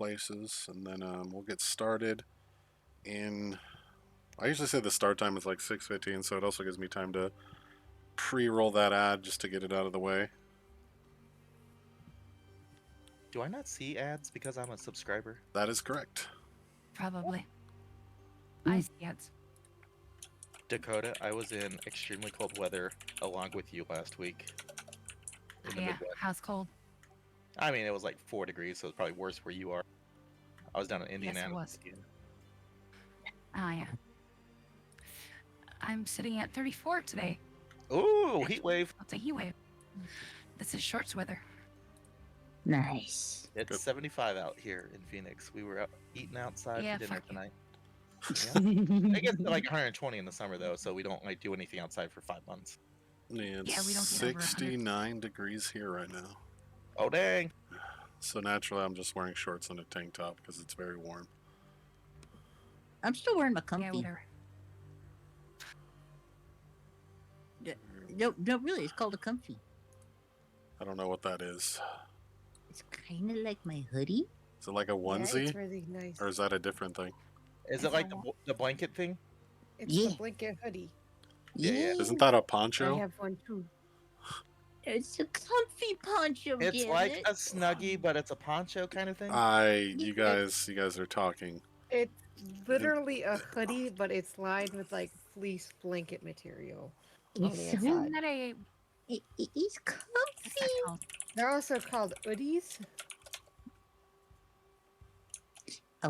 places, and then we'll get started in. I usually say the start time is like 6:15, so it also gives me time to pre-roll that ad just to get it out of the way. Do I not see ads because I'm a subscriber? That is correct. Probably. I see ads. Dakota, I was in extremely cold weather along with you last week. In the Yeah, Midwest. house cold. I mean, it was like 4 degrees, so it's probably worse where you are. I was down in Yes, it Indianapolis. was. Ah, yeah. I'm sitting at 34 today. Ooh, heat wave. That's a heat wave. This is shorts weather. Nice. It's Good. 75 out here in Phoenix. We were out eating outside Yeah, for dinner fuck you. tonight. Yeah. It gets to like 120 in the summer though, so we don't like do anything outside for 5 months. Yeah, it's Yeah, we don't get over 100. 69 degrees here right now. Oh dang! So naturally, I'm just wearing shorts and a tank top because it's very warm. I'm still wearing my Yeah, comfy. whatever. No, really, it's called a comfy. I don't know what that is. It's kind of like my hoodie. Is it like a Yeah, onesie, it's really nice. or is that a different thing? Is It's it like a the blanket thing? It's Yeah. the blanket hoodie. Yeah. Isn't that a I poncho? have one too. It's a comfy poncho. It's damn like it. a snuggie, but it's a poncho kind of thing. You guys are talking. It's literally a hoodie, but it's lined with like fleece blanket material. on the It's so, inside. Isn't that a it is what's comfy. that called? They're also called hoodies. I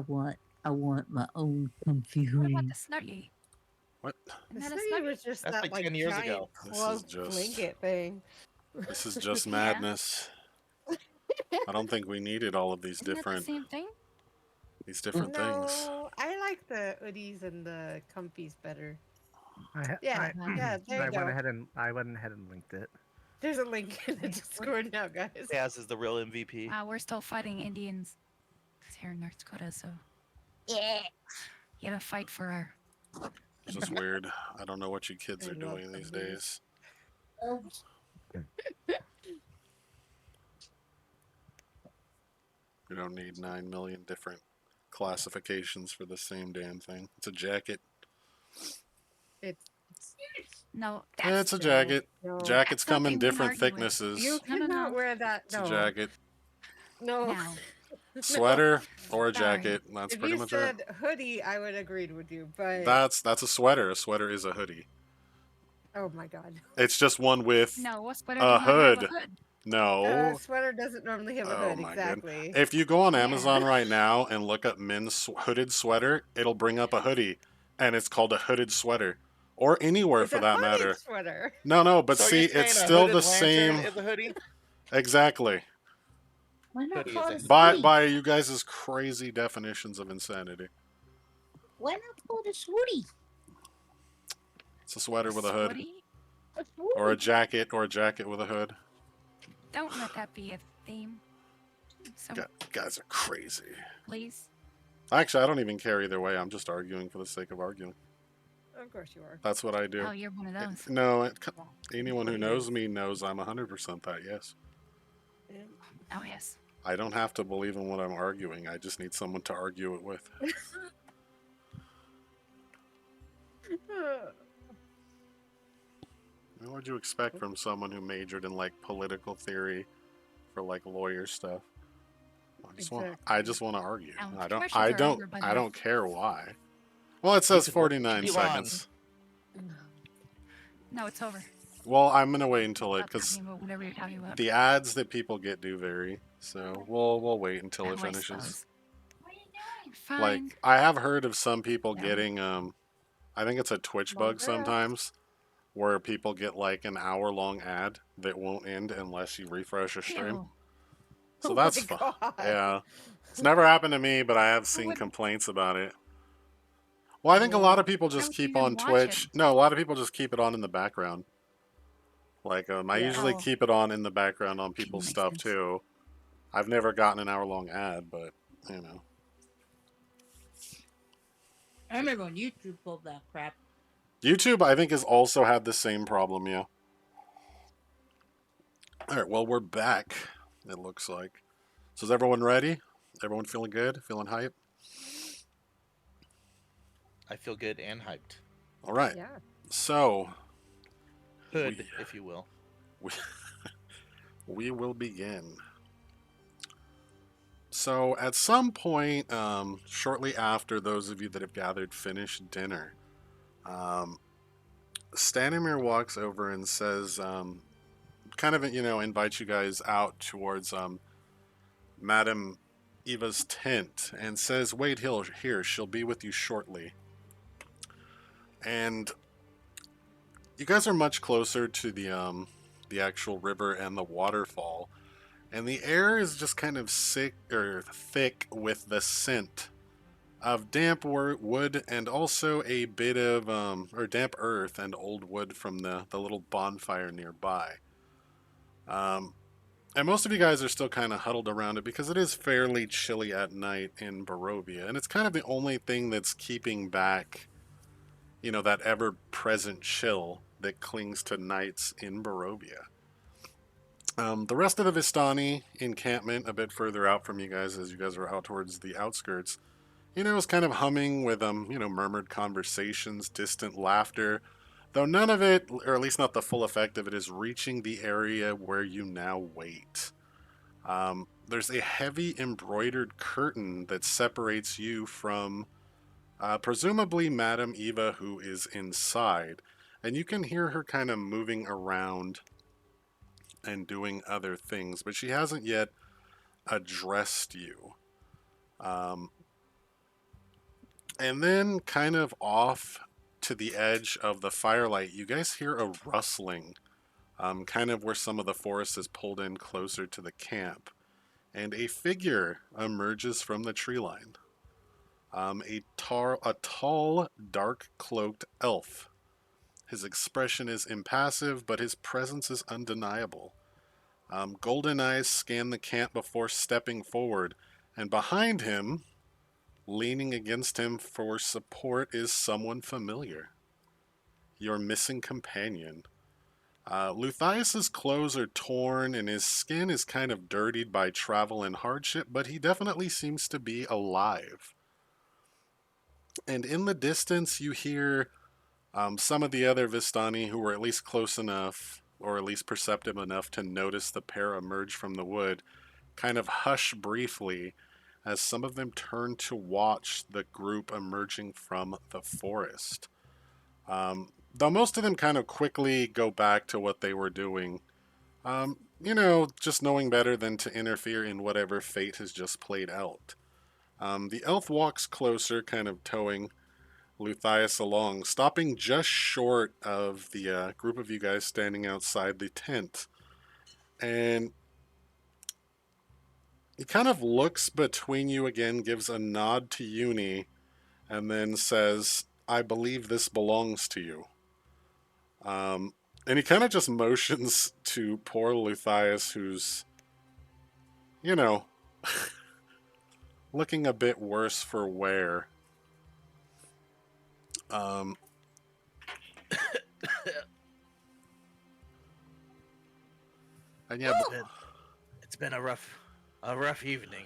want my own comfy What about hoodie. the snuggie? What? The Isn't that a snuggie snuggie? was just That's that like like 10 years giant ago. This is cloak just- blanket thing. This is just Yeah. madness. I don't think we needed all of these Isn't that the different same thing? things. No, I like the hoodies and the comfies better. I, Yeah, I, yeah, there I you went go. ahead and linked it. There's a link in the Discord now, guys. Taz is the real MVP. We're still fighting Indians here in North Dakota, so Yeah. you gotta fight for our. It's just weird. I don't know what you kids I are love doing these hoodies. days. Oh, You don't need 9 million different classifications for the same damn thing. It's a jacket. It's No, It's a no, jacket. no. Jackets That's come in something we can different argue with. thicknesses. You No, no, cannot no. wear that. It's No, a jacket. no. now. Sweater or a Sorry. jacket. That's If pretty you much said hoodie, I would agreed with you. But That's a sweater. A sweater is a hoodie. oh my god, It's just one with No, what sweater a does not have hood. a hood? No. sweater doesn't normally have a Oh hood. my Exactly. If you go on Yeah. Amazon right now and look up men's hooded sweater, it'll bring up a hoodie, and it's called a hooded sweater, or anywhere It's for a that hooded matter. sweater. No, but So see, you're saying it's a still hooded the lantern same. is a hoodie? Exactly. why not Hoodie call is it a- By hoodie? you guys' crazy definitions of insanity. Why not call it a swooty? It's a sweater with a hood, Woody? A or a swooty. jacket with a hood. Don't let that be a theme. So Guys are crazy. please. Actually, I don't even care either way. I'm just arguing for the sake of arguing. Of course you are. That's what I do. Oh, you're one of those. No, anyone who knows me knows I'm 100% that, yes. Yeah. Oh yes. I don't have to believe in what I'm arguing. I just need someone to argue it with. What would you expect from someone who majored in like political theory for like lawyer stuff? I just want to argue. I don't Commercials are over, by the I way. don't care why. Well, it says could work 49 Elon. seconds. No, it's over. Well, I'm gonna wait until it Stop because talking about whatever you're talking about. the ads that people get do vary. So we'll wait until it Oh, I finishes. suppose. What are you doing? Fine. Like I have heard of some people No. getting I think it's a Twitch bug Longer ads. sometimes where people get like an hour-long ad that won't end unless you refresh a stream. Ew. So Oh that's my fine. God. Yeah. It's never happened to me, but I have seen would- complaints about it. Well, I think a lot of people just would you keep even on watch Twitch. it? No, a lot of people just keep it on in the background. Like I Yeah. usually Oh. keep it on in the background on people's Makes stuff sense. too. I've never gotten an hour-long ad, but you know. I remember when YouTube pulled that crap. YouTube, I think, has also had the same problem, yeah. All right, well, we're back, it looks like. So is everyone ready? Everyone feeling good? Feeling hype? I feel good and hyped. All right. Yeah. So Hood, if you will. we, we will begin. So at some point, shortly after those of you that have gathered finish dinner, um, Stanimir walks over and says, kind of, invites you guys out towards Madame Eva's tent and says, wait here, she'll be with you shortly. And you guys are much closer to the actual river and the waterfall. And the air is just kind of thick with the scent of damp wood and also a bit of or damp earth and old wood from the little bonfire nearby. And most of you guys are still kind of huddled around it because it is fairly chilly at night in Barovia, and it's kind of the only thing that's keeping back, that ever-present chill that clings to nights in Barovia. The rest of the Vistani encampment, a bit further out from you guys, as you guys are out towards the outskirts, is kind of humming with, murmured conversations, distant laughter, though none of it, or at least not the full effect of it, is reaching the area where you now wait. There's a heavy embroidered curtain that separates you from, presumably, Madame Eva, who is inside, and you can hear her kind of moving around and doing other things, but she hasn't yet addressed you. And then, kind of off to the edge of the firelight, you guys hear a rustling, kind of where some of the forest is pulled in closer to the camp. And a figure emerges from the tree line. A tall, dark-cloaked elf. His expression is impassive, but his presence is undeniable. Golden eyes scan the camp before stepping forward, and behind him, leaning against him for support, is someone familiar. Your missing companion. Luthias's clothes are torn and his skin is kind of dirtied by travel and hardship, but he definitely seems to be alive. And in the distance, you hear some of the other Vistani who were at least close enough, or at least perceptive enough to notice the pair emerge from the wood, kind of hush briefly as some of them turn to watch the group emerging from the forest. Though most of them kind of quickly go back to what they were doing, just knowing better than to interfere in whatever fate has just played out. The elf walks closer, kind of towing Luthias along, stopping just short of the group of you guys standing outside the tent. And he kind of looks between you again, gives a nod to Uni, and then says, I believe this belongs to you. And he kind of just motions to poor Luthias, who's, looking a bit worse for wear. And yeah, It's been a rough evening.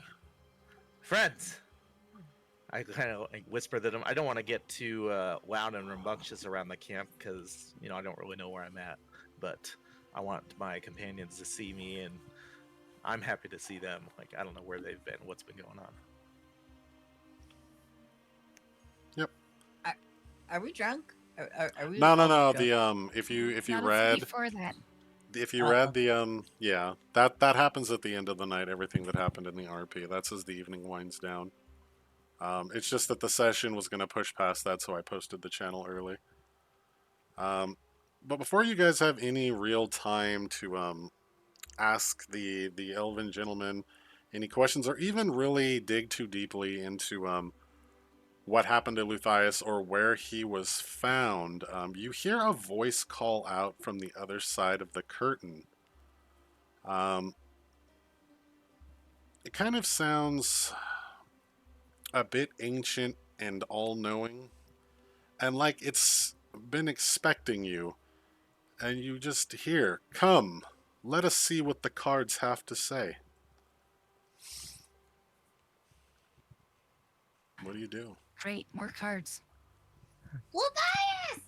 Friends! I kind of whisper to them. I don't want to get too loud and rambunctious around the camp because, I don't really know where I'm at. But I want my companions to see me, and I'm happy to see them. Like, I don't know where they've been, what's been going on. Yep. Are we drunk? Are we? No. all The drunk? if you Not read before that. if you read the yeah, that happens at the end of the night. Everything that happened in the RP. That's as the evening winds down. It's just that the session was going to push past that, so I posted the channel early. But before you guys have any real time to ask the elven gentleman any questions, or even really dig too deeply into what happened to Luthias or where he was found, you hear a voice call out from the other side of the curtain. It kind of sounds a bit ancient and all-knowing, and like it's been expecting you, and you just hear, come, let us see what the cards have to say. What do you do? Great, more cards. Lubias!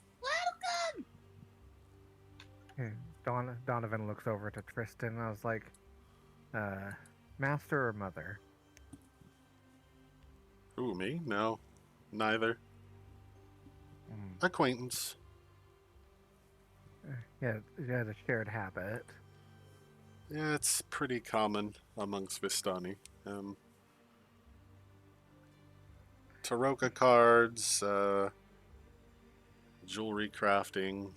Welcome! Donovan looks over to Tristan. I was like, master or mother? Ooh, me? No, neither. Mm. Acquaintance. Yeah, a shared habit. Yeah, it's pretty common amongst Vistani. Taroka cards, jewelry crafting,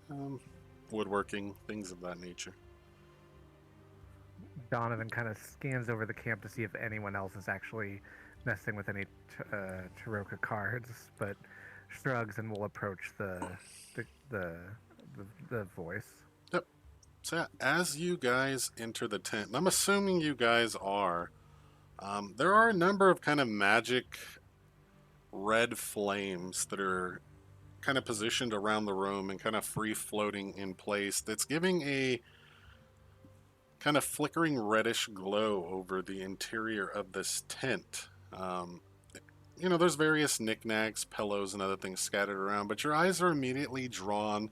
um, woodworking, things of that nature. Donovan kind of scans over the camp to see if anyone else is actually messing with any Taroka cards, but shrugs and will approach the the the voice. Yep. So yeah, as you guys enter the tent, and I'm assuming you guys are, there are a number of kind of magic red flames that are kind of positioned around the room and kind of free floating in place. That's giving a kind of flickering reddish glow over the interior of this tent. There's various knickknacks, pillows, and other things scattered around, but your eyes are immediately drawn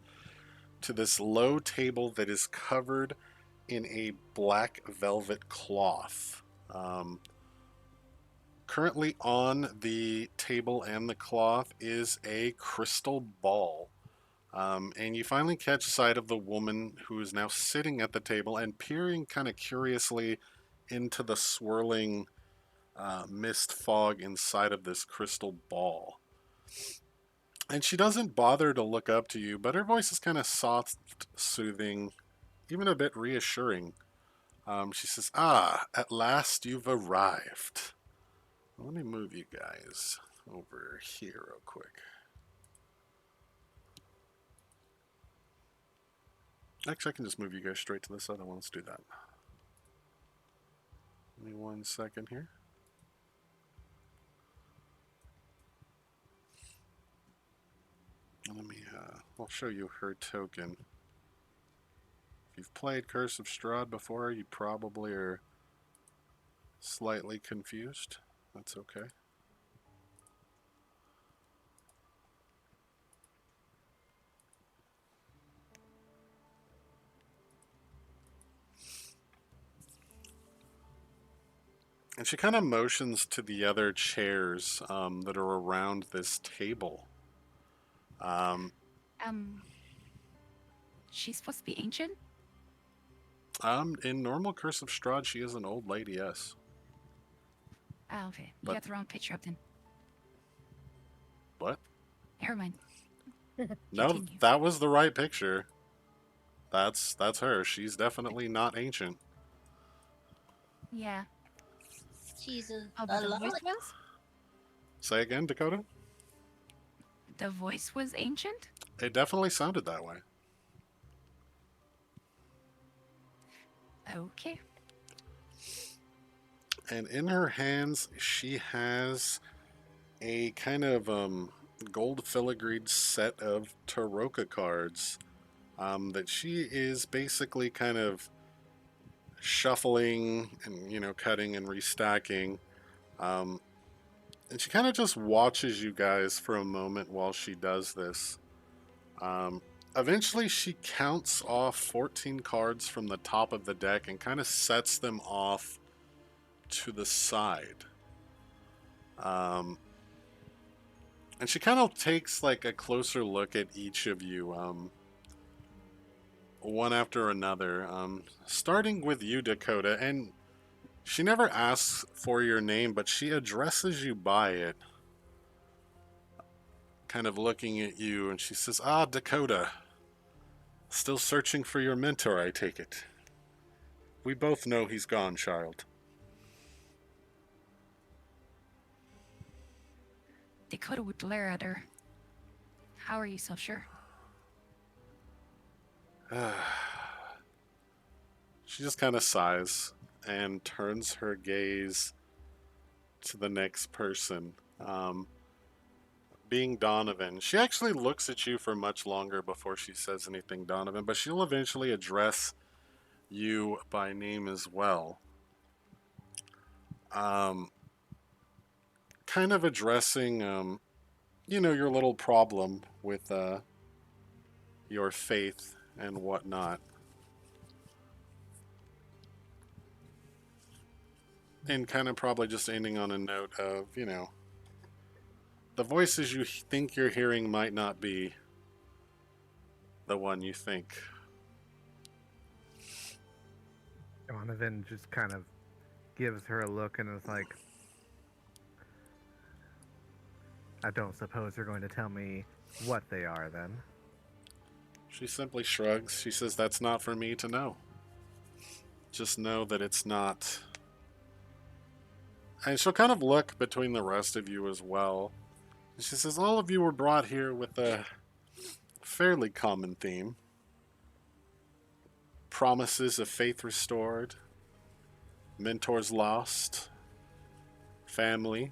to this low table that is covered in a black velvet cloth. Currently on the table and the cloth is a crystal ball. And you finally catch sight of the woman who is now sitting at the table and peering kind of curiously into the swirling mist fog inside of this crystal ball. And she doesn't bother to look up to you, but her voice is kind of soft, soothing, even a bit reassuring. She says, "Ah, at last you've arrived." Let me move you guys over here real quick. Actually, I can just move you guys straight to the side. I want us to do that. Give me 1 second here. Let me, I'll show you her token. If you've played Curse of Strahd before, you probably are slightly confused. That's okay. And she kind of motions to the other chairs that are around this table. Um, Um, she's supposed to be ancient? in normal Curse of Strahd, she is an old lady, yes. Oh, okay. You But- got the wrong picture up then. What? Never mind. No, Continue. that was the right picture. That's her. She's definitely not ancient. Yeah. She's Oh, but the voice was? Say again, Dakota? The voice was ancient? It definitely sounded that way. Okay. And in her hands, she has a kind of gold filigreed set of Taroka cards that she is basically kind of shuffling and cutting and restacking. And she kind of just watches you guys for a moment while she does this. Eventually, she counts off 14 cards from the top of the deck and kind of sets them off to the side. And she kind of takes like a closer look at each of you, one after another, starting with you, Dakota. And she never asks for your name, but she addresses you by it, kind of looking at you, and she says, "Ah, Dakota. Still searching for your mentor, I take it. We both know he's gone, child." Dakota would glare at her. How are you so sure? She just kind of sighs and turns her gaze to the next person, being Donovan. She actually looks at you for much longer before she says anything, Donovan, but she'll eventually address you by name as well. Kind kind of addressing, your little problem with your faith and whatnot. And kind of probably just ending on a note of, the voices you think you're hearing might not be the one you think. Donovan just kind of gives her a look and is like, I don't suppose you're going to tell me what they are then. She simply shrugs. She says, that's not for me to know. Just know that it's not. And she'll kind of look between the rest of you as well. And she says, all of you were brought here with a fairly common theme. Promises of faith restored, mentors lost, family.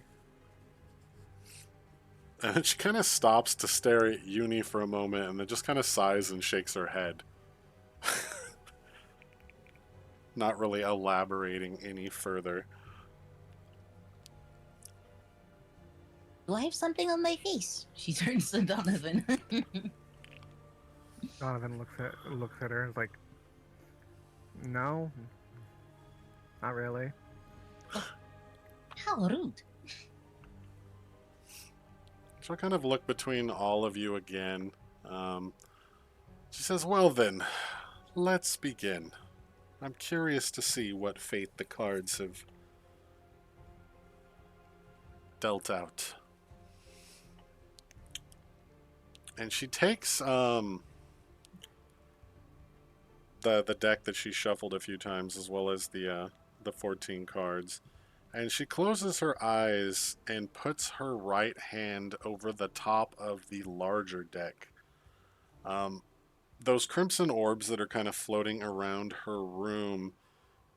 And she kind of stops to stare at Uni for a moment and then just kind of sighs and shakes her head. Not really elaborating any further. Do I have something on my face? She turns to Donovan. Donovan looks at her and is like, no, not really. How rude. So I kind of look between all of you again. She says, well then, let's begin. I'm curious to see what fate the cards have dealt out. And she takes the deck that she shuffled a few times, as well as the 14 cards, and she closes her eyes and puts her right hand over the top of the larger deck. Those crimson orbs that are kind of floating around her room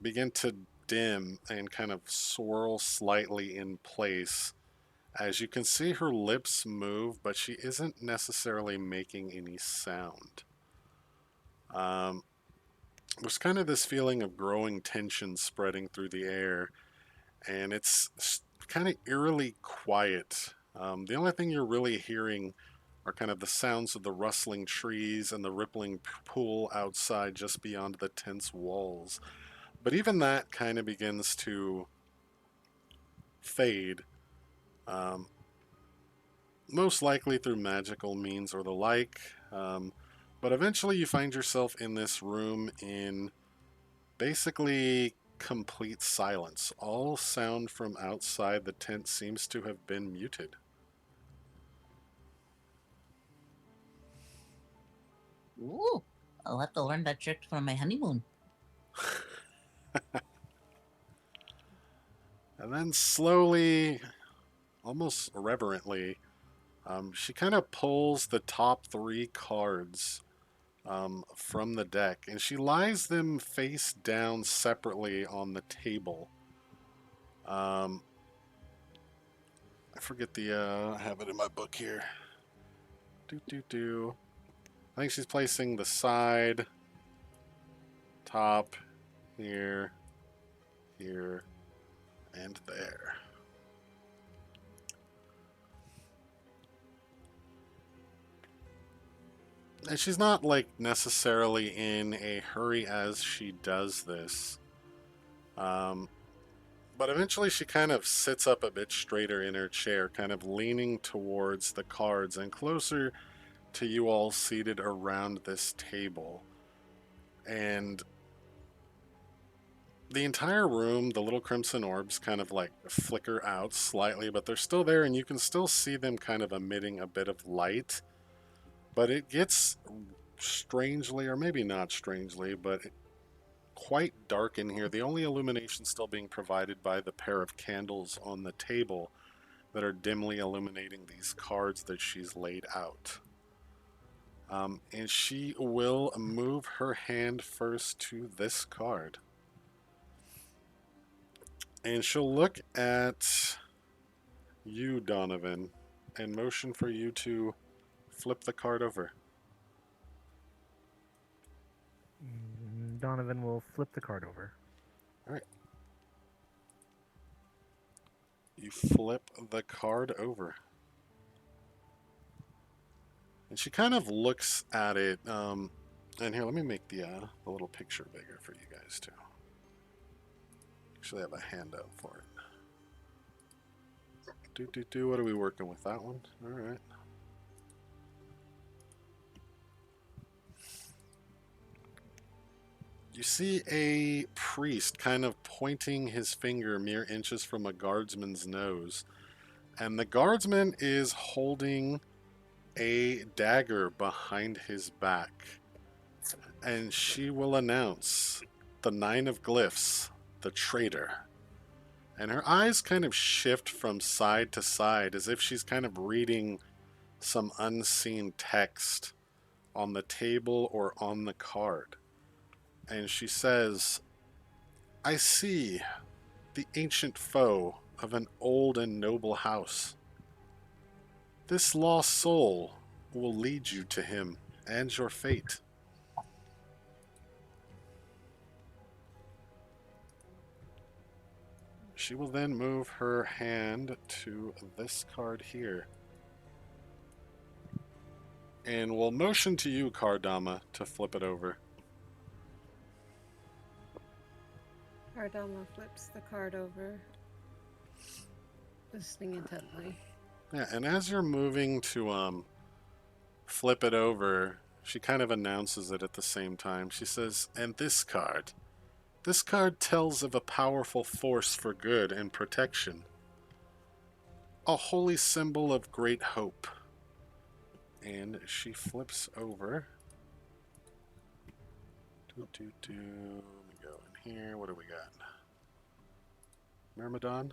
begin to dim and kind of swirl slightly in place. As you can see, her lips move, but she isn't necessarily making any sound. There's kind of this feeling of growing tension spreading through the air, and it's kind of eerily quiet. The only thing you're really hearing are kind of the sounds of the rustling trees and the rippling pool outside just beyond the tent's walls. But even that kind of begins to fade. Most likely through magical means or the like. But eventually you find yourself in this room in basically complete silence. All sound from outside the tent seems to have been muted. Ooh, I'll have to learn that trick from my honeymoon. And then slowly, almost reverently, she kind of pulls the top 3 cards from the deck, and she lies them face down separately on the table. I forget I have it in my book here. I think she's placing the side, top, here, and there. And she's not like necessarily in a hurry as she does this. But eventually she kind of sits up a bit straighter in her chair, kind of leaning towards the cards and closer to you all seated around this table. And the entire room, the little crimson orbs kind of like flicker out slightly, but they're still there and you can still see them kind of emitting a bit of light. But it gets strangely, or maybe not strangely, but quite dark in here. The only illumination still being provided by the pair of candles on the table that are dimly illuminating these cards that she's laid out. And she will move her hand first to this card. And she'll look at you, Donovan, and motion for you to flip the card over. Donovan will flip the card over. All right. You flip the card over. And she kind of looks at it. And here, let me make the little picture bigger for you guys, too. Actually, I have a handout for it. What are we working with? That one? All right. You see a priest kind of pointing his finger mere inches from a guardsman's nose. And the guardsman is holding a dagger behind his back. And she will announce the Nine of Glyphs, the traitor. And her eyes kind of shift from side to side as if she's kind of reading some unseen text on the table or on the card. And she says, I see the ancient foe of an old and noble house. This lost soul will lead you to him and your fate. She will then move her hand to this card here. And will motion to you, Kardama, to flip it over. Cardama flips the card over, listening intently. Yeah, and as you're moving to flip it over, she kind of announces it at the same time. She says, and this card tells of a powerful force for good and protection. A holy symbol of great hope. And she flips over. Let me go in here. What do we got? Myrmidon?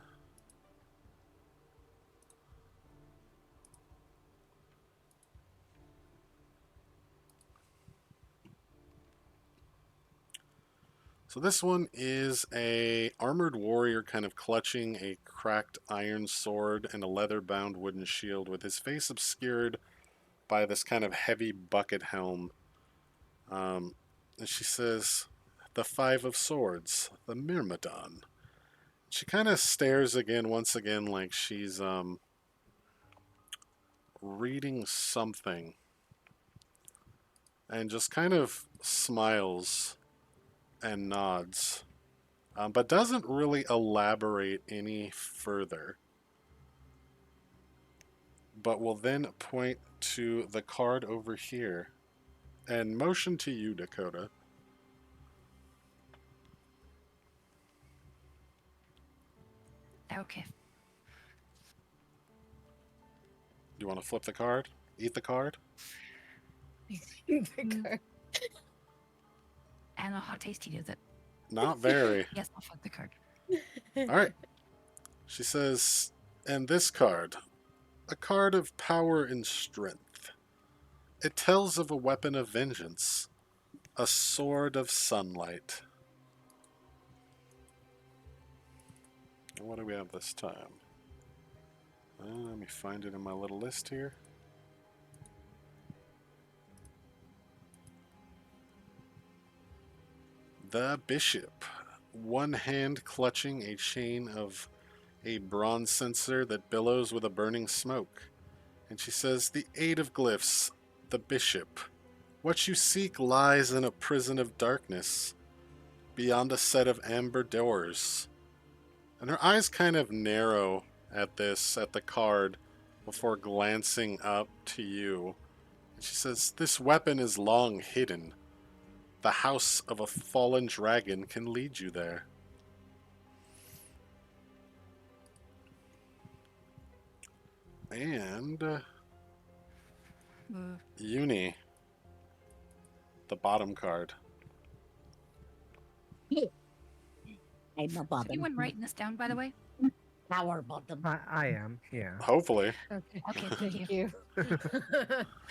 So this one is a armored warrior kind of clutching a cracked iron sword and a leather-bound wooden shield with his face obscured by this kind of heavy bucket helm. And she says, the Five of Swords, the Myrmidon. She kind of stares again, once again, like she's reading something. And just kind of smiles and nods. But doesn't really elaborate any further. But will then point to the card over here and motion to you, Dakota. Okay. You want to flip the card? Eat the card? The card. I don't know how tasty is it. Not very. Yes, I'll fuck the card. Alright. She says, and this card, a card of power and strength. It tells of a weapon of vengeance, a sword of sunlight. And what do we have this time? Let me find it in my little list here. The Bishop. One hand clutching a chain of a bronze censer that billows with a burning smoke. And she says, the Eight of Glyphs, the Bishop. What you seek lies in a prison of darkness, beyond a set of amber doors. And her eyes kind of narrow at the card, before glancing up to you. And she says, this weapon is long hidden. The house of a fallen dragon can lead you there. And Uni, the bottom card. I'm a bottom. Anyone writing this down, by the way? Power bottom. I am, yeah. Hopefully. Okay. Okay, Thank you.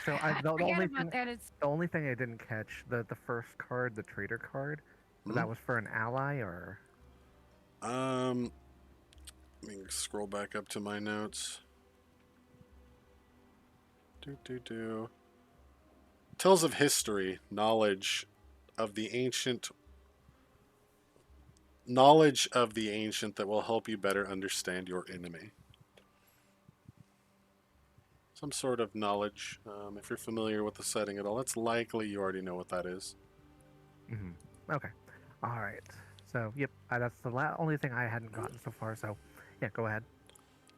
So I the forgot only about thing, that. It's the only thing I didn't catch, the first card, the traitor card, that was for an ally or? Let me scroll back up to my notes. Tells of history, knowledge of the ancient knowledge of the ancient that will help you better understand your enemy. Some sort of knowledge. If you're familiar with the setting at all, it's likely you already know what that is. Okay. All right. So, yep, that's the only thing I hadn't gotten so far. So, yeah, go ahead.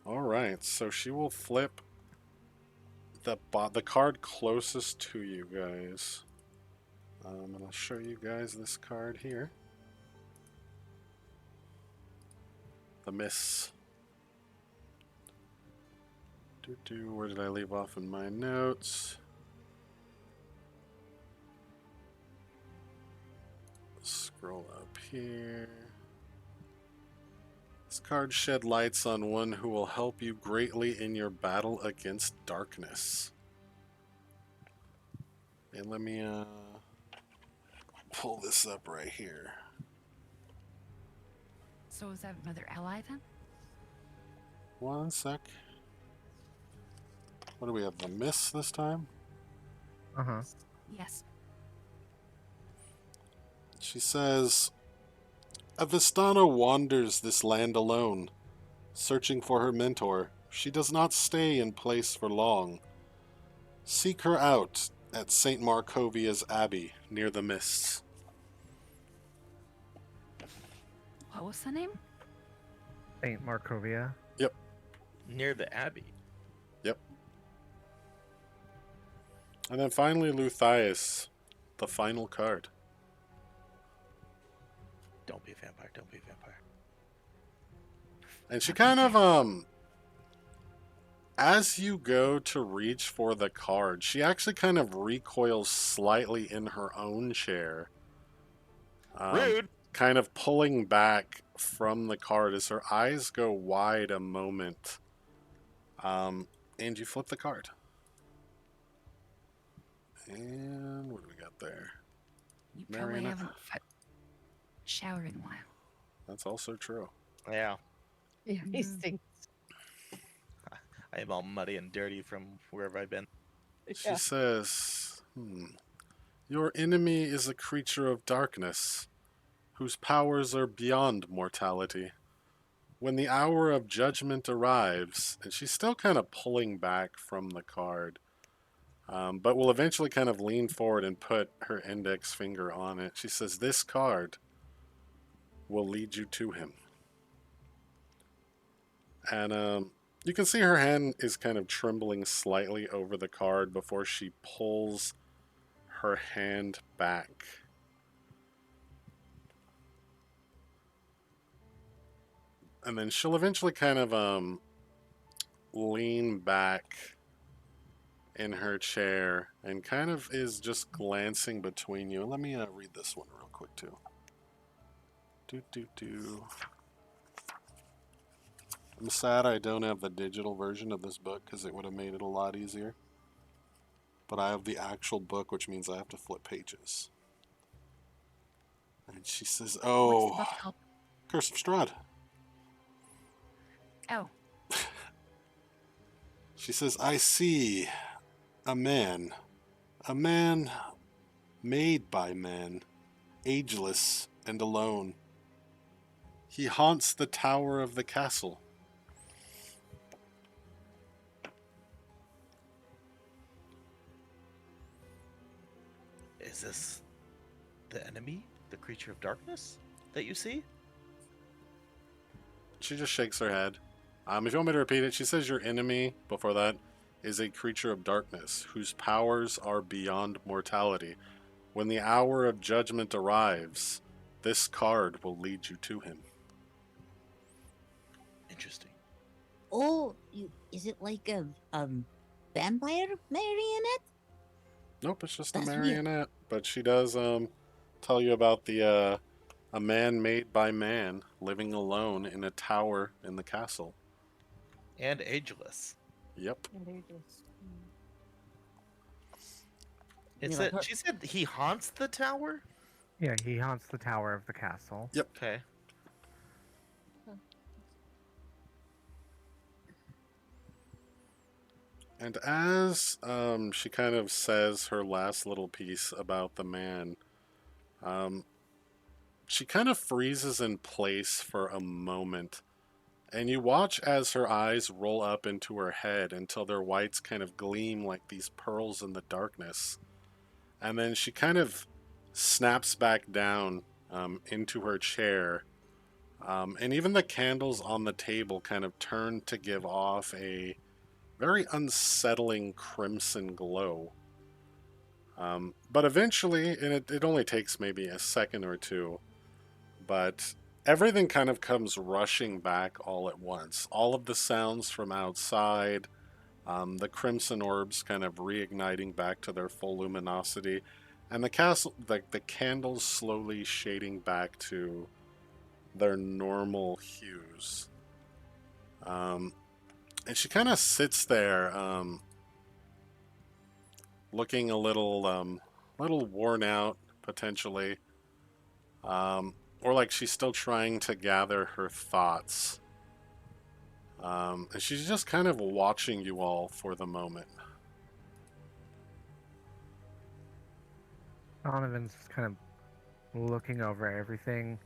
All right, so she will flip the card closest to you guys. And I'll show you guys this card here. The Miss. Where did I leave off in my notes? Scroll up here. This card shed lights on one who will help you greatly in your battle against darkness. And let me pull this up right here. So is that another ally then? One sec. What do we have? The Miss this time? Uh huh. Yes. She says, Avistana wanders this land alone, searching for her mentor. She does not stay in place for long. Seek her out at St. Markovia's Abbey, near the Mists. What was the name? Saint Markovia. Yep, Near the Abbey. yep. And then finally, Luthias, the final card. Don't be a vampire. Don't be a vampire. And she kind of, as you go to reach for the card, she actually kind of recoils slightly in her own chair. Rude. Kind of pulling back from the card as her eyes go wide a moment. And you flip the card. And what do we got there? You probably Marionette. haven't showered in a while. That's also true. Yeah. Yeah, he Mhm. stinks. I am all muddy and dirty from wherever I've been. She Yeah. says, Your enemy is a creature of darkness, whose powers are beyond mortality. When the hour of judgment arrives, and she's still kind of pulling back from the card, but will eventually kind of lean forward and put her index finger on it. She says, This card will lead you to him. And you can see her hand is kind of trembling slightly over the card before she pulls her hand back. And then she'll eventually kind of lean back in her chair and kind of is just glancing between you. Let me read this one real quick too. I'm sad I don't have the digital version of this book because it would have made it a lot easier. But I have the actual book, which means I have to flip pages. And she says, What's "Oh, the book called? Curse of Strahd." Oh, She says, "I see a man made by man, ageless and alone. He haunts the tower of the castle. Is this the enemy? The creature of darkness that you see? She just shakes her head. If you want me to repeat it, she says your enemy, before that, is a creature of darkness, whose powers are beyond mortality. When the hour of judgment arrives, this card will lead you to him." Interesting. Oh, is it like a vampire marionette? Nope, it's just a That's weird. marionette. But she does tell you about the a man made by man living alone in a tower in the castle. And ageless. Yep. It You said, like her- she said he haunts the tower? Yeah, he haunts the tower of the castle. Okay. And as she kind of says her last little piece about the man, she kind of freezes in place for a moment, and you watch as her eyes roll up into her head until their whites kind of gleam like these pearls in the darkness. And then she kind of snaps back down into her chair. And even the candles on the table kind of turn to give off a very unsettling crimson glow. But eventually, and it only takes maybe a second or two, but everything kind of comes rushing back all at once. All of the sounds from outside, the crimson orbs kind of reigniting back to their full luminosity, and the candles slowly shading back to their normal hues. And she kind of sits there, looking a little worn out potentially, or like she's still trying to gather her thoughts. And she's just kind of watching you all for the moment. Donovan's just kind of looking over everything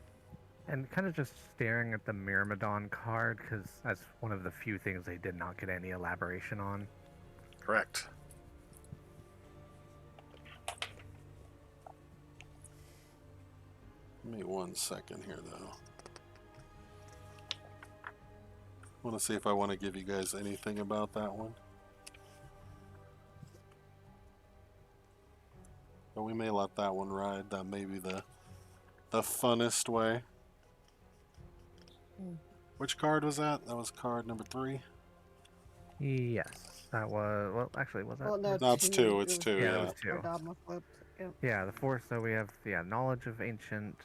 and kind of just staring at the Myrmidon card because that's one of the few things they did not get any elaboration on. Correct. Give me 1 second here, though. I want to see if I want to give you guys anything about that one. But we may let that one ride. That may be the funnest way. Which card was that? That was card number 3? Yes, that was, well, actually, was that? Well, no, No, it's 2. It's 2, Yeah, it yeah. was 2. Our dogma flipped. Yep. Yeah, the force, so we have, knowledge of ancient,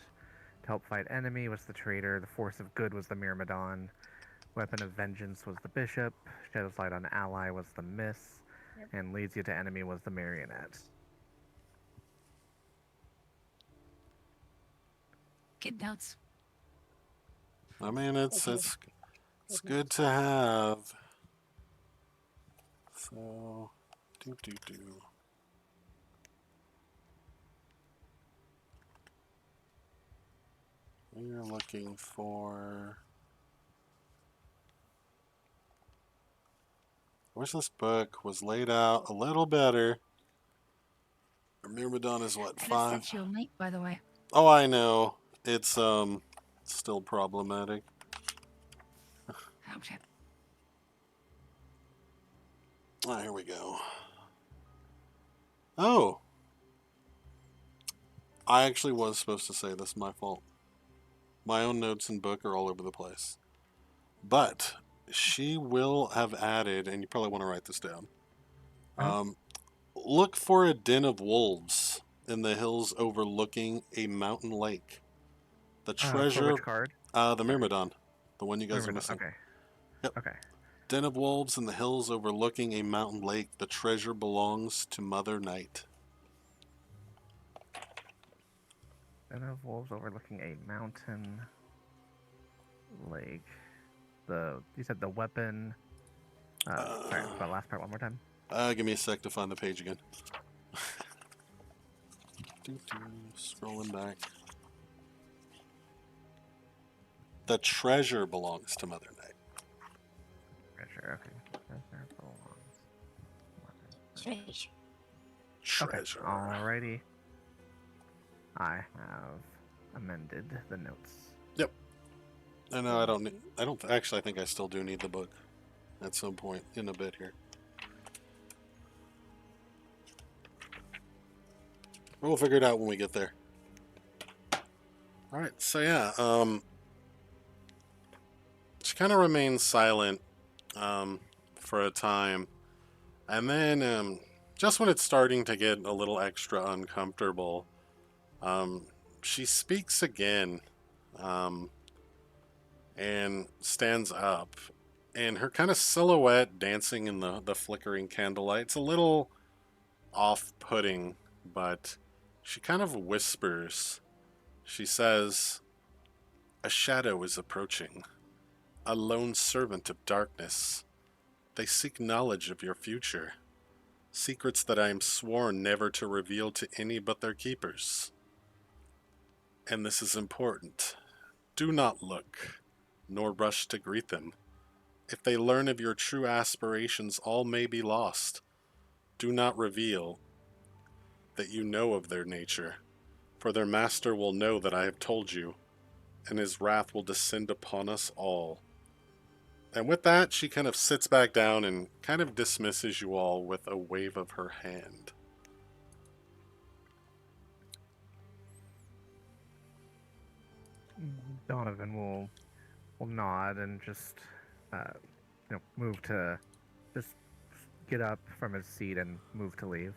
to help fight enemy was the traitor, the force of good was the Myrmidon, weapon of vengeance was the bishop, shadow's light on ally was the miss, and leads you to enemy was the marionette. Get notes. I mean, it's good to have. So, do. We're looking for. I wish this book was laid out a little better. Myrmidon is what, Could have 5? sent you a link, by the way. Oh, I know. It's still problematic. Okay. Ah, here we go. Oh. I actually was supposed to say this. My fault. My own notes and book are all over the place. But she will have added, and you probably want to write this down. Look for a den of wolves in the hills overlooking a mountain lake. The For treasure, which card? the Myrmidon, the one you guys are missing. Okay. Yep. Okay. Den of wolves in the hills overlooking a mountain lake. The treasure belongs to Mother Night. Den of wolves overlooking a mountain lake. You said the weapon. Sorry, the last part one more time. Give me a sec to find the page again. Scrolling back. The treasure belongs to Mother Night. Treasure. Okay. Treasure belongs. Strange. Treasure. Okay. Alrighty. I have amended the notes. Yep. I know I don't actually I think I still do need the book at some point in a bit here. We'll figure it out when we get there. All right. So yeah, she kind of remains silent for a time, and then just when it's starting to get a little extra uncomfortable, she speaks again, and stands up, and her kind of silhouette dancing in the flickering candlelight. It's a little off-putting, but she kind of whispers. She says, "A shadow is approaching, a lone servant of darkness. They seek knowledge of your future, secrets that I am sworn never to reveal to any but their keepers." And this is important. Do not look, nor rush to greet them. If they learn of your true aspirations, all may be lost. Do not reveal that you know of their nature, for their master will know that I have told you, and his wrath will descend upon us all. And with that, she kind of sits back down and kind of dismisses you all with a wave of her hand. Donovan will nod and just move to just get up from his seat and move to leave.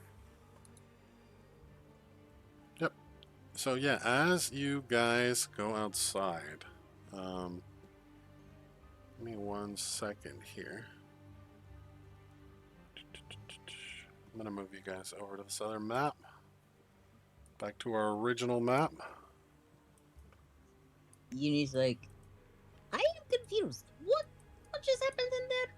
Yep. So yeah, as you guys go outside, give me 1 second here. I'm gonna move you guys over to this other map. Back to our original map. Uni's like, I am confused. What just happened in there?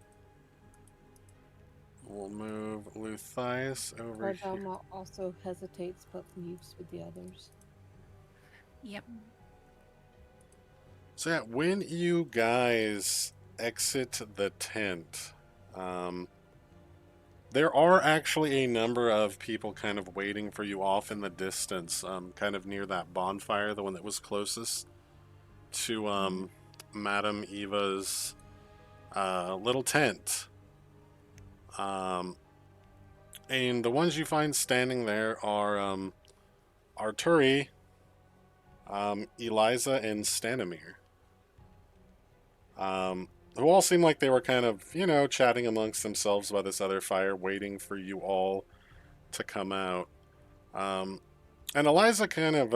We'll move Luthias over here. Cardama also hesitates but leaves with the others. Yep. So yeah, when you guys exit the tent, there are actually a number of people kind of waiting for you off in the distance, kind of near that bonfire, the one that was closest to Madame Eva's little tent. And the ones you find standing there are Arturi, Eliza, and Stanimir. Who all seem like they were kind of, chatting amongst themselves by this other fire, waiting for you all to come out. And Eliza kind of,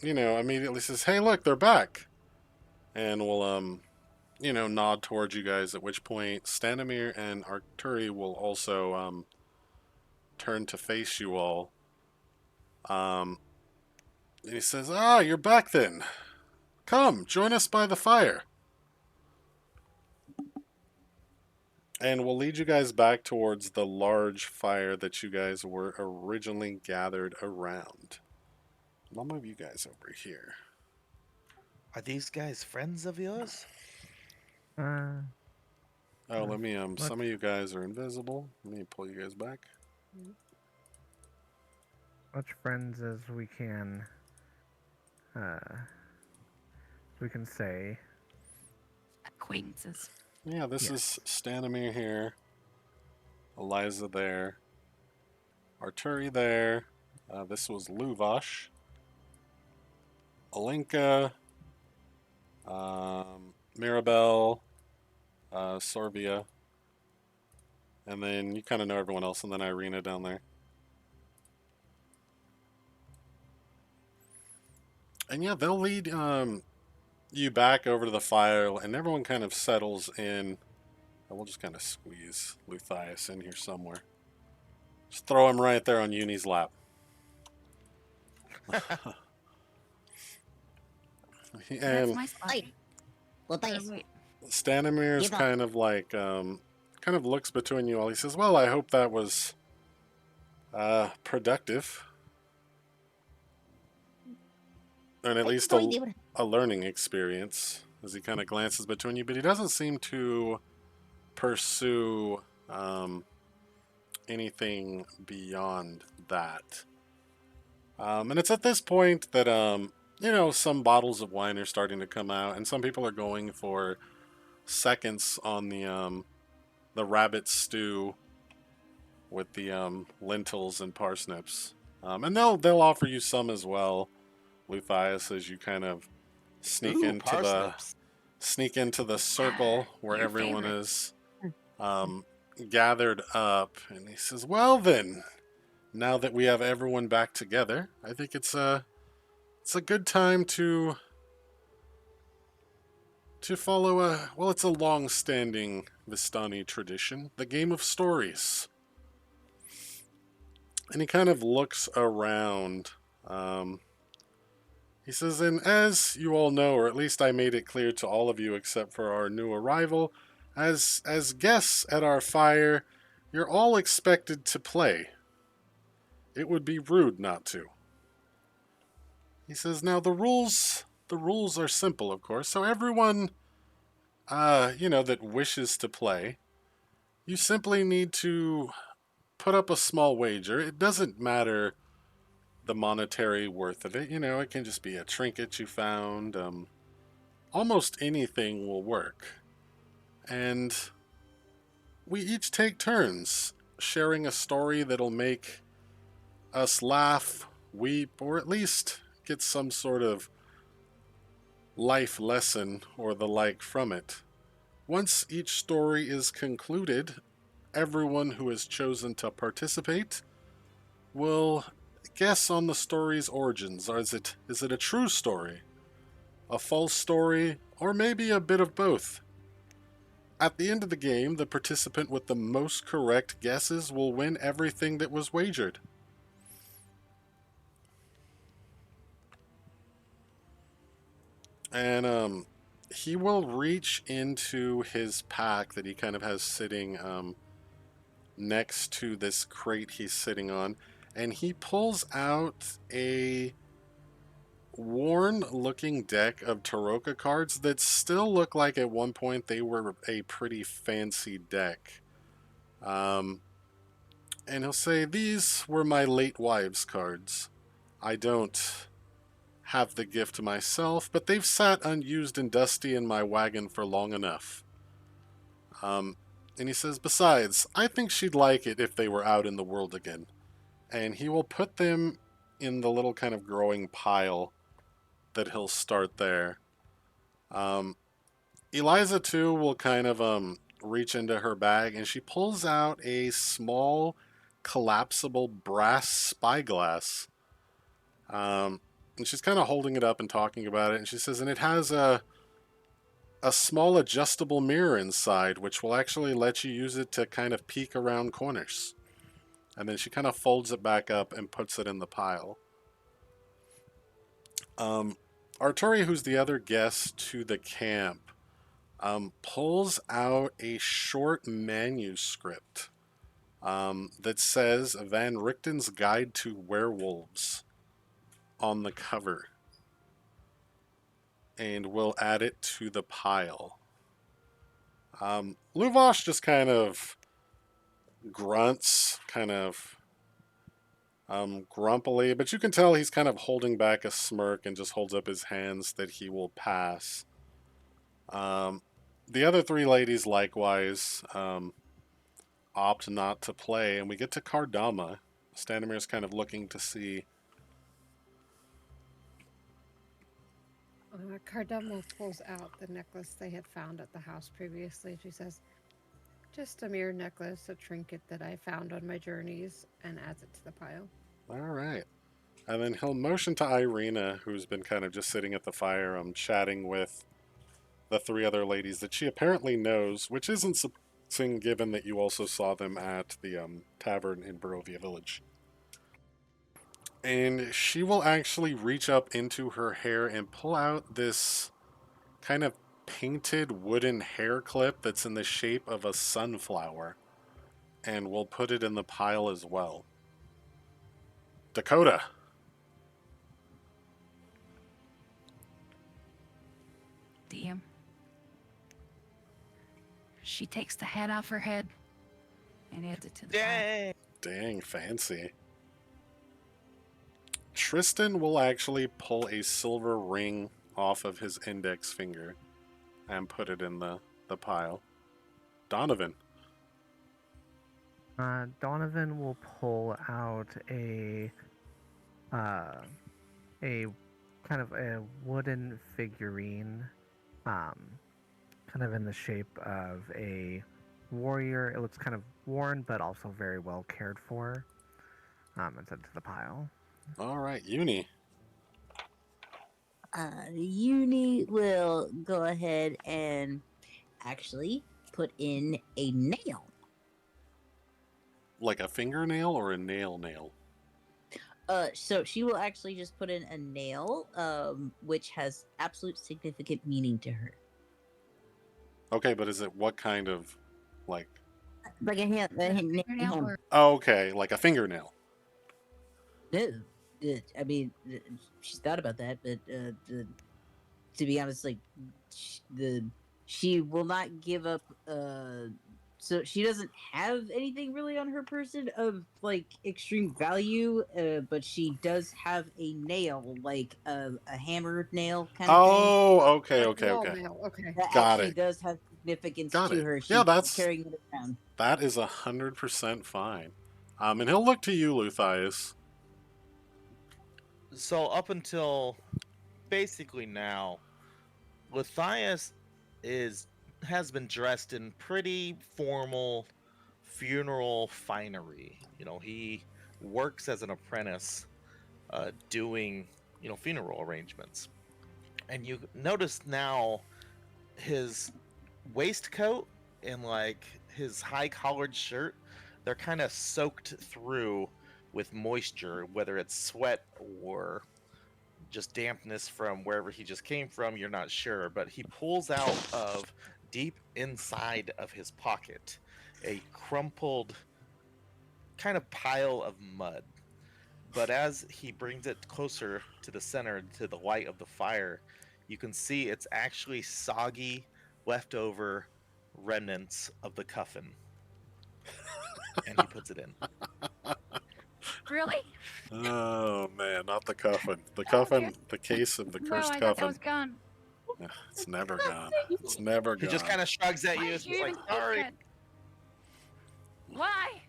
immediately says, "Hey, look, they're back," and will, nod towards you guys. At which point, Stanimir and Arturi will also turn to face you all. And he says, "Ah, you're back then. Come, join us by the fire." And we'll lead you guys back towards the large fire that you guys were originally gathered around. I'll move you guys over here. Are these guys friends of yours? Oh, let me, some of you guys are invisible. Let me pull you guys back. Much friends as we can say. Acquaintances. Yeah, this is Stanimir here. Eliza there. Arturi there. This was Luvash. Alinka. Mirabelle. Sorbia. And then you kind of know everyone else, and then Irina down there. And yeah, they'll lead you back over to the fire, and everyone kind of settles in. And we'll just kind of squeeze Luthias in here somewhere. Just throw him right there on Uni's lap. That's And my spot. Hey, well, thanks. Wait. Stanimir's Give up. kind of like, kind of looks between you all. He says, "Well, I hope that was productive. And at least a learning experience," as he kind of glances between you, but he doesn't seem to pursue anything beyond that. And it's at this point that, some bottles of wine are starting to come out, and some people are going for seconds on the rabbit stew with the lentils and parsnips. And they'll offer you some as well, Luthias, as you kind of sneak into the circle where Your everyone favorite. is gathered up. And he says, "Well then, now that we have everyone back together, I think it's a good time to follow it's a long-standing Vistani tradition, the game of stories." And he kind of looks around. He says, "And as you all know, or at least I made it clear to all of you except for our new arrival, as guests at our fire, you're all expected to play. It would be rude not to." He says, now the rules are simple, of course. So everyone, that wishes to play, you simply need to put up a small wager. It doesn't matter the monetary worth of it. It can just be a trinket you found. Almost anything will work. And we each take turns sharing a story that'll make us laugh, weep, or at least get some sort of life lesson or the like from it. Once each story is concluded, everyone who has chosen to participate will guess on the story's origins. Is it a true story, a false story, or maybe a bit of both? At the end of the game, the participant with the most correct guesses will win everything that was wagered. And he will reach into his pack that he kind of has sitting next to this crate he's sitting on, and he pulls out a worn looking deck of Taroka cards that still look like at one point they were a pretty fancy deck. And he'll say, these were my late wife's cards. I don't have the gift myself, but they've sat unused and dusty in my wagon for long enough. And he says, besides, I think she'd like it if they were out in the world again. And he will put them in the little kind of growing pile that he'll start there. Eliza, too, will kind of reach into her bag, and she pulls out a small collapsible brass spyglass. And she's kind of holding it up and talking about it, and she says, and it has a small adjustable mirror inside, which will actually let you use it to kind of peek around corners. And then she kind of folds it back up and puts it in the pile. Arturi, who's the other guest to the camp, pulls out a short manuscript that says Van Richten's Guide to Werewolves on the cover, and we'll add it to the pile. Luvosh just kind of grunts, kind of grumpily, but you can tell he's kind of holding back a smirk and just holds up his hands that he will pass. The other three ladies likewise opt not to play, and we get to Kardama. Standomir's kind of looking to see. Cardamo pulls out the necklace they had found at the house previously. She says, just a mere necklace, a trinket that I found on my journeys, and adds it to the pile. All right. And then he'll motion to Irina, who's been kind of just sitting at the fire, chatting with the three other ladies that she apparently knows, which isn't surprising given that you also saw them at the tavern in Barovia Village. And she will actually reach up into her hair and pull out this kind of painted wooden hair clip that's in the shape of a sunflower. And we'll put it in the pile as well. Dakota. Damn. She takes the hat off her head and adds it to the pile. Dang. Dang, fancy. Tristan will actually pull a silver ring off of his index finger and put it in the pile. Donovan. Donovan will pull out a kind of a wooden figurine, kind of in the shape of a warrior. It looks kind of worn, but also very well cared for. And sent to the pile. All right, Uni. Uni will go ahead and actually put in a nail. Like a fingernail or a nail? So she will actually just put in a nail, which has absolute significant meaning to her. Okay, but is it what kind of, like... Like a hand, Fingernail or Oh, okay, like a fingernail. no, I mean, she's thought about that, but to be honest, like she will not give up. So she doesn't have anything really on her person of like extreme value, but she does have a nail, like a hammered nail kind of thing Oh, okay, Like okay, wall okay. mail. Okay. that Got actually it. does have significance Got to it. her. Yeah, She's that's carrying it around. that is 100% fine. And he'll look to you, Luthias. So up until basically now, Matthias is has been dressed in pretty formal funeral finery. He works as an apprentice, doing funeral arrangements. And you notice now his waistcoat and like his high collared shirt, they're kind of soaked through with moisture, whether it's sweat or just dampness from wherever he just came from, you're not sure. But he pulls out of deep inside of his pocket a crumpled kind of pile of mud. But as he brings it closer to the center, to the light of the fire, you can see it's actually soggy, leftover remnants of the coffin. And he puts it in. Really? Oh man, not the coffin. The Oh dear. coffin, the case of the No, cursed I thought that coffin. was gone. It's never gone. It's never He just gone. kind of shrugs at Why you. did It's you like, even think sorry. that? Why?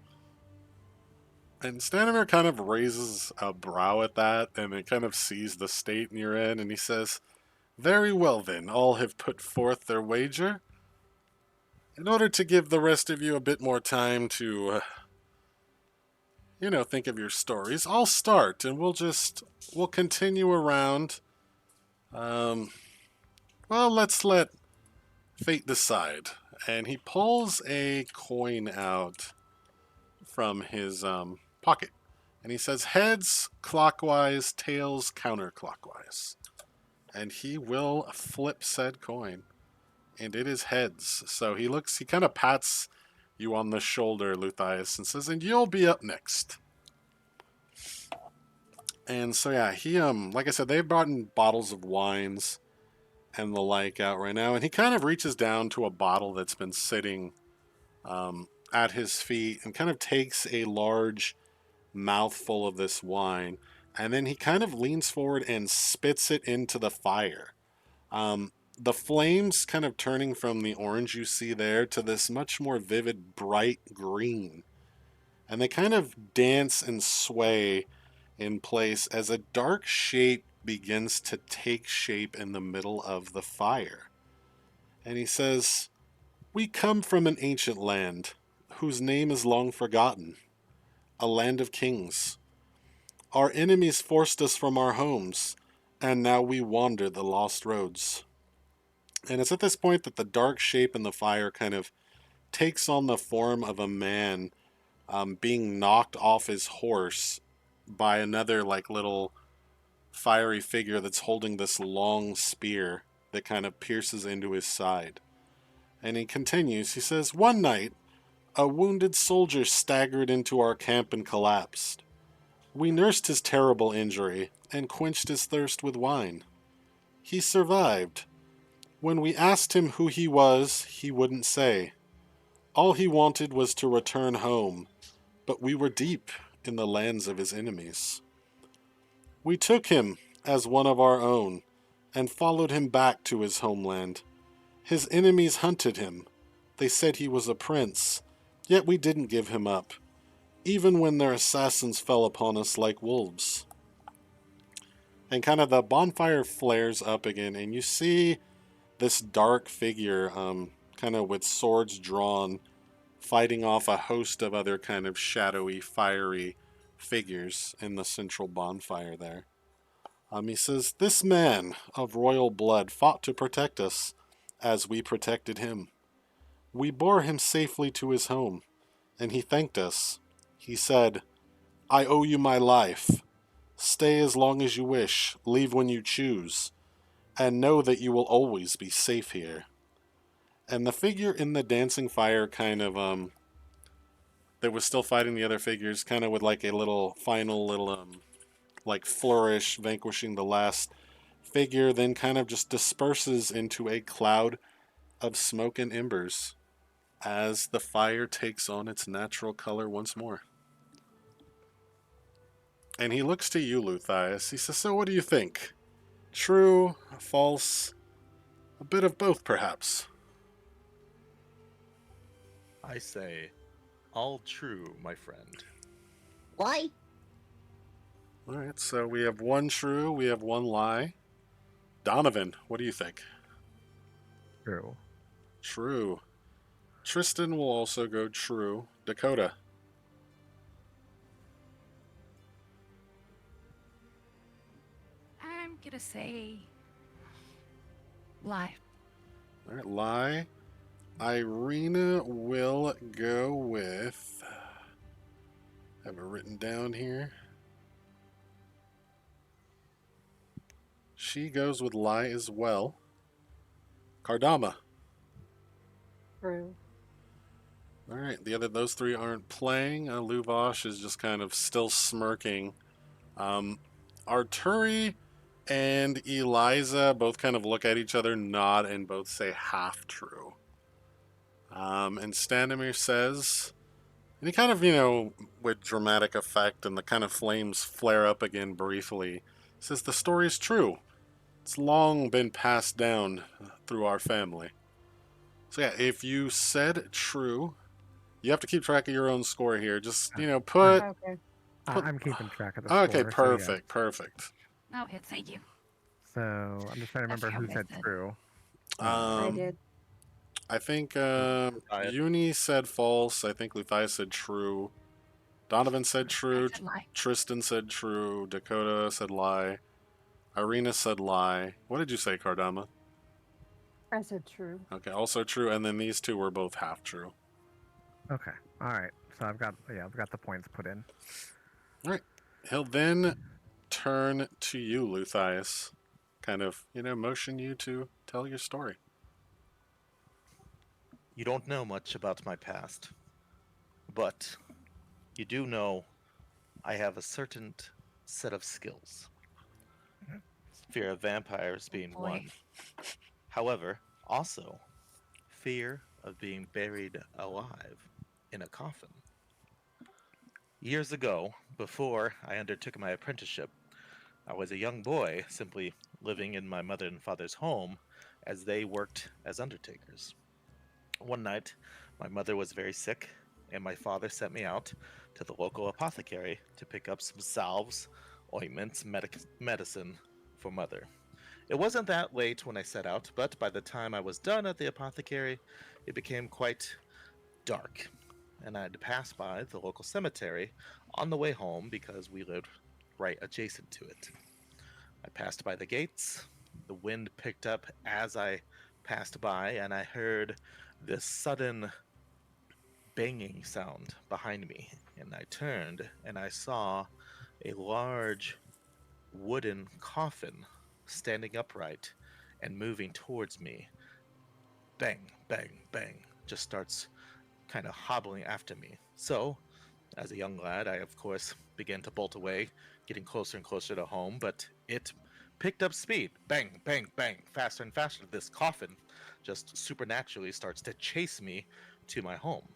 And Stanimir kind of raises a brow at that, and it kind of sees the state you're in, and he says, "Very well then, all have put forth their wager. In order to give the rest of you a bit more time to, think of your stories, I'll start, and we'll continue around. Um, well, let's let fate decide." And he pulls a coin out from his pocket. And he says, "Heads clockwise, tails counterclockwise." And he will flip said coin. And it is heads. So he kind of pats you on the shoulder, Luthias, and says, "And you'll be up next." And so yeah, he like I said, they've brought in bottles of wines and the like out right now, and he kind of reaches down to a bottle that's been sitting at his feet and kind of takes a large mouthful of this wine, and then he kind of leans forward and spits it into the fire. The flames kind of turning from the orange you see there to this much more vivid, bright green. And they kind of dance and sway in place as a dark shape begins to take shape in the middle of the fire. And he says, "We come from an ancient land, whose name is long forgotten, a land of kings. Our enemies forced us from our homes, and now we wander the lost roads." And it's at this point that the dark shape in the fire kind of takes on the form of a man being knocked off his horse by another like little fiery figure that's holding this long spear that kind of pierces into his side. And he continues, he says, "One night, a wounded soldier staggered into our camp and collapsed. We nursed his terrible injury and quenched his thirst with wine. He survived. When we asked him who he was, he wouldn't say. All he wanted was to return home, but we were deep in the lands of his enemies. We took him as one of our own and followed him back to his homeland. His enemies hunted him. They said he was a prince, yet we didn't give him up, even when their assassins fell upon us like wolves." And kind of the bonfire flares up again, and you see this dark figure, kind of with swords drawn, fighting off a host of other kind of shadowy, fiery figures in the central bonfire there. He says, "This man of royal blood fought to protect us, as we protected him. We bore him safely to his home, and he thanked us. He said, 'I owe you my life. Stay as long as you wish, leave when you choose, and know that you will always be safe here.'" And the figure in the dancing fire kind of that was still fighting the other figures, kind of with like a little final little like flourish, vanquishing the last figure, then kind of just disperses into a cloud of smoke and embers as the fire takes on its natural color once more. And he looks to you, Luthias. He says, "So what do you think? True, false, a bit of both, perhaps?" I say, all true, my friend. Why? All right, so we have one true, we have one lie. Donovan, what do you think? True. True. Tristan will also go true. Dakota. I'm gonna say lie. All right, lie. Irina will go with. I have it written down here. She goes with lie as well. Kardama. True. All right, those three aren't playing. Luvosh is just kind of still smirking. Arturi and Eliza both kind of look at each other, nod, and both say half true. And Standemir says, and he kind of, with dramatic effect, and the kind of flames flare up again briefly, says the story's true. It's long been passed down through our family. So yeah, if you said true, you have to keep track of your own score here. Just, put... Okay. I'm keeping track of the Okay, score. So, yeah. perfect. Okay, thank you. So I'm just trying to That's remember how who I said said. true. I Um, did. I think Luthias. Uni said false. I think Luthai said true. Donovan said true. I said lie. Tristan said true. Dakota said lie. Irina said lie. What did you say, Kardama? I said true. Okay, also true. And then these two were both half true. Okay. All right. So I've got the points put in. All right. He'll then turn to you, Luthias. Kind of, motion you to tell your story. You don't know much about my past, but you do know I have a certain set of skills. Fear of vampires being Boy. one. However, also fear of being buried alive in a coffin. Years ago, before I undertook my apprenticeship, I was a young boy simply living in my mother and father's home as they worked as undertakers. One night, my mother was very sick, and my father sent me out to the local apothecary to pick up some salves, ointments, medicine for mother. It wasn't that late when I set out, but by the time I was done at the apothecary, it became quite dark, and I had to pass by the local cemetery on the way home because we lived right adjacent to it. I passed by the gates. The wind picked up as I passed by, and I heard this sudden banging sound behind me. And I turned and I saw a large wooden coffin standing upright and moving towards me. Bang, bang, bang. Just starts kind of hobbling after me. So, as a young lad, I of course began to bolt away, getting closer and closer to home, but it picked up speed. Bang, bang, bang, faster and faster. This coffin just supernaturally starts to chase me to my home.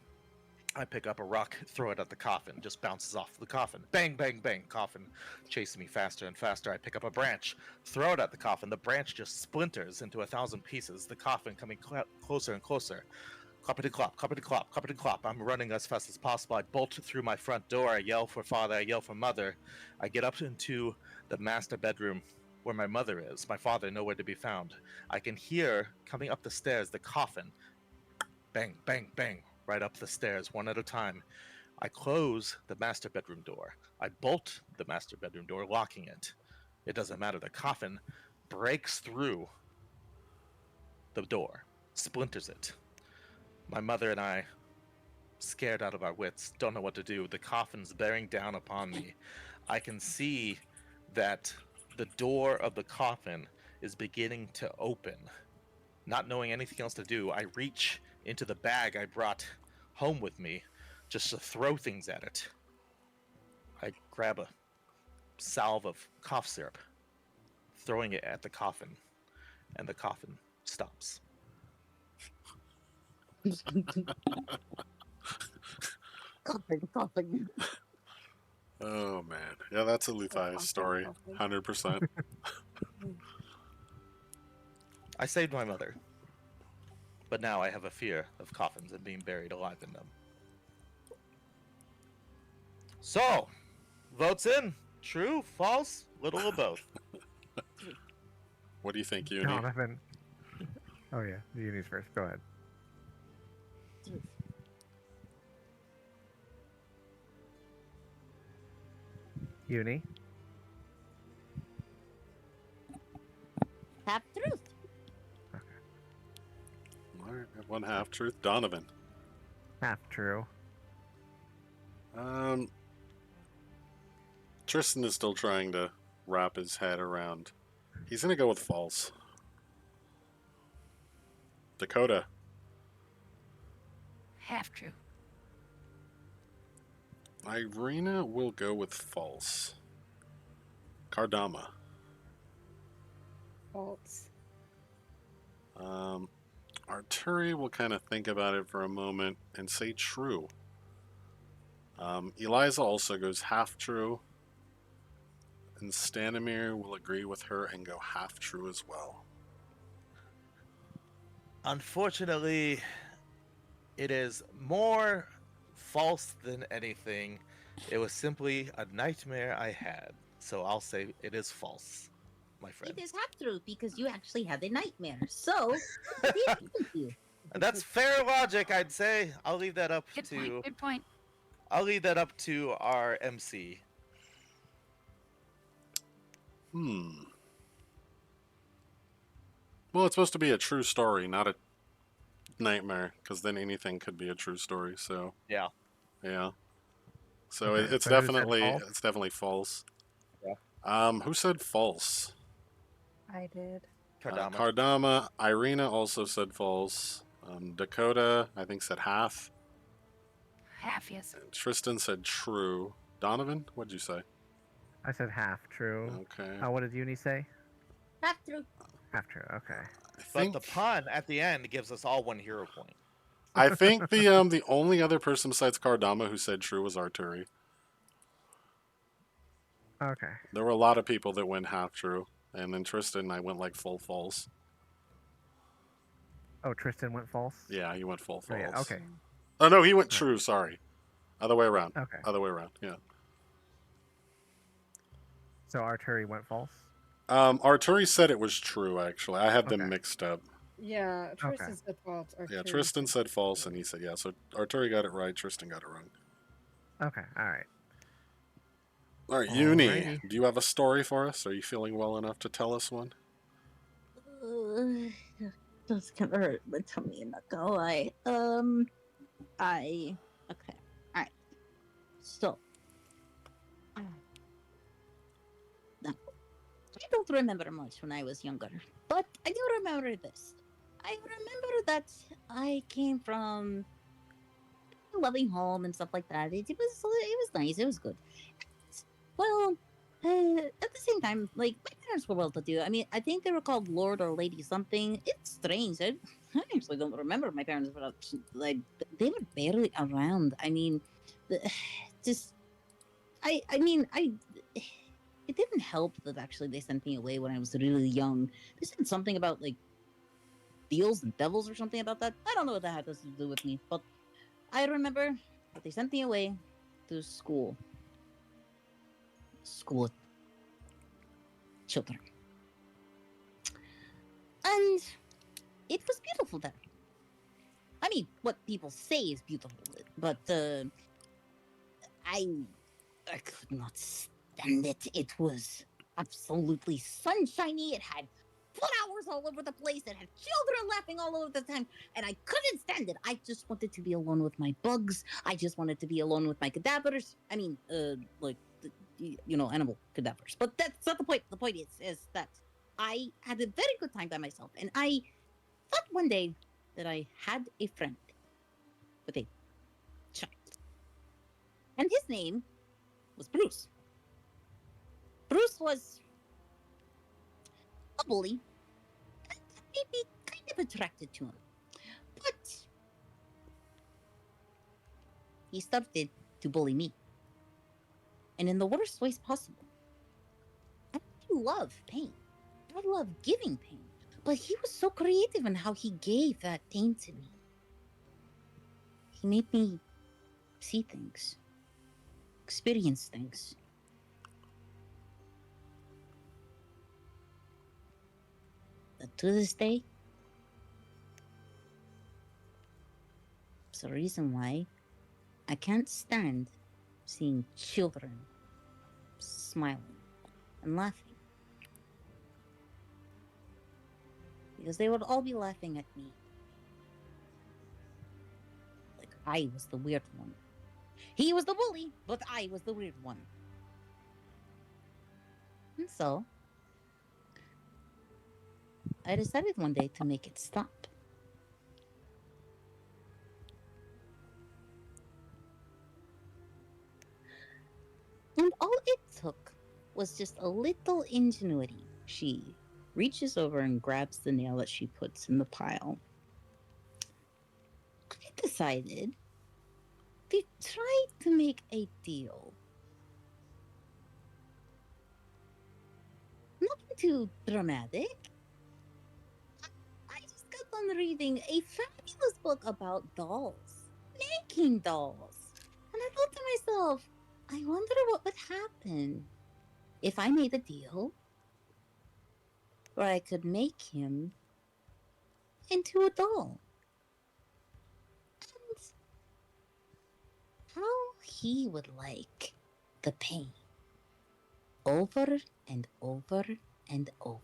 I pick up a rock, throw it at the coffin, just bounces off the coffin. Bang, bang, bang, coffin chasing me faster and faster. I pick up a branch, throw it at the coffin. The branch just splinters into 1,000 pieces, the coffin coming closer and closer. Cloppity clop, cloppity clop, cloppity clop. I'm running as fast as possible. I bolt through my front door. I yell for father. I yell for mother. I get up into the master bedroom where my mother is. My father nowhere to be found. I can hear coming up the stairs the coffin. Bang, bang, bang, right up the stairs, one at a time. I close the master bedroom door. I bolt the master bedroom door, locking it. It doesn't matter. The coffin breaks through the door, splinters it. My mother and I, scared out of our wits, don't know what to do. The coffin's bearing down upon me. I can see that the door of the coffin is beginning to open. Not knowing anything else to do, I reach into the bag I brought home with me just to throw things at it. I grab a salve of cough syrup, throwing it at the coffin, and the coffin stops. Coughing. Oh man, yeah, that's a Luthi story, 100%. I saved my mother, but now I have a fear of coffins and being buried alive in them. So, votes in. True, false, little of both. What do you think, Uni? Donovan. Oh yeah, Uni's first. Go ahead. Uni. Half truth. All right, one half truth. Donovan. Half true. Tristan is still trying to wrap his head around. He's gonna go with false. Dakota. Half true. Irina will go with false. Kardama. False. Arturi will kind of think about it for a moment and say true. Eliza also goes half true. And Stanimir will agree with her and go half true as well. Unfortunately, it is more false than anything. It was simply a nightmare I had. So I'll say it is false, my friend. It is half truth because you actually had a nightmare. So, it is even to you. And that's fair logic, I'd say. I'll leave that up Good to point. Good point. I'll leave that up to our MC. Well, it's supposed to be a true story, not a nightmare, because then anything could be a true story. So Yeah. yeah. So Okay, it's so who said definitely false? false. Yeah. Who said false? I did. Kardama. Kardama. Irina also said false. Dakota, I think, said half. Half, yes. And Tristan said true. Donovan, what'd you say? I said half true. Okay. What did Uni say? Half truth. Half true. Okay. I But think the pun at the end gives us all 1 hero point. I think the only other person besides Kardama who said true was Arturi. Okay. There were a lot of people that went half true, and then Tristan and I went like full false. Oh, Tristan went false. Yeah, he went full Oh, false. yeah. Okay. Oh no, he went true. Sorry, other way around. Okay. Other way around. Yeah. So Arturi went false. Arturi said it was true. Actually, I had them Okay. mixed up. Yeah, Okay. Tristan said false. Or Yeah, true. Tristan said false, and he said yeah. So Arturi got it right. Tristan got it wrong. Okay. All right. All right, Uni, Alrighty. do you have a story for us? Are you feeling well enough to tell us one? That's gonna hurt my tummy, I'm not gonna lie. Okay. Alright. So. Now, I don't remember much when I was younger, but I do remember this. I remember that I came from a loving home and stuff like that. It was nice. It was good. Well, at the same time, like my parents were well to do. I mean, I think they were called Lord or Lady something. It's strange. I actually don't remember my parents, but like they were barely around. I mean, just I mean I. It didn't help that actually they sent me away when I was really young. They said something about like deals and devils or something about that. I don't know what that has to do with me, but I remember that they sent me away to school. School with children. And it was beautiful there. I mean, what people say is beautiful, but I could not stand it. It was absolutely sunshiny. It had flowers all over the place. It had children laughing all over the time, and I couldn't stand it. I just wanted to be alone with my bugs. I just wanted to be alone with my cadavers. I mean, like, you know, animal cadavers. But that's not the point. The point is that I had a very good time by myself, and I thought one day that I had a friend with a child, and his name was Bruce. Bruce was a bully. Maybe kind of attracted to him. But he started to bully me. And in the worst ways possible. I love pain. I love giving pain. But he was so creative in how he gave that pain to me. He made me see things, experience things. But to this day, it's the reason why I can't stand seeing children smiling and laughing. Because they would all be laughing at me. Like I was the weird one. He was the bully, but I was the weird one. And so, I decided one day to make it stop. And all it took was just a little ingenuity. She reaches over and grabs the nail that she puts in the pile. I decided to try to make a deal. Nothing too dramatic. I just got done reading a fabulous book about dolls, making dolls. And I thought to myself, I wonder what would happen if I made a deal where I could make him into a doll. And how he would like the pain over and over and over.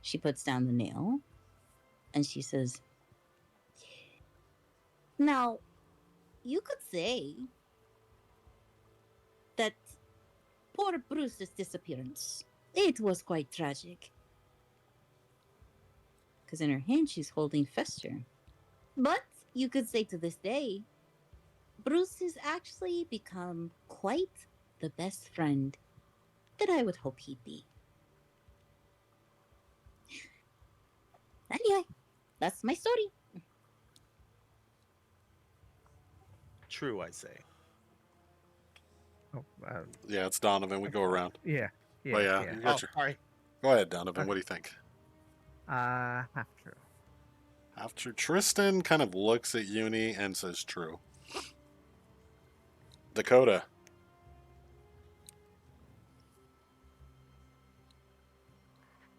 She puts down the nail and she says, now, you could say that poor Bruce's disappearance, it was quite tragic. Because in her hand she's holding Fester. But you could say to this day, Bruce has actually become quite the best friend that I would hope he'd be. Anyway, that's my story. True, I say. Oh, Yeah, it's Donovan. We go around. yeah, yeah, Oh, yeah. yeah. You Oh, got your... sorry. Go ahead, Donovan. What do you think? Half true. After Tristan kind of looks at Uni and says true. Dakota.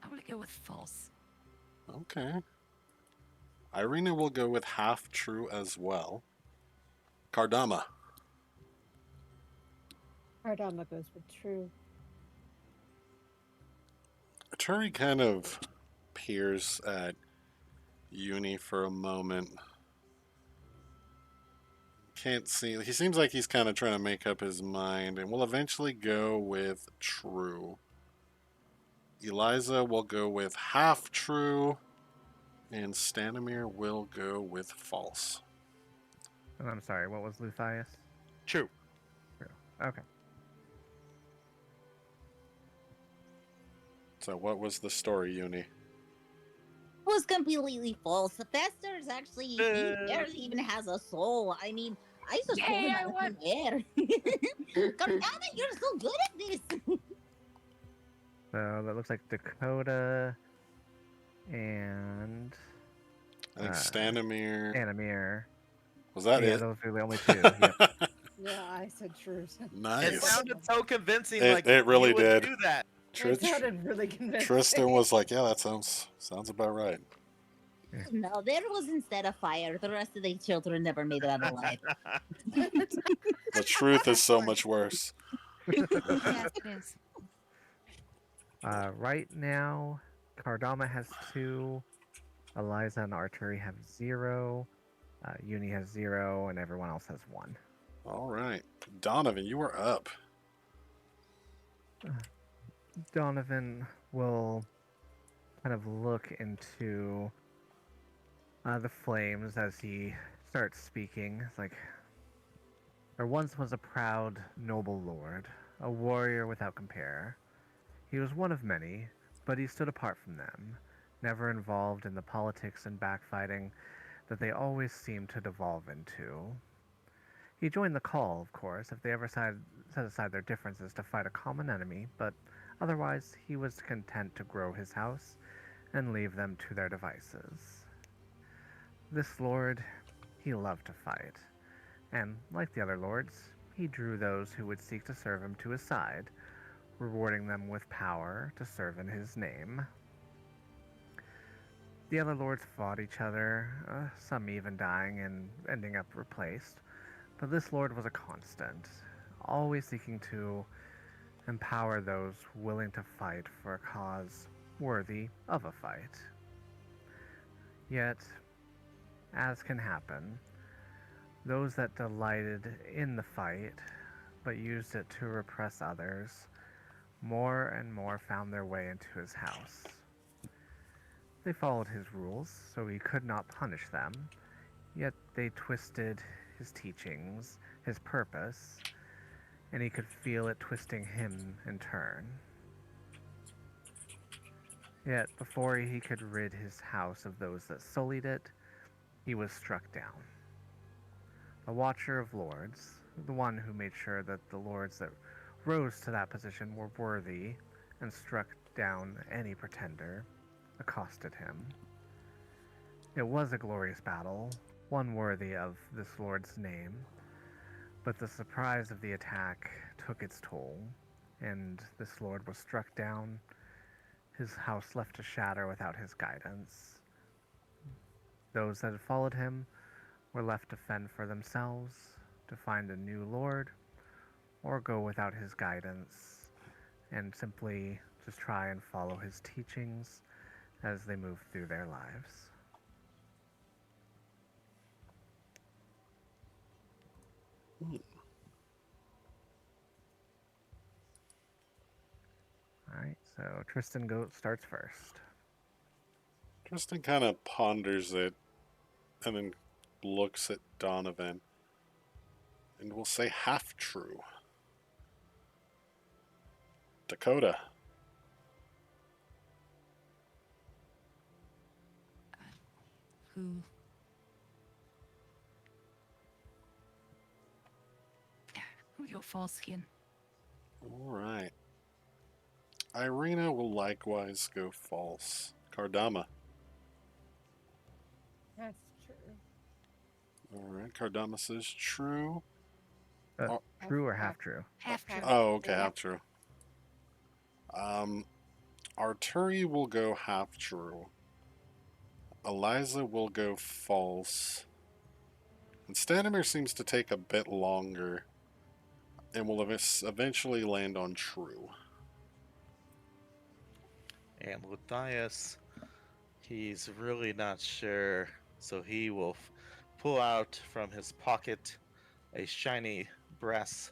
I'm gonna go with false. Okay. Irina will go with half true as well. Kardama. Ardama goes with true. Turi kind of peers at Uni for a moment. Can't see. He seems like he's kind of trying to make up his mind, and will eventually go with true. Eliza will go with half true, and Stanimir will go with false. And I'm sorry, what was Luthius? True. True. Okay. So, what was the story, Uni? Was completely false. Fester is actually, he barely even has a soul. I mean, I just pulled him Yay, out I of won. thin air. Goddammit, you're so good at this. So that looks like Dakota and I think Stanimir. Anamir. Was that Yeah, it? those are the only two. Yep. Yeah, I said true. So It Nice. sounded so convincing. It- like it really you would did. do that. it sounded really convincing. Tristan was like, "Yeah, that sounds about right." No, there was instead a fire. The rest of the children never made it out alive. The truth is so much worse. Yes, it is. Right now, Kardama has 2. Eliza and Arturi have 0. Uni has 0, and everyone else has 1. All right, Donovan, you are up. Donovan will kind of look into the flames as he starts speaking. It's like, There once was a proud, noble lord, a warrior without compare. He was one of many, but he stood apart from them, never involved in the politics and backfighting that they always seemed to devolve into. He joined the call, of course, if they ever set aside their differences to fight a common enemy, but otherwise he was content to grow his house and leave them to their devices. This lord, he loved to fight, and, like the other lords, he drew those who would seek to serve him to his side, rewarding them with power to serve in his name. The other lords fought each other, some even dying and ending up replaced, but this lord was a constant, always seeking to empower those willing to fight for a cause worthy of a fight. Yet, as can happen, those that delighted in the fight but used it to repress others more and more found their way into his house. They followed his rules, so he could not punish them, yet they twisted his teachings, his purpose, and he could feel it twisting him in turn. Yet before he could rid his house of those that sullied it, he was struck down. The Watcher of Lords, the one who made sure that the lords that rose to that position were worthy and struck down any pretender, accosted him. It was a glorious battle, one worthy of this lord's name, but the surprise of the attack took its toll, and this lord was struck down, his house left to shatter without his guidance. Those that had followed him were left to fend for themselves, to find a new lord, or go without his guidance, and simply just try and follow his teachings as they move through their lives. Alright, so Tristan starts first. Tristan kind of ponders it and then looks at Donovan and will say half true. Dakota. Who? Who your foreskin? All right. Irina will likewise go false. Kardama. That's true. All right. Kardama says true. Oh. True or half true? Half true. Oh, okay, half true. Arturi will go half true. Eliza will go false. And Stanimir seems to take a bit longer and will eventually land on true. And Matthias, he's really not sure, so he will pull out from his pocket a shiny brass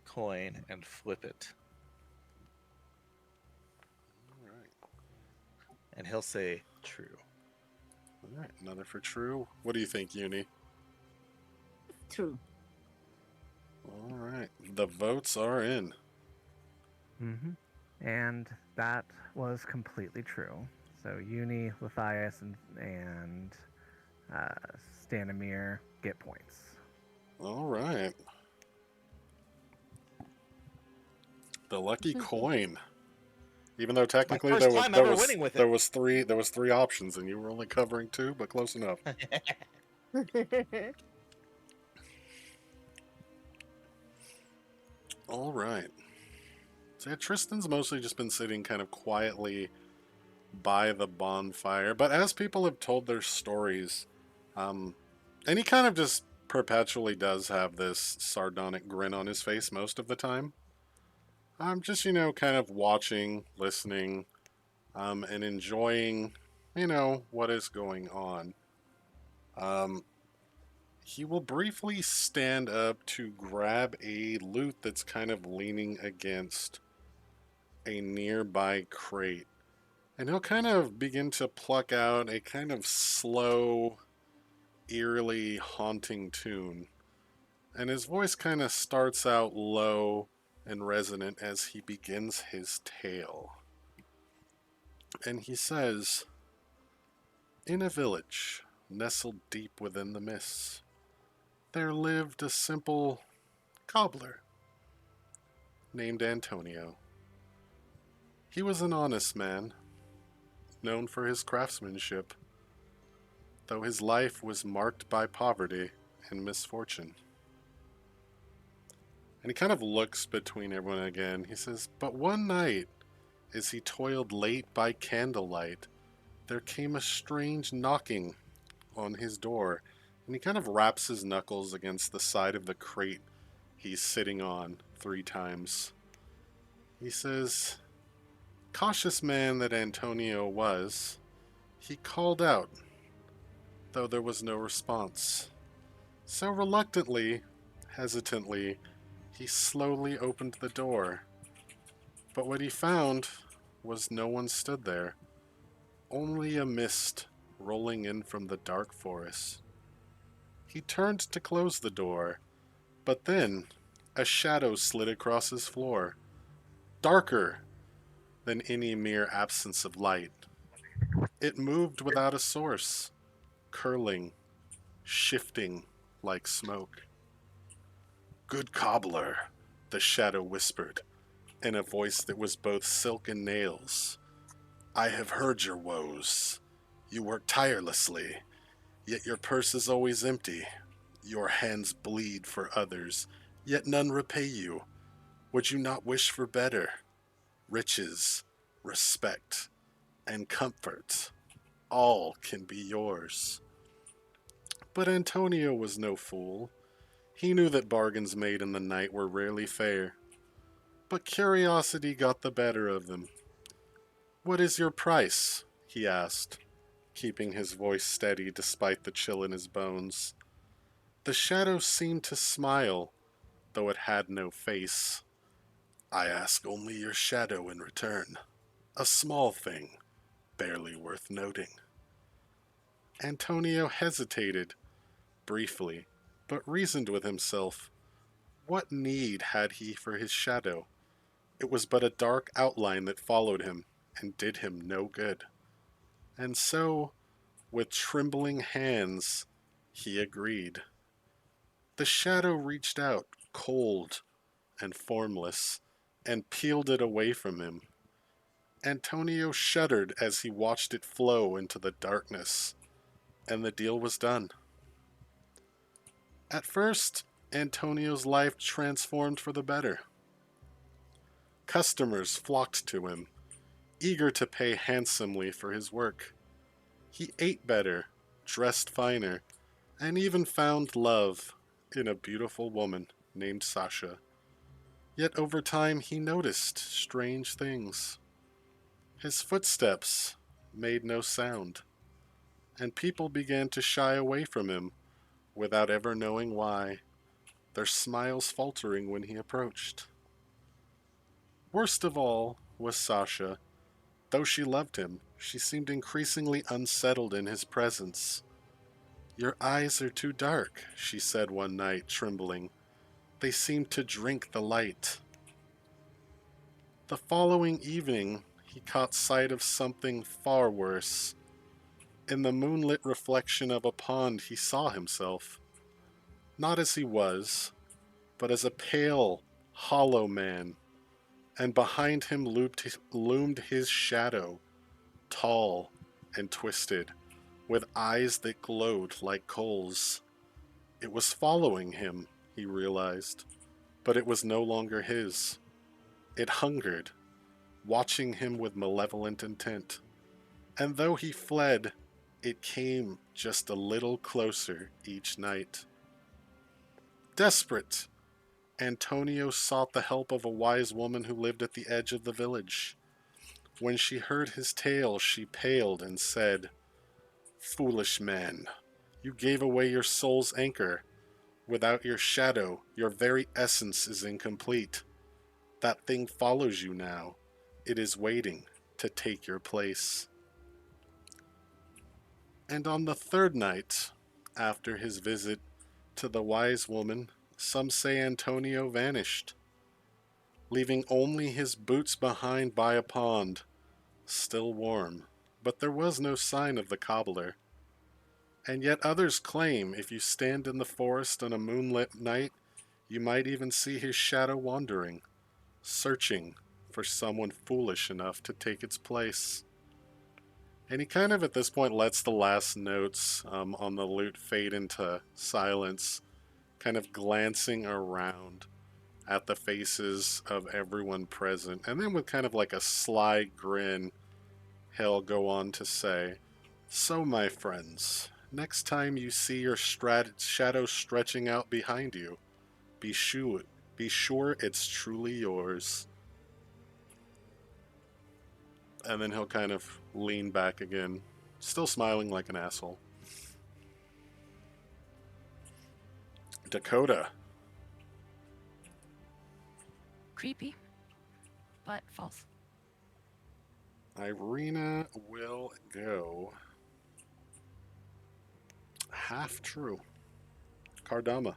coin and flip it. All right. And he'll say true. All right, another for true. What do you think, Uni? True. All right, the votes are in. Mm-hmm. And that was completely true. So Uni, Matthias, and Stanimir get points. All right. The lucky coin. Even though technically first time ever winning with it. there was three options and you were only covering two, but close enough. All right. So yeah, Tristan's mostly just been sitting kind of quietly by the bonfire, but as people have told their stories, and he kind of just perpetually does have this sardonic grin on his face most of the time. I'm just, kind of watching, listening, and enjoying, what is going on. He will briefly stand up to grab a loot that's kind of leaning against a nearby crate. And he'll kind of begin to pluck out a kind of slow, eerily haunting tune. And his voice kind of starts out low and resonant as he begins his tale. And he says, in a village nestled deep within the mists, there lived a simple cobbler named Antonio. He was an honest man, known for his craftsmanship, though his life was marked by poverty and misfortune. And he kind of looks between everyone again. He says, but one night, as he toiled late by candlelight, there came a strange knocking on his door, and he kind of raps his knuckles against the side of the crate he's sitting on 3 times. He says, cautious man that Antonio was, he called out, though there was no response. So reluctantly, hesitantly, he slowly opened the door. But what he found was no one stood there, only a mist rolling in from the dark forest. He turned to close the door, but then a shadow slid across his floor, darker than any mere absence of light. It moved without a source, curling, shifting like smoke. Good cobbler, the shadow whispered, in a voice that was both silk and nails. I have heard your woes. You work tirelessly, yet your purse is always empty. Your hands bleed for others, yet none repay you. Would you not wish for better? Riches, respect, and comfort, all can be yours. But Antonio was no fool. He knew that bargains made in the night were rarely fair. But curiosity got the better of them. What is your price? He asked, keeping his voice steady despite the chill in his bones. The shadow seemed to smile, though it had no face. I ask only your shadow in return. A small thing, barely worth noting. Antonio hesitated, briefly, but reasoned with himself. What need had he for his shadow? It was but a dark outline that followed him and did him no good. And so, with trembling hands, he agreed. The shadow reached out, cold and formless, and peeled it away from him. Antonio shuddered as he watched it flow into the darkness, and the deal was done. At first, Antonio's life transformed for the better. Customers flocked to him, eager to pay handsomely for his work. He ate better, dressed finer, and even found love in a beautiful woman named Sasha. Yet over time he noticed strange things. His footsteps made no sound, and people began to shy away from him without ever knowing why, their smiles faltering when he approached. Worst of all was Sasha. Though she loved him, she seemed increasingly unsettled in his presence. Your eyes are too dark, she said one night, trembling. They seem to drink the light. The following evening, he caught sight of something far worse. In the moonlit reflection of a pond, he saw himself. Not as he was, but as a pale, hollow man, and behind him loomed his shadow, tall and twisted, with eyes that glowed like coals. It was following him, he realized, but it was no longer his. It hungered, watching him with malevolent intent, and though he fled, it came just a little closer each night. Desperate, Antonio sought the help of a wise woman who lived at the edge of the village. When she heard his tale, she paled and said, Foolish man, you gave away your soul's anchor. Without your shadow, your very essence is incomplete. That thing follows you now. It is waiting to take your place. And on the 3rd night, after his visit to the wise woman Some say Antonio vanished, leaving only his boots behind by a pond, still warm. But there was no sign of the cobbler. And yet others claim if you stand in the forest on a moonlit night, you might even see his shadow wandering, searching for someone foolish enough to take its place. And he kind of at this point lets the last notes on the lute fade into silence, kind of glancing around at the faces of everyone present. And then with kind of like a sly grin, he'll go on to say, "So, my friends, next time you see your shadow stretching out behind you, be sure it's truly yours." And then he'll kind of lean back again, still smiling like an asshole. Dakota. Creepy, but false. Irina will go half true. Kardama.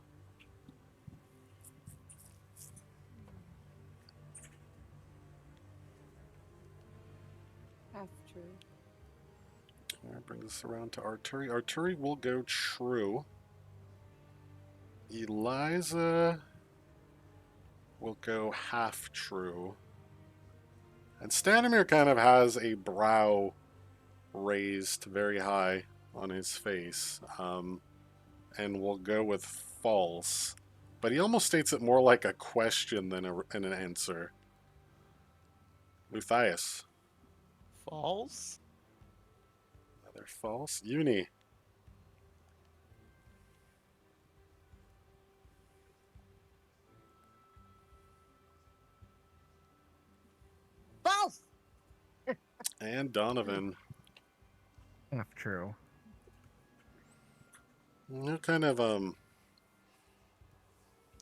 Half true. That brings us around to Arturi. Arturi will go true. Eliza will go half true. And Stanimir kind of has a brow raised very high on his face, and will go with false. But he almost states it more like a question than an answer. Luthius. False? Another false. Uni. False. And Donovan. Half true. He'll kind of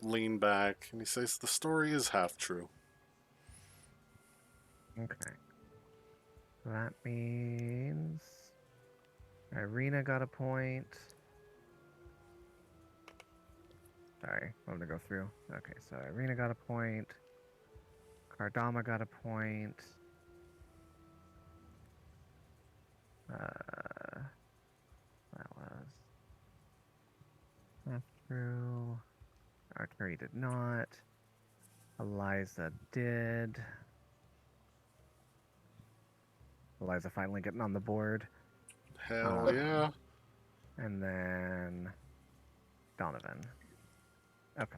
lean back and he says the story is half true. Okay. That means Irina got a point. Sorry, I'm gonna go through. Okay, so Irina got a point. Kardama got a point. That was half true. Arturi did not. Eliza did. Eliza finally getting on the board. Hell yeah. And then Donovan. Okay.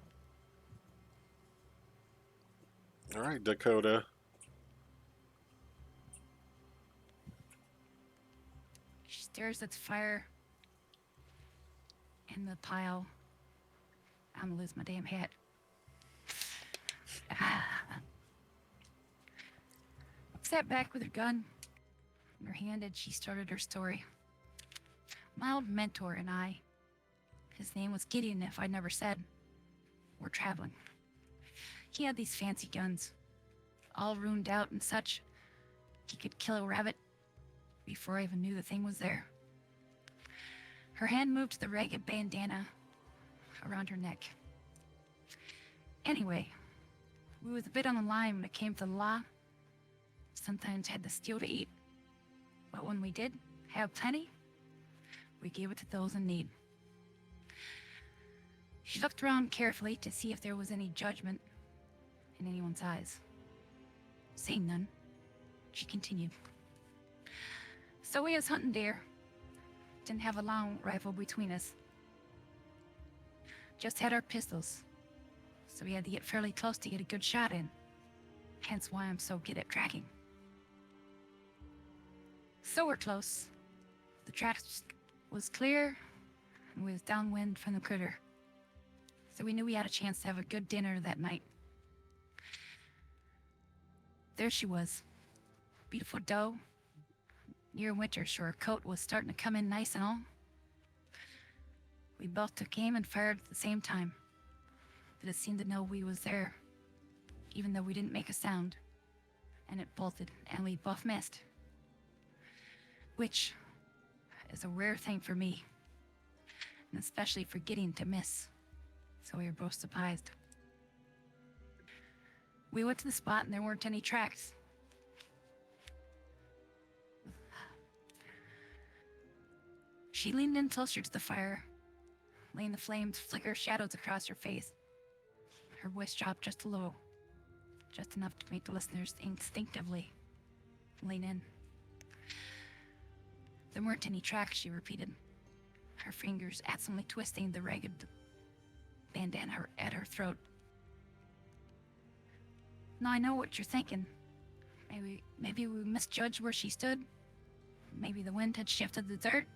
All right, Dakota. She stares at the fire in the pile. I'm gonna lose my damn hat. Sat back with her gun in her hand and she started her story. My old mentor and I, his name was Gideon, if I never said, were traveling. He had these fancy guns, all ruined out and such. He could kill a rabbit before I even knew the thing was there. Her hand moved to the ragged bandana around her neck. Anyway, we was a bit on the line when it came to the law. Sometimes had to steal to eat. But when we did have plenty, we gave it to those in need. She looked around carefully to see if there was any judgment in anyone's eyes. Seeing none, she continued. So we was hunting deer. Didn't have a long rifle between us. Just had our pistols. So we had to get fairly close to get a good shot in. Hence why I'm so good at tracking. So we're close. The track was clear, and we was downwind from the critter. So we knew we had a chance to have a good dinner that night. There she was. Beautiful doe. Near winter, so her coat was starting to come in nice and all. We both took aim and fired at the same time. But it seemed to know we was there, even though we didn't make a sound. And it bolted, and we both missed. Which is a rare thing for me, and especially for getting to miss. so we were both surprised. We went to the spot and there weren't any tracks. She leaned in closer to the fire, letting the flames flicker shadows across her face. Her voice dropped just a little, just enough to make the listeners instinctively lean in. There weren't any tracks, she repeated, her fingers absently twisting the ragged bandana at her throat. Now I know what you're thinking. Maybe we misjudged where she stood. Maybe the wind had shifted the dirt.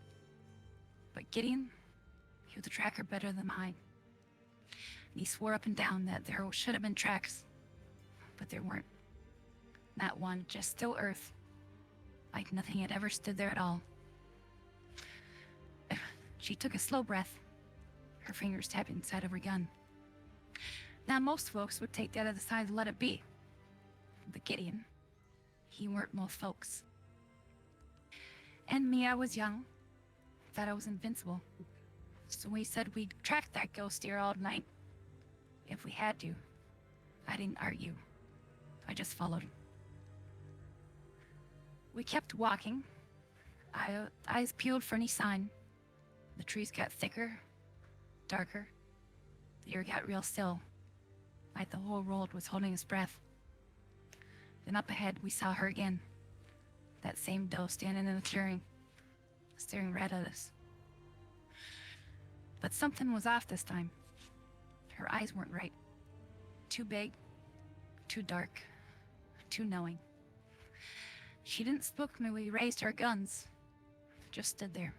But Gideon, he was a tracker better than mine. And he swore up and down that there should have been tracks, but there weren't. Not one, just still earth, like nothing had ever stood there at all. She took a slow breath, her fingers tapping inside of her gun. Now most folks would take that as a sign to let it be. But Gideon, he weren't most folks. And me, I was young, thought I was invincible. So we said we'd track that ghost here all night. If we had to. I didn't argue. I just followed. We kept walking. Eyes peeled for any sign. The trees got thicker, darker. The air got real still, like the whole world was holding its breath. Then up ahead, we saw her again. That same doe standing in the clearing, staring right at us. But something was off this time. Her eyes weren't right. Too big, too dark, too knowing. She didn't spook when we raised our guns, just stood there.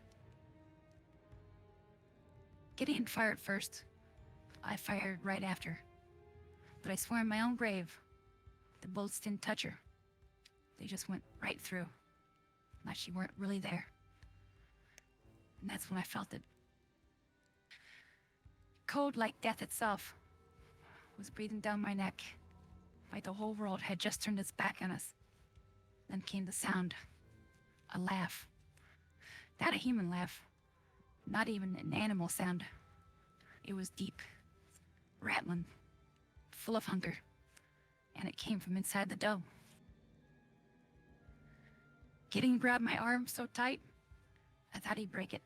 Gideon fired first. I fired right after. But I swore on my own grave, the bullets didn't touch her. They just went right through, like she weren't really there. And that's when I felt it. Cold like death itself was breathing down my neck, like the whole world had just turned its back on us. Then came the sound, a laugh. Not a human laugh, not even an animal sound. It was deep, rattling, full of hunger, and it came from inside the doe. Gideon grabbed my arm so tight, I thought he'd break it.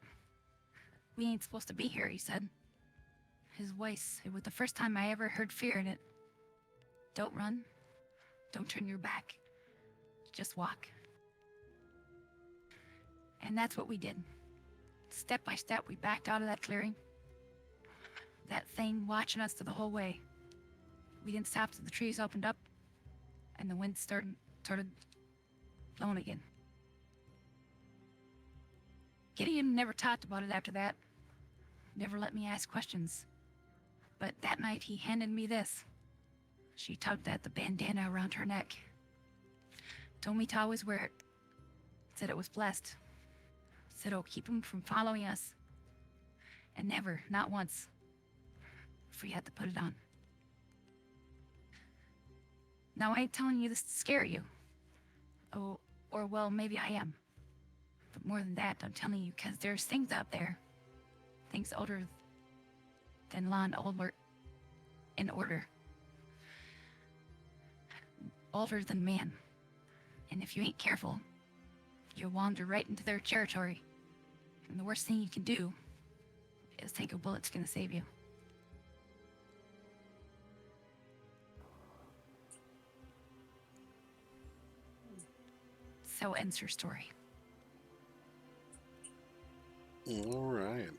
We ain't supposed to be here, he said. His voice, it was the first time I ever heard fear in it. Don't run. Don't turn your back. Just walk. And that's what we did. Step by step, we backed out of that clearing. That thing watching us the whole way. We didn't stop till the trees opened up and the wind started blowing again. Gideon never talked about it after that. Never let me ask questions. But that night he handed me this. She tugged at the bandana around her neck. Told me to always wear it. Said it was blessed. Said it'll keep him from following us. And never, not once, forget to put it on. Now I ain't telling you this to scare you. Oh, or well, maybe I am. But more than that, I'm telling you because there's things out there. Things older than law and order. Older than man. And if you ain't careful, you'll wander right into their territory. And the worst thing you can do is take a bullet that's gonna save you. So ends her story. All right.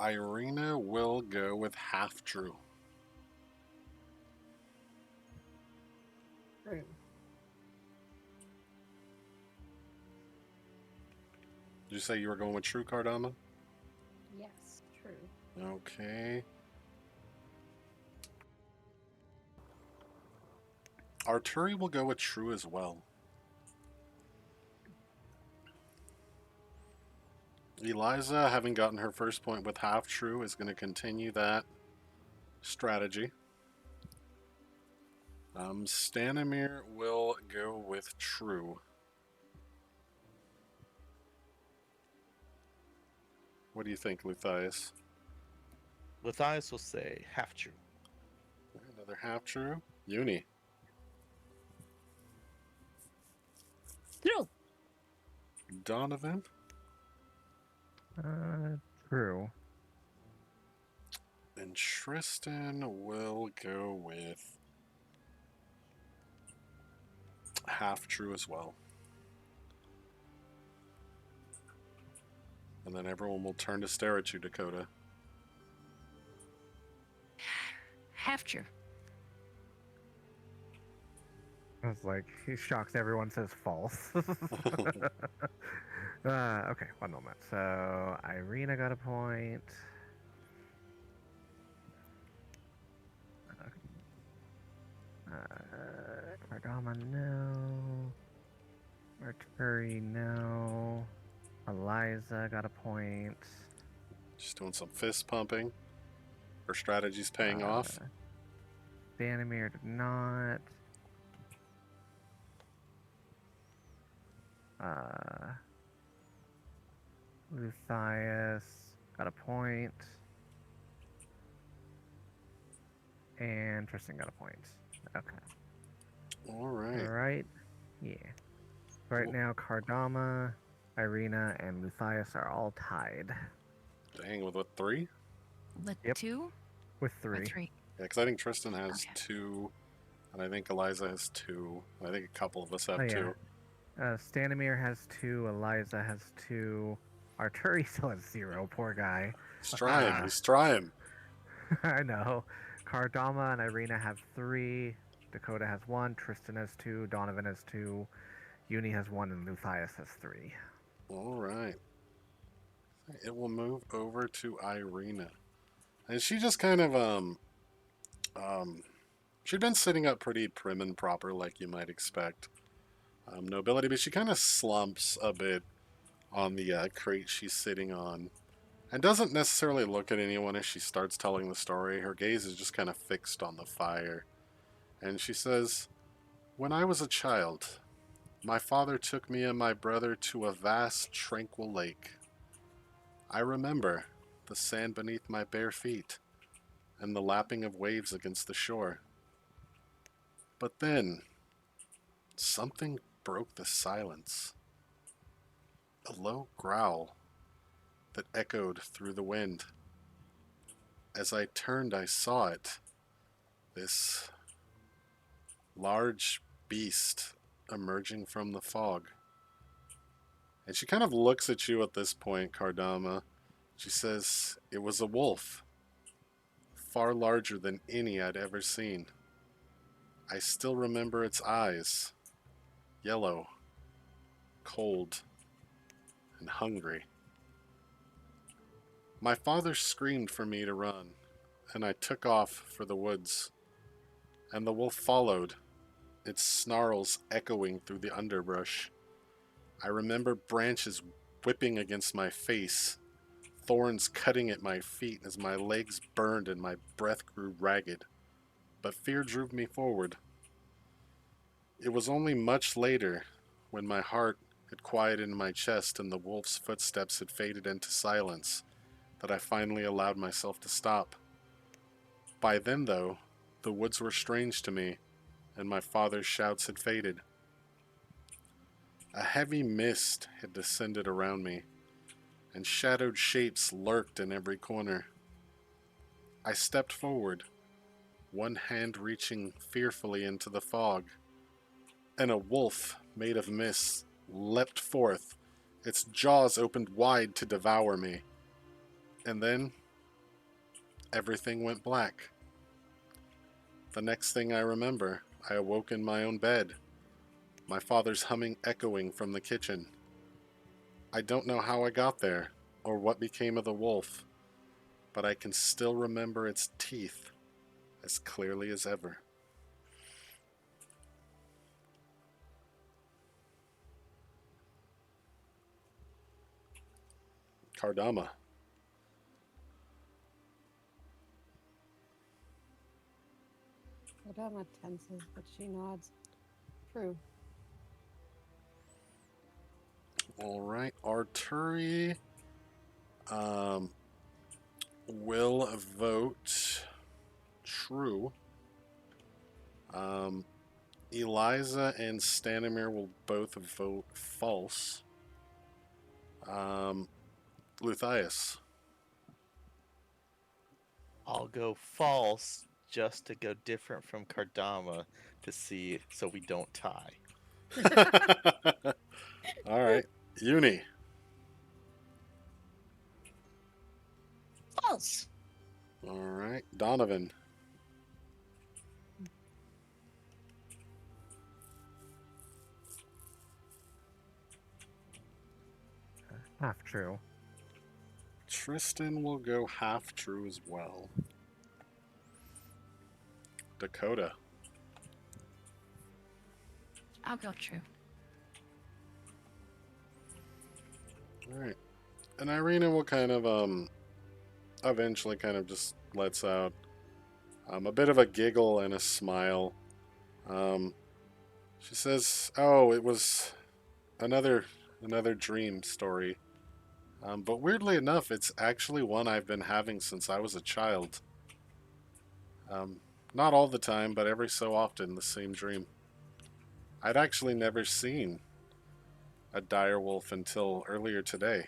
Irina will go with half true. True. Did you say you were going with true, Cardama? Yes, true. Okay. Arturi will go with true as well. Eliza, having gotten her first point with half true, is going to continue that strategy. Stanimir will go with true. What do you think, Luthias? Matthias will say half true. Another half true. Uni. True. Donovan. True. And Tristan will go with half true as well. And then everyone will turn to stare at you, Dakota. Half true. I was like, he shocks everyone, says false. Okay, one moment. So Irina got a point. Cardama, no. Arturi, no. Eliza got a point. Just doing some fist pumping. Her strategy's paying off. Danimir did not. Luthias got a point. And Tristan got a point. Okay. All right. Alright. Yeah. Right Cool. now, Cardama, Irina, and Luthias are all tied Dang, with what, 3? With Yep. 2 with or 3. 3? Yeah, because I think Tristan has Okay. 2, and I think Eliza has 2. And I think a couple of us have Oh, yeah. 2. Stanimir has 2, Eliza has 2, Arturi still has 0, poor guy. He's trying. He's trying. I know. Cardama and Irina have 3, Dakota has 1, Tristan has 2, Donovan has 2, Uni has 1, and Luthias has 3. All right. It will move over to Irina. And she just kind of, she'd been sitting up pretty prim and proper like you might expect. Nobility, but she kind of slumps a bit on the crate she's sitting on. And doesn't necessarily look at anyone as she starts telling the story. Her gaze is just kind of fixed on the fire. And she says, "When I was a child, my father took me and my brother to a vast, tranquil lake. I remember the sand beneath my bare feet and the lapping of waves against the shore. But then, something broke the silence. A low growl that echoed through the wind. As I turned, I saw it. This large beast emerging from the fog. And she kind of looks at you at this point, Cardama. She says, it was a wolf, far larger than any I'd ever seen. I still remember its eyes, yellow, cold, and hungry. My father screamed for me to run, and I took off for the woods. And the wolf followed, its snarls echoing through the underbrush. I remember branches whipping against my face, thorns cutting at my feet as my legs burned and my breath grew ragged. But fear drove me forward. It was only much later, when my heart had quieted in my chest and the wolf's footsteps had faded into silence, that I finally allowed myself to stop. By then, though, the woods were strange to me, and my father's shouts had faded. A heavy mist had descended around me, and shadowed shapes lurked in every corner. I stepped forward, one hand reaching fearfully into the fog, and a wolf made of mist leapt forth, its jaws opened wide to devour me. And then, everything went black. The next thing I remember, I awoke in my own bed, my father's humming echoing from the kitchen. I don't know how I got there, or what became of the wolf, but I can still remember its teeth as clearly as ever. Cardama. Adama tenses, but she nods. True. All right, Arturi. will vote true. Eliza and Stanimir will both vote false. Luthias. I'll go false just to go different from Kardama to see so we don't tie. All right. Uni. False. All right. Donovan. Half true. Tristan will go half true as well. Dakota. I'll go true. All right. And Irina will kind of eventually kind of just lets out a bit of a giggle and a smile. She says, "Oh, it was another dream story. But weirdly enough, it's actually one I've been having since I was a child. Not all the time, but every so often, the same dream. I'd actually never seen a dire wolf until earlier today.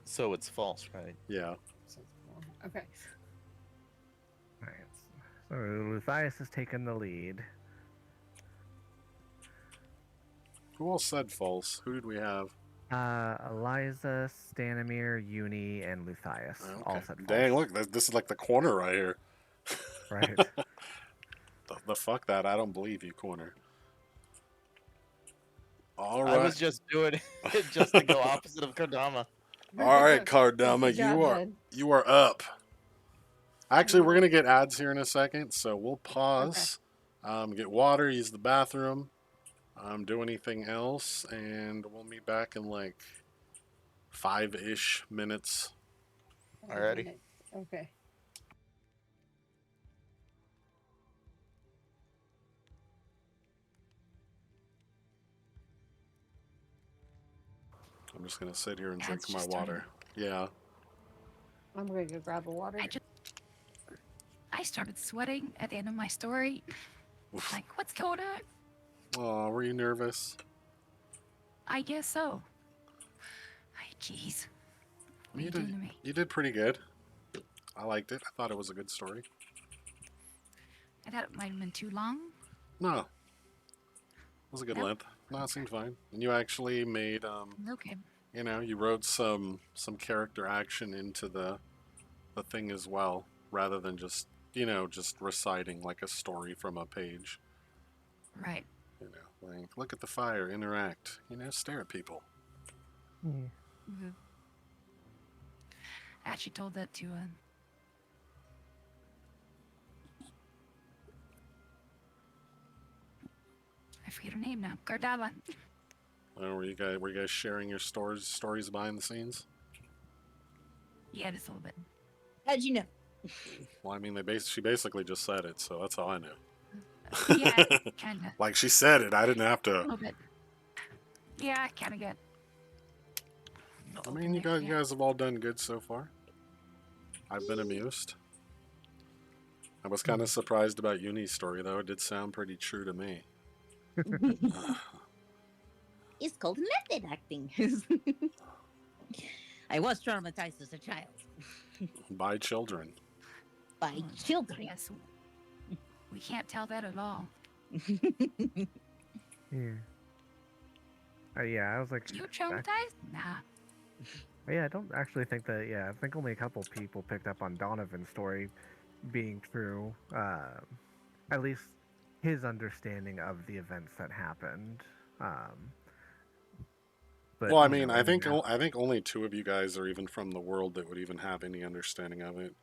So it's false, right? Yeah. Okay. Alright. So Luthias has taken the lead. Who all said false? Who did we have? Eliza, Stanimir, Uni, and Luthias all said false. Dang, look, this is like the corner right here. Right. The fuck that, I don't believe you, corner. All I right. was just doing it just to go opposite of Kardama. All right, Cardama, Good job, bud. you are up. Actually, we're gonna get ads here in a second, so we'll pause, get water, use the bathroom, do anything else, and we'll meet back in like 5-ish minutes. Alrighty. Okay. I'm just gonna sit here and drink Ads my just water. Yeah. I'm going to go grab a water. I started sweating at the end of my story. Like, what's going on? Oh, were you nervous? I guess so. Jeez. What are You you doing did. to me? You did pretty good. I liked it. I thought it was a good story. I thought it might have been too long. No, it was a good Nope. length. No, it seemed fine. And you actually made Okay. you wrote some character action into the thing as well, rather than just just reciting like a story from a page. Right. Like look at the fire, interact, stare at people. Yeah. Mm-hmm. I actually told that to I forget her name now. Gardala. Oh, were you guys sharing your stories behind the scenes? Yeah, just a little bit. How'd you know? Well, I mean, she basically just said it, so that's all I knew. Yeah, kind of. Like she said it, I didn't have A to. little bit. Yeah, I kind of get. I mean, you guys have all done good so far. I've been amused. I was kind of surprised about Uni's story, though. It did sound pretty true to me. It's called method acting. I was traumatized as a child By children. by children. Yes. We can't tell that at all. Yeah. Yeah, I was like, You traumatized? Nah. yeah, I don't actually think that. Yeah, I think only a couple people picked up on Donovan's story being true. At least his understanding of the events that happened. But, Well, I you mean, know, I think only 2 of you guys are even from the world that would even have any understanding of it.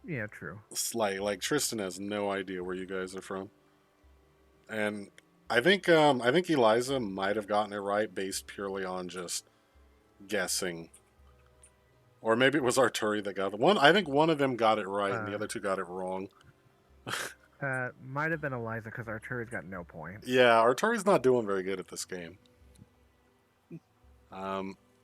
Yeah, true. It's like Tristan has no idea where you guys are from, and I think Eliza might have gotten it right based purely on just guessing, or maybe it was Arturi that got it. I think one of them got it right, and the other 2 got it wrong. Might have been Eliza because Arturi's got no points. Yeah, Arturi's not doing very good at this game.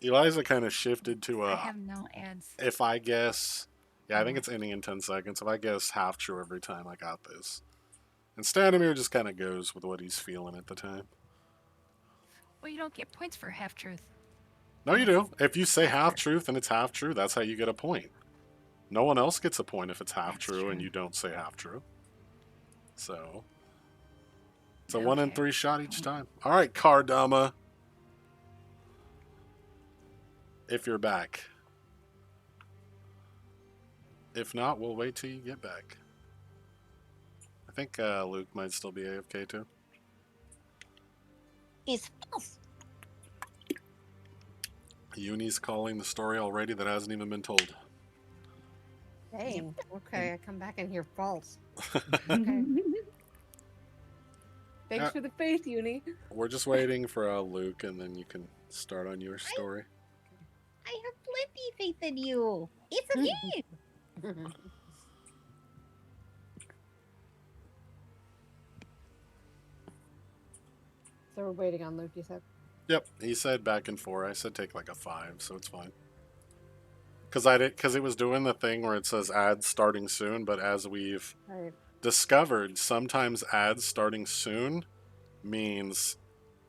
Eliza kind of shifted to I a, have no ads. if I guess, yeah, I think What? it's ending in 10 seconds. If I guess half true every time, I got this. And Stanimir just kind of goes with what he's feeling at the time. Well, you don't get points for half truth. No, you do. If you say half After. truth and it's half true, that's how you get a point. No one else gets a point if it's half That's true and true. you don't say half true. So it's a 1 in Okay. 3 shot each time. All right, Kardama. If you're back. If not, we'll wait till you get back. I think Luke might still be AFK too. It's false. Uni's calling the story already that hasn't even been told. Dang. Okay, I come back and hear false. Okay. Thanks Yeah. for the faith, Uni. We're just waiting for Luke, and then you can start on your story. I have plenty faith in you. It's a game. So we're waiting on Luke, you said? Yep, he said back and forth. I said take like a 5, so it's fine. Because it was doing the thing where it says ads starting soon, but as we've Right. discovered, sometimes ads starting soon means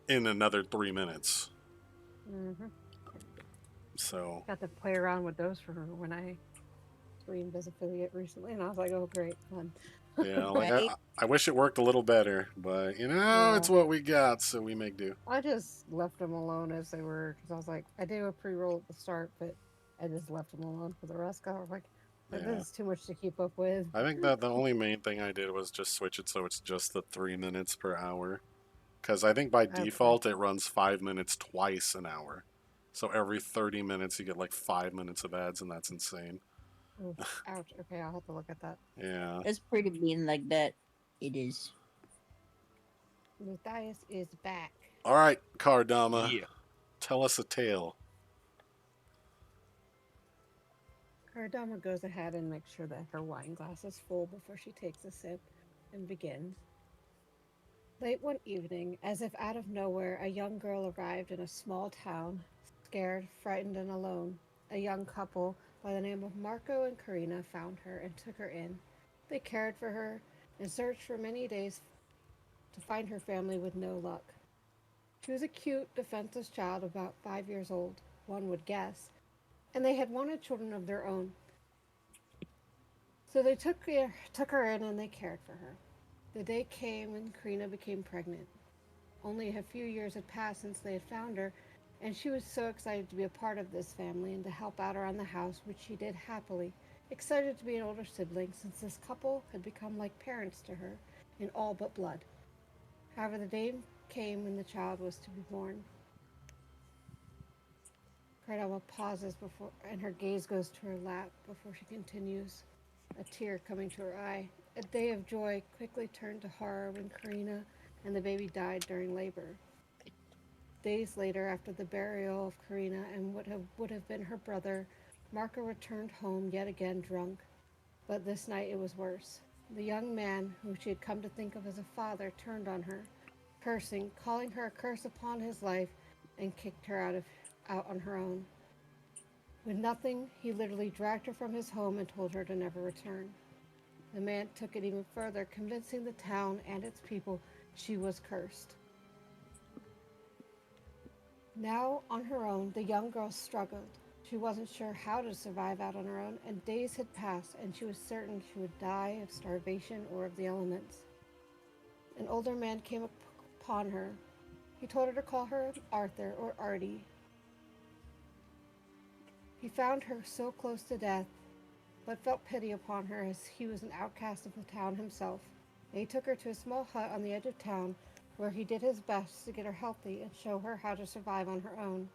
in another 3 minutes. Mm-hmm. So Got to play around with those for when I streamed as affiliate recently, and I was like, oh, great, fun. yeah, like Right. I wish it worked a little better, but Yeah. it's what we got, so we make do. I just left them alone as they were, because I was like, I did a pre-roll at the start, but I just left them alone for the rest. I was like, Yeah. this is too much to keep up with. I think that the only main thing I did was just switch it so it's just the 3 minutes per hour. Because I think by Okay. default it runs 5 minutes twice an hour. So every 30 minutes you get like 5 minutes of ads, and that's insane. Oof, ouch. Okay, I'll have to look at that. Yeah. It's pretty mean like that. It is. Matthias is back. All right, Kardama, Yeah. tell us a tale. Kardama goes ahead and makes sure that her wine glass is full before she takes a sip and begins. Late one evening, as if out of nowhere, a young girl arrived in a small town, scared, frightened, and alone. A young couple by the name of Marco and Karina found her and took her in. They cared for her and searched for many days to find her family with no luck. She was a cute, defenseless child about 5 years old, one would guess, and they had wanted children of their own. So they took her in and they cared for her. The day came when Karina became pregnant. Only a few years had passed since they had found her, and she was so excited to be a part of this family and to help out around the house, which she did happily, excited to be an older sibling since this couple had become like parents to her in all but blood. However, the day came when the child was to be born. Kardama pauses before, and her gaze goes to her lap before she continues, a tear coming to her eye. A day of joy quickly turned to horror when Karina and the baby died during labor. Days later, after the burial of Karina and what would have been her brother, Marco returned home yet again drunk. But this night it was worse. The young man, whom she had come to think of as a father, turned on her, cursing, calling her a curse upon his life, and kicked her out on her own. With nothing, he literally dragged her from his home and told her to never return. The man took it even further, convincing the town and its people she was cursed. Now, on her own, the young girl struggled. She wasn't sure how to survive out on her own, and days had passed, and she was certain she would die of starvation or of the elements. An older man came upon her. He told her to call her Arthur or Artie. He found her so close to death, but felt pity upon her as he was an outcast of the town himself. And he took her to a small hut on the edge of town, where he did his best to get her healthy and show her how to survive on her own.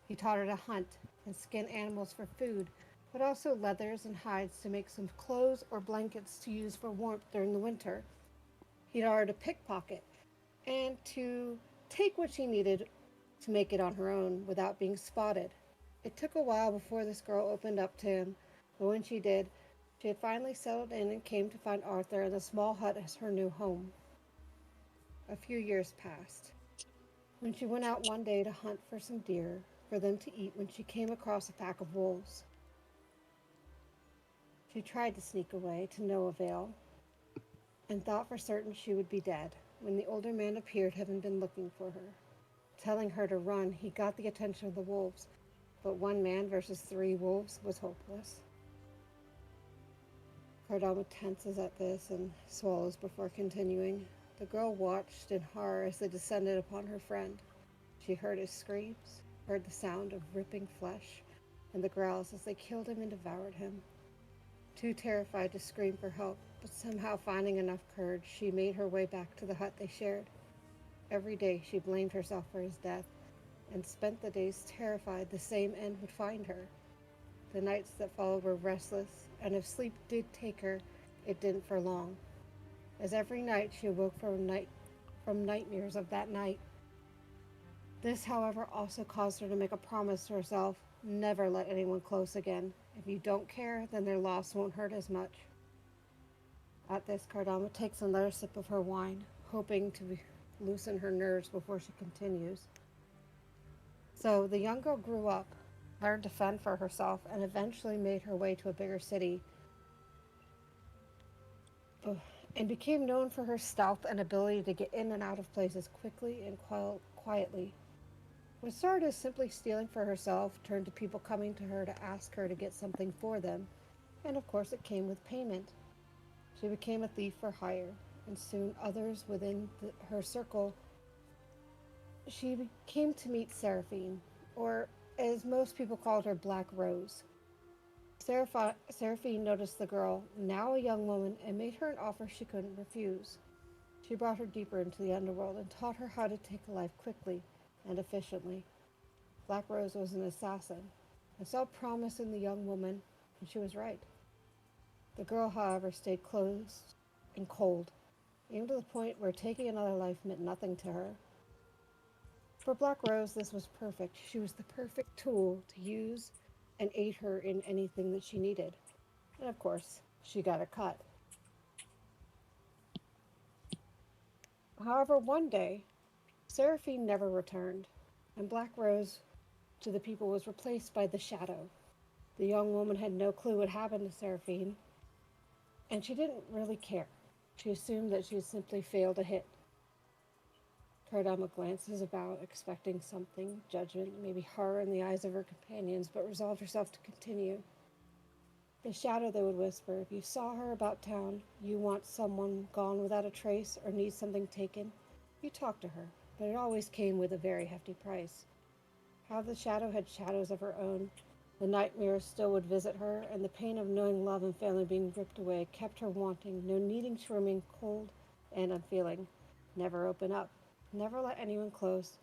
He taught her to hunt and skin animals for food, but also leathers and hides to make some clothes or blankets to use for warmth during the winter. He taught her to pickpocket and to take what she needed to make it on her own without being spotted. It took a while before this girl opened up to him, but when she did, She had finally settled in and came to find Arthur in the small hut as her new home. A few years passed. When she went out one day to hunt for some deer for them to eat when she came across a pack of wolves. She tried to sneak away to no avail and thought for certain she would be dead when the older man appeared, having been looking for her. Telling her to run, he got the attention of the wolves, but one man versus 3 wolves was hopeless. Cardama tenses at this and swallows before continuing. The girl watched in horror as they descended upon her friend. She heard his screams, heard the sound of ripping flesh, and the growls as they killed him and devoured him. Too terrified to scream for help, but somehow finding enough courage, she made her way back to the hut they shared. Every day she blamed herself for his death, and spent the days terrified the same end would find her. The nights that followed were restless, and if sleep did take her, it didn't for long, as every night she awoke from nightmares of that night. This, however, also caused her to make a promise to herself: never let anyone close again. If you don't care, then their loss won't hurt as much. At this, Cardama takes another sip of her wine, hoping to loosen her nerves before she continues. So the young girl grew up, learned to fend for herself, and eventually made her way to a bigger city, and became known for her stealth and ability to get in and out of places quickly and quietly. What started as simply stealing for herself turned to people coming to her to ask her to get something for them, and of course it came with payment. She became a thief for hire, and soon others within her circle. She came to meet Seraphine, or as most people called her, Black Rose. Seraphine noticed the girl, now a young woman, and made her an offer she couldn't refuse. She brought her deeper into the underworld and taught her how to take life quickly and efficiently. Black Rose was an assassin, and saw promise in the young woman, and she was right. The girl, however, stayed closed and cold, even to the point where taking another life meant nothing to her. For Black Rose, this was perfect. She was the perfect tool to use and aid her in anything that she needed. And of course, she got a cut. However, one day, Seraphine never returned, and Black Rose to the people was replaced by the Shadow. The young woman had no clue what happened to Seraphine, and she didn't really care. She assumed that she had simply failed a hit. Cardama glances about, expecting something, judgment, maybe horror in the eyes of her companions, but resolved herself to continue. The Shadow, they would whisper, if you saw her about town, you want someone gone without a trace or need something taken, you talk to her, but it always came with a very hefty price. How the Shadow had shadows of her own, the nightmares still would visit her, and the pain of knowing love and family being ripped away kept her wanting, no needing to remain cold and unfeeling. Never open up, never let anyone close,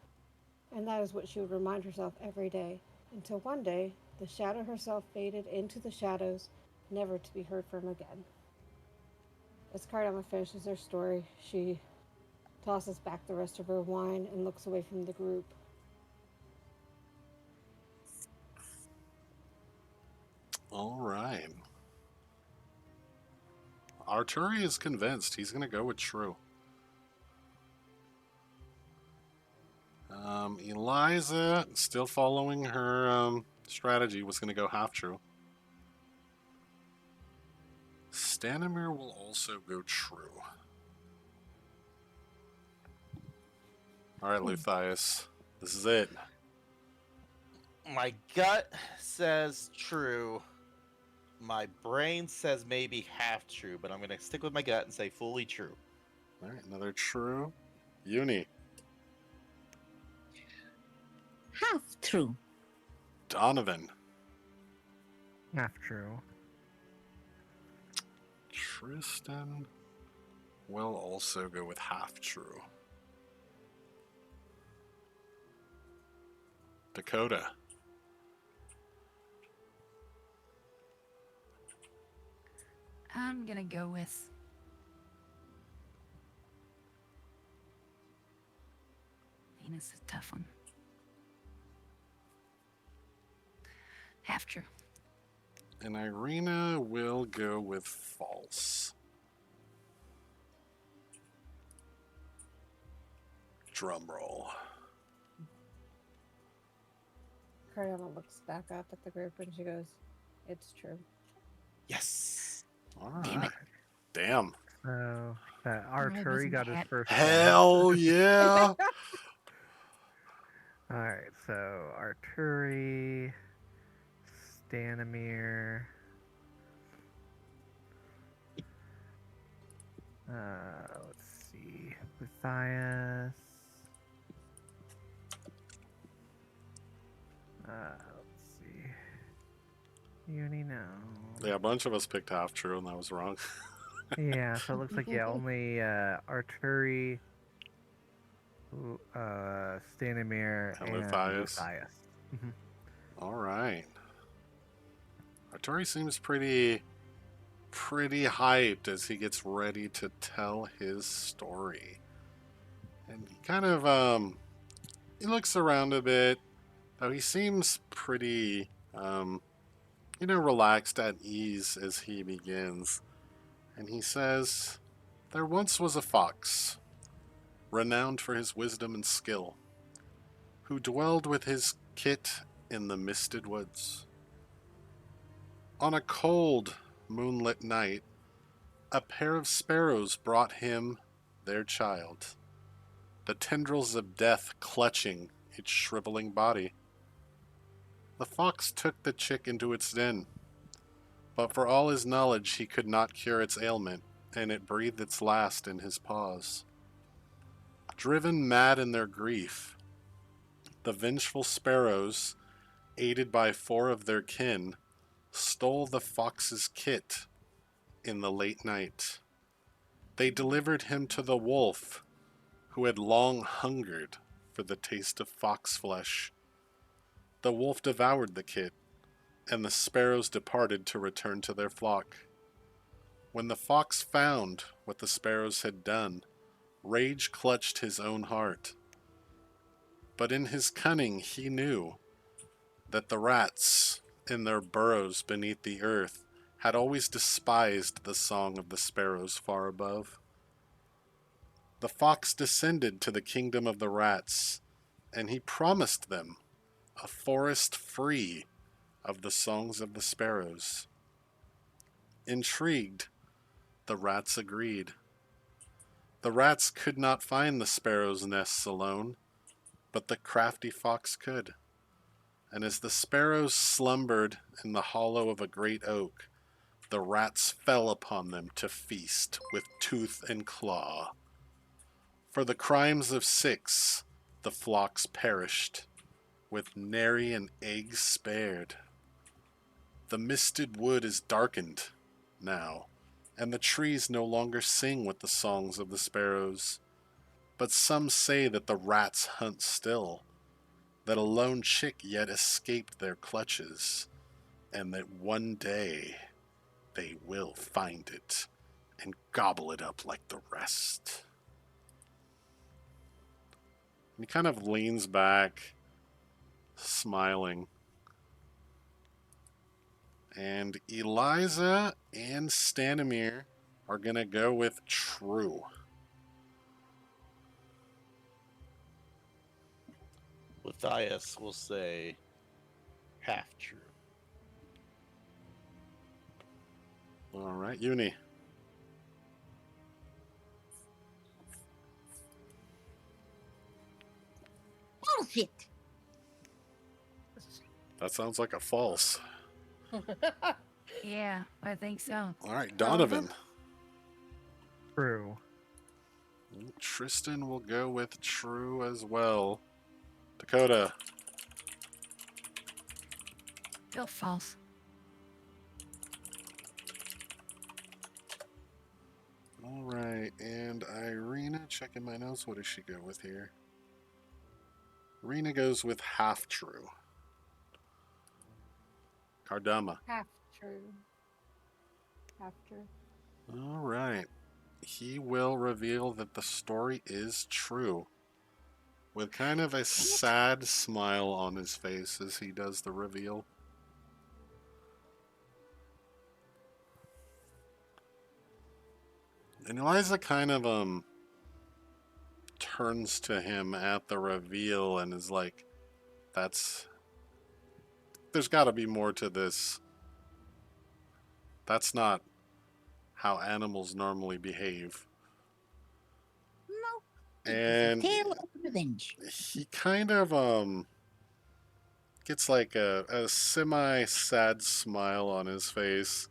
and that is what she would remind herself every day, until one day the Shadow herself faded into the shadows, never to be heard from again. As Cardama finishes her story, she tosses back the rest of her wine and looks away from the group. All right. Arturi is convinced. He's going to go with true. Eliza, still following her strategy, was going to go half true. Stanimir will also go true. All right, Luthias, this is it. My gut says true. My brain says maybe half true, but I'm going to stick with my gut and say fully true. All right, another true. Uni. Half true. Donovan. Half true. Tristan will also go with half true. Dakota. I'm gonna go with Venus is a tough one. Half true. And Irina will go with false. Drum roll. Cardona looks back up at the group and she goes, "It's true." Yes. All Damn right. it. Damn. So that Really Arturi wasn't got his bad. first one. Hell yeah. All right, so Arturi, Stanimir. Let's see, Matthias. Let's see. Uni, no. Yeah, a bunch of us picked half true, and that was wrong. Yeah, so it looks like only Arturi, Stanimir, And and Matthias. Matthias. All right. Arturi seems pretty hyped as he gets ready to tell his story. And he kind of he looks around a bit, though he seems pretty relaxed at ease as he begins. And he says, "There once was a fox, renowned for his wisdom and skill, who dwelled with his kit in the misted woods. On a cold, moonlit night, a pair of sparrows brought him their child, the tendrils of death clutching its shriveling body. The fox took the chick into its den, but for all his knowledge he could not cure its ailment, and it breathed its last in his paws. Driven mad in their grief, the vengeful sparrows, aided by 4 of their kin, stole the fox's kit in the late night. They delivered him to the wolf, who had long hungered for the taste of fox flesh. The wolf devoured the kit, and the sparrows departed to return to their flock. When the fox found what the sparrows had done, rage clutched his own heart. But in his cunning he knew that the rats, in their burrows beneath the earth, had always despised the song of the sparrows far above. The fox descended to the kingdom of the rats, and he promised them a forest free of the songs of the sparrows. Intrigued, the rats agreed. The rats could not find the sparrows' nests alone, but the crafty fox could. And as the sparrows slumbered in the hollow of a great oak, the rats fell upon them to feast with tooth and claw. For the crimes of 6, the flocks perished, with nary an egg spared. The misted wood is darkened now, and the trees no longer sing with the songs of the sparrows. But some say that the rats hunt still, that a lone chick yet escaped their clutches, and that one day they will find it and gobble it up like the rest." He kind of leans back, smiling. And Eliza and Stanimir are going to go with true. Matthias will say half true. All right, Uni. Bullshit. That sounds like a false. Yeah, I think so. All right, Donovan. True. Tristan will go with true as well. Dakota. Feel false. All right, and Irina, checking my notes. What does she go with here? Irina goes with half true. Kardama. Half true. Half true. All right. He will reveal that the story is true, with kind of a sad smile on his face as he does the reveal. And Eliza kind of turns to him at the reveal and is like, "That's there's got to be more to this. That's not how animals normally behave." No, it is a And tale of revenge. he kind of gets like a semi sad smile on his face.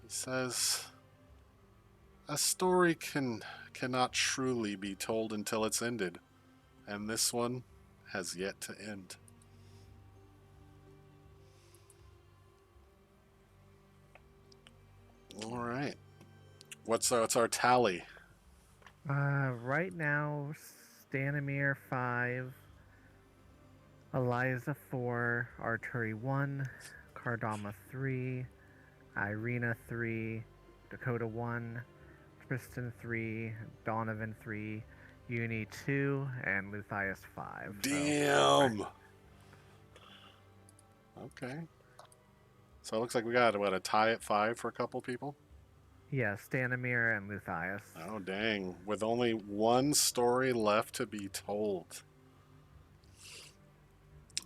He says, "A story cannot truly be told until it's ended, and this one has yet to end." All right. What's our tally? Right now, Stanimir 5, Eliza 4, Arturi 1, Kardama 3, Irina 3, Dakota 1, Tristan 3, Donovan 3, Uni 2, and Luthius 5. Damn. Okay. So it looks like we got a tie at 5 for a couple people. Yeah, Stanimir and Luthius. Oh dang! With only one story left to be told.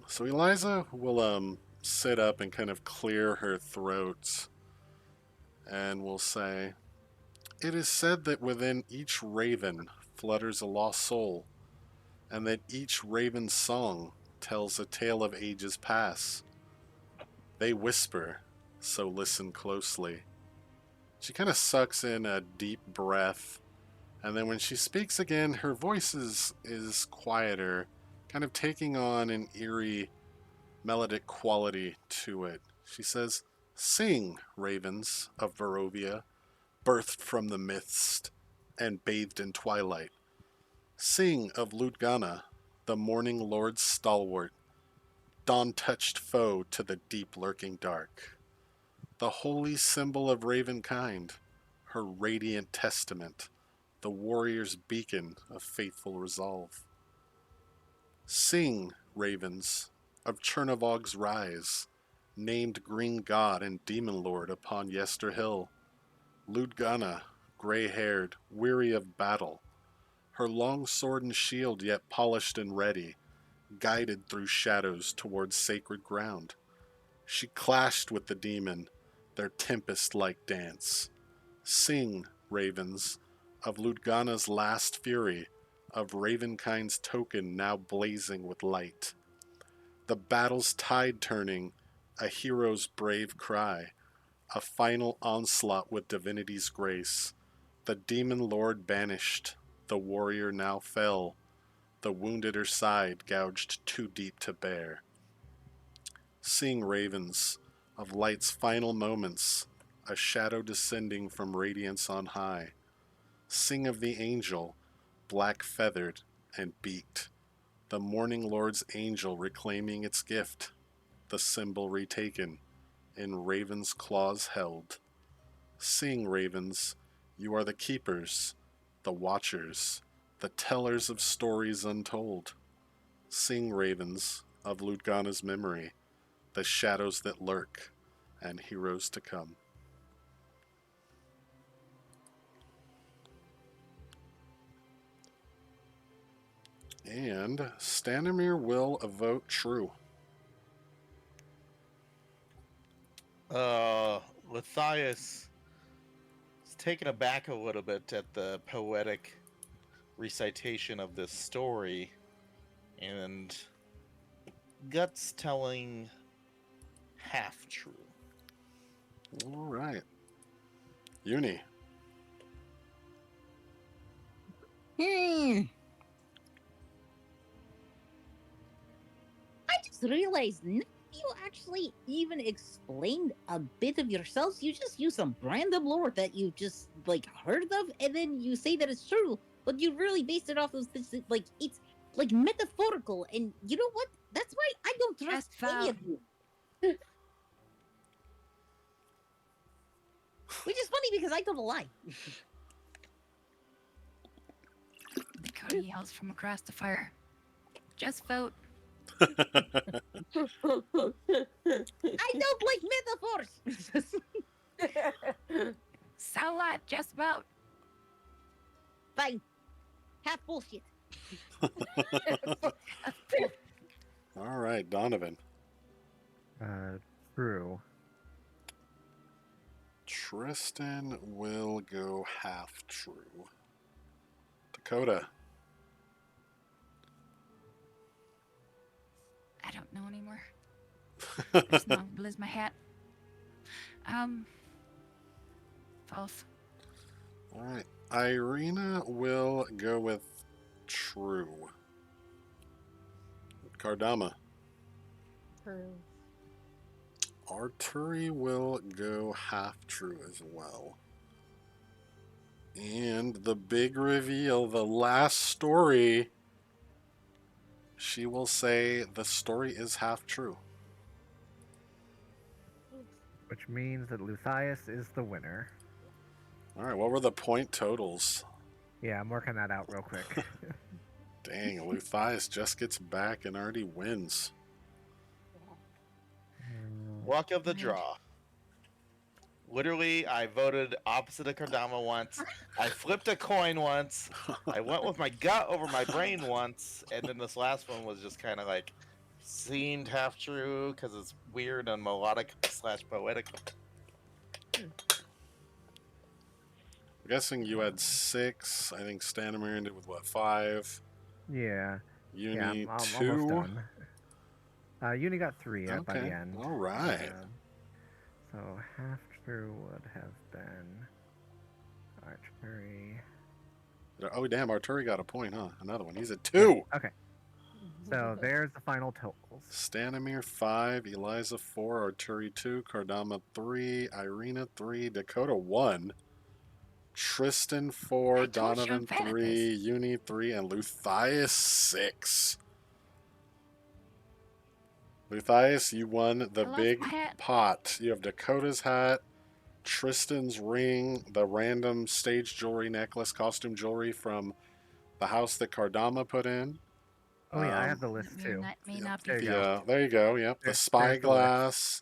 So Eliza will sit up and kind of clear her throat, and will say, "It is said that within each raven flutters a lost soul, and that each raven's song tells a tale of ages past. They whisper, so listen closely." She kind of sucks in a deep breath, and then when she speaks again, her voice is quieter, kind of taking on an eerie, melodic quality to it. She says, "Sing, ravens of Barovia, birthed from the mist and bathed in twilight. Sing of Ludgana, the morning lord's stalwart, dawn-touched foe to the deep lurking dark. The holy symbol of ravenkind, her radiant testament, the warrior's beacon of faithful resolve. Sing, ravens, of Chernavog's rise, named green god and demon lord upon Yester Hill. Ludgana, gray-haired, weary of battle, her long sword and shield yet polished and ready, guided through shadows towards sacred ground. She clashed with the demon, their tempest-like dance. Sing, ravens, of Ludgana's last fury, of Ravenkind's token now blazing with light. The battle's tide turning, a hero's brave cry, a final onslaught with divinity's grace. The demon lord banished, the warrior now fell, the wound at her side gouged too deep to bear. Sing, ravens, of light's final moments, a shadow descending from radiance on high. Sing of the angel, black-feathered and beaked, the morning lord's angel reclaiming its gift, the symbol retaken, in raven's claws held. Sing, ravens, you are the keepers, the watchers, the tellers of stories untold. Sing, ravens, of Ludgana's memory, the shadows that lurk, and heroes to come." And Stanimir will vote true. Matthias is taken aback a little bit at the poetic recitation of this story, and guts telling half true. All right. Uni. Hmm. I just realized none of you actually even explained a bit of yourselves. You just use some random lore that you just like heard of, and then you say that it's true, but you really based it off of this, like it's like metaphorical. And you know what? That's why I don't trust Just any of you. Which is funny because I told a lie. Dakota yells from across the fire. Just vote. I don't like metaphors. So what? Just vote. Fine. Half bullshit. All right, Donovan. True. Tristan will go half true. Dakota. I don't know anymore. It's not Liz my hat. False. All right. Irina will go with true. Kardama. True. Arturi will go half true as well. And the big reveal, the last story, she will say the story is half true. Which means that Luthius is the winner. All right, what were the point totals? Yeah, I'm working that out real quick. Dang, Luthius just gets back and already wins. Luck of the draw. Literally, I voted opposite of Kardama once. I flipped a coin once. I went with my gut over my brain once, and then this last one was just kind of like seemed half true because it's weird and melodic / poetic. I'm guessing you had 6. I think Stanimir ended with what, 5? Yeah. You Yeah, need I'm 2. almost done. Uni got 3 by the Okay, end. all right. So half true would have been Archery. Oh, damn, Arturi got a point, huh? Another one. He's at 2. Okay. So there's the final totals. Stanimir 5, Eliza 4, Arturi 2, Kardama 3, Irina 3, Dakota 1, Tristan 4, I told you I'm Donovan bad at 3, Uni 3, and Luthius 6. Luthius, you won the I love big my hat. pot. You have Dakota's hat, Tristan's ring, the random stage jewelry necklace, costume jewelry from the house that Kardama put in. Oh yeah, I have the list too. May Yep, not be There you the, go. there you go. Yep, the There's the list. spyglass,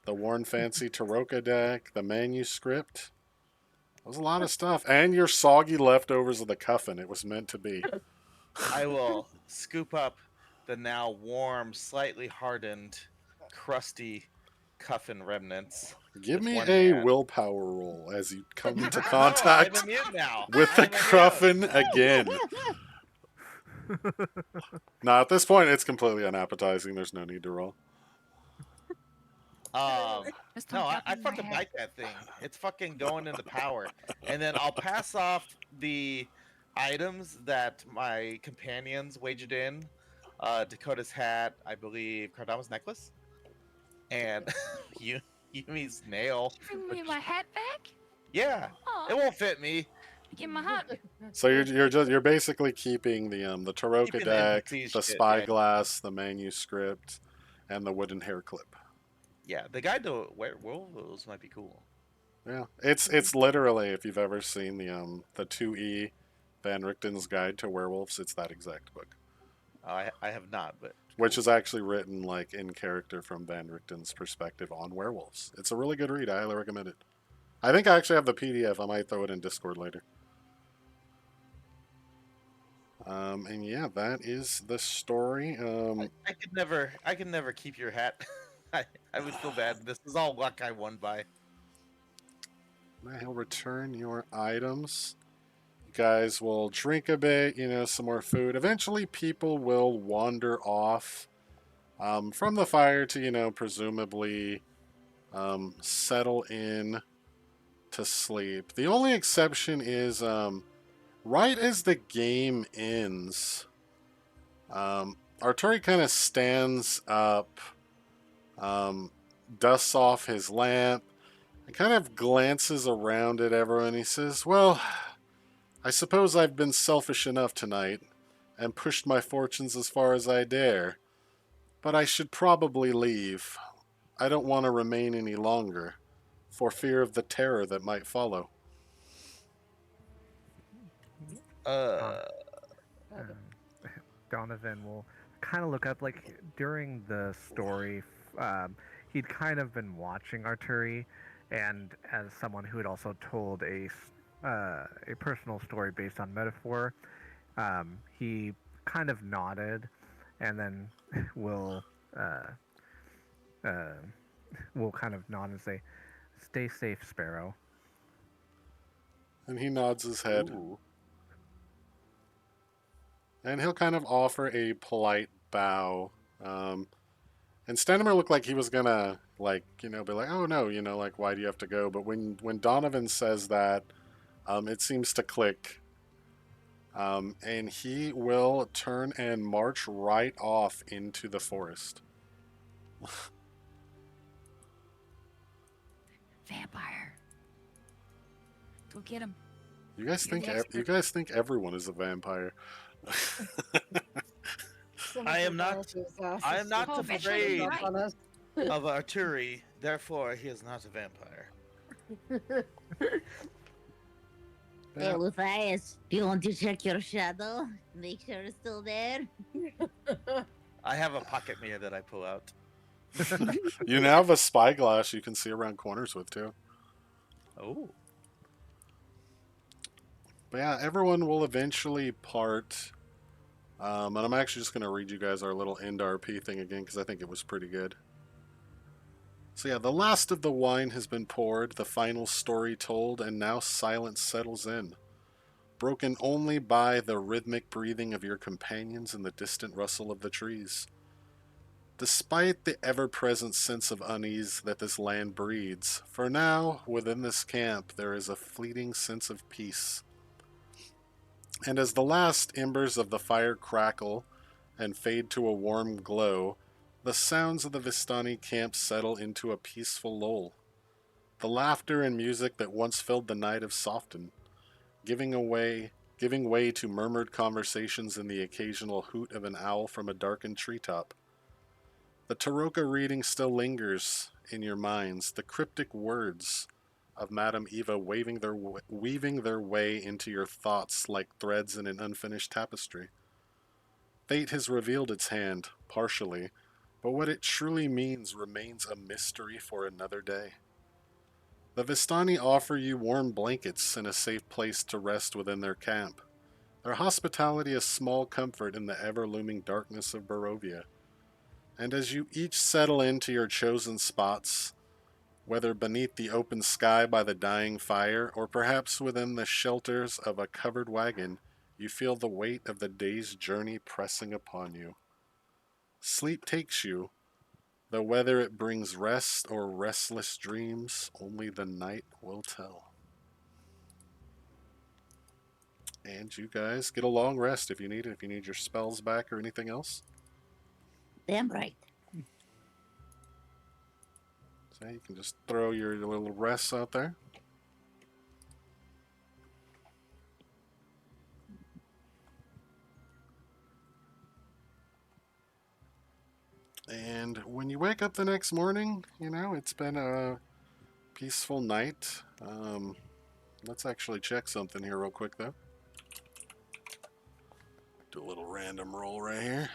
the worn fancy Taroka deck, the manuscript. That was a lot of stuff, and your soggy leftovers of the coffin. It was meant to be. I will scoop up the now warm, slightly hardened, crusty coffin remnants. Give with me one a hand. willpower roll as you come into No, contact I'm immune now. with the I'm immune. coffin again. Now, at this point, it's completely unappetizing. There's no need to roll. Just No, don't I drop me in my fucking hat. like that thing. It's fucking going into power. And then I'll pass off the items that my companions wagered in. Dakota's hat, I believe, Kardama's necklace, and Yumi's nail. You bring me my hat back? Yeah, Aw, it won't fit me. give him a hug. So you're basically keeping the Taroka Keeping the deck, NPC the shit, spyglass, the manuscript, and the wooden hair clip. Yeah, the guide to werewolves might be cool. Yeah, it's literally, if you've ever seen the 2E Van Richten's Guide to Werewolves, it's that exact book, I have not, but which is actually written like in character from Van Richten's perspective on werewolves. It's a really good read. I highly recommend it. I think I actually have the PDF. I might throw it in Discord later. And yeah, that is the story. I could never keep your hat. I would feel bad. This is all luck I won by. He'll return your items. You guys will drink a bit, some more food. Eventually, people will wander off from the fire to, presumably settle in to sleep. The only exception is right as the game ends, Arturi kind of stands up, dusts off his lamp, and kind of glances around at everyone. He says, "Well, I suppose I've been selfish enough tonight and pushed my fortunes as far as I dare, but I should probably leave. I don't want to remain any longer, for fear of the terror that might follow." Donovan will kind of look up, like, during the story, he'd kind of been watching Arturi, and as someone who had also told a a personal story based on metaphor. He kind of nodded, and then will uh, uh, will kind of nod and say, "Stay safe, Sparrow." And he nods his head. Ooh. And he'll kind of offer a polite bow. Um, and Stenimir looked like he was gonna, like, be like, oh no, like, why do you have to go? But when Donovan says that, it seems to click. And he will turn and march right off into the forest. Vampire. Go get him. You guys You're think the expert. everyone is a vampire? Some I of am the not- relatives asked I us am to not put the afraid shit up on us. Of Arturi, therefore he is not a vampire. Yeah. Luthais, do you want to check your shadow? Make sure it's still there. I have a pocket mirror that I pull out. You now have a spyglass you can see around corners with, too. Oh. But yeah, everyone will eventually part. And I'm actually just going to read you guys our little end RP thing again because I think it was pretty good. So yeah, the last of the wine has been poured, the final story told, and now silence settles in, broken only by the rhythmic breathing of your companions and the distant rustle of the trees. Despite the ever-present sense of unease that this land breeds, for now, within this camp, there is a fleeting sense of peace. And as the last embers of the fire crackle and fade to a warm glow, the sounds of the Vistani camp settle into a peaceful lull. The laughter and music that once filled the night have softened, giving way to murmured conversations and the occasional hoot of an owl from a darkened treetop. The Taroka reading still lingers in your minds, the cryptic words of Madame Eva weaving their way into your thoughts like threads in an unfinished tapestry. Fate has revealed its hand, partially, but what it truly means remains a mystery for another day. The Vistani offer you warm blankets and a safe place to rest within their camp. Their hospitality a small comfort in the ever-looming darkness of Barovia. And as you each settle into your chosen spots, whether beneath the open sky by the dying fire, or perhaps within the shelters of a covered wagon, you feel the weight of the day's journey pressing upon you. Sleep takes you, though whether it brings rest or restless dreams, only the night will tell. And you guys get a long rest if you need it, if you need your spells back or anything else. Damn right. So you can just throw your little rests out there. And when you wake up the next morning, it's been a peaceful night. Let's actually check something here real quick, though. Do a little random roll right here.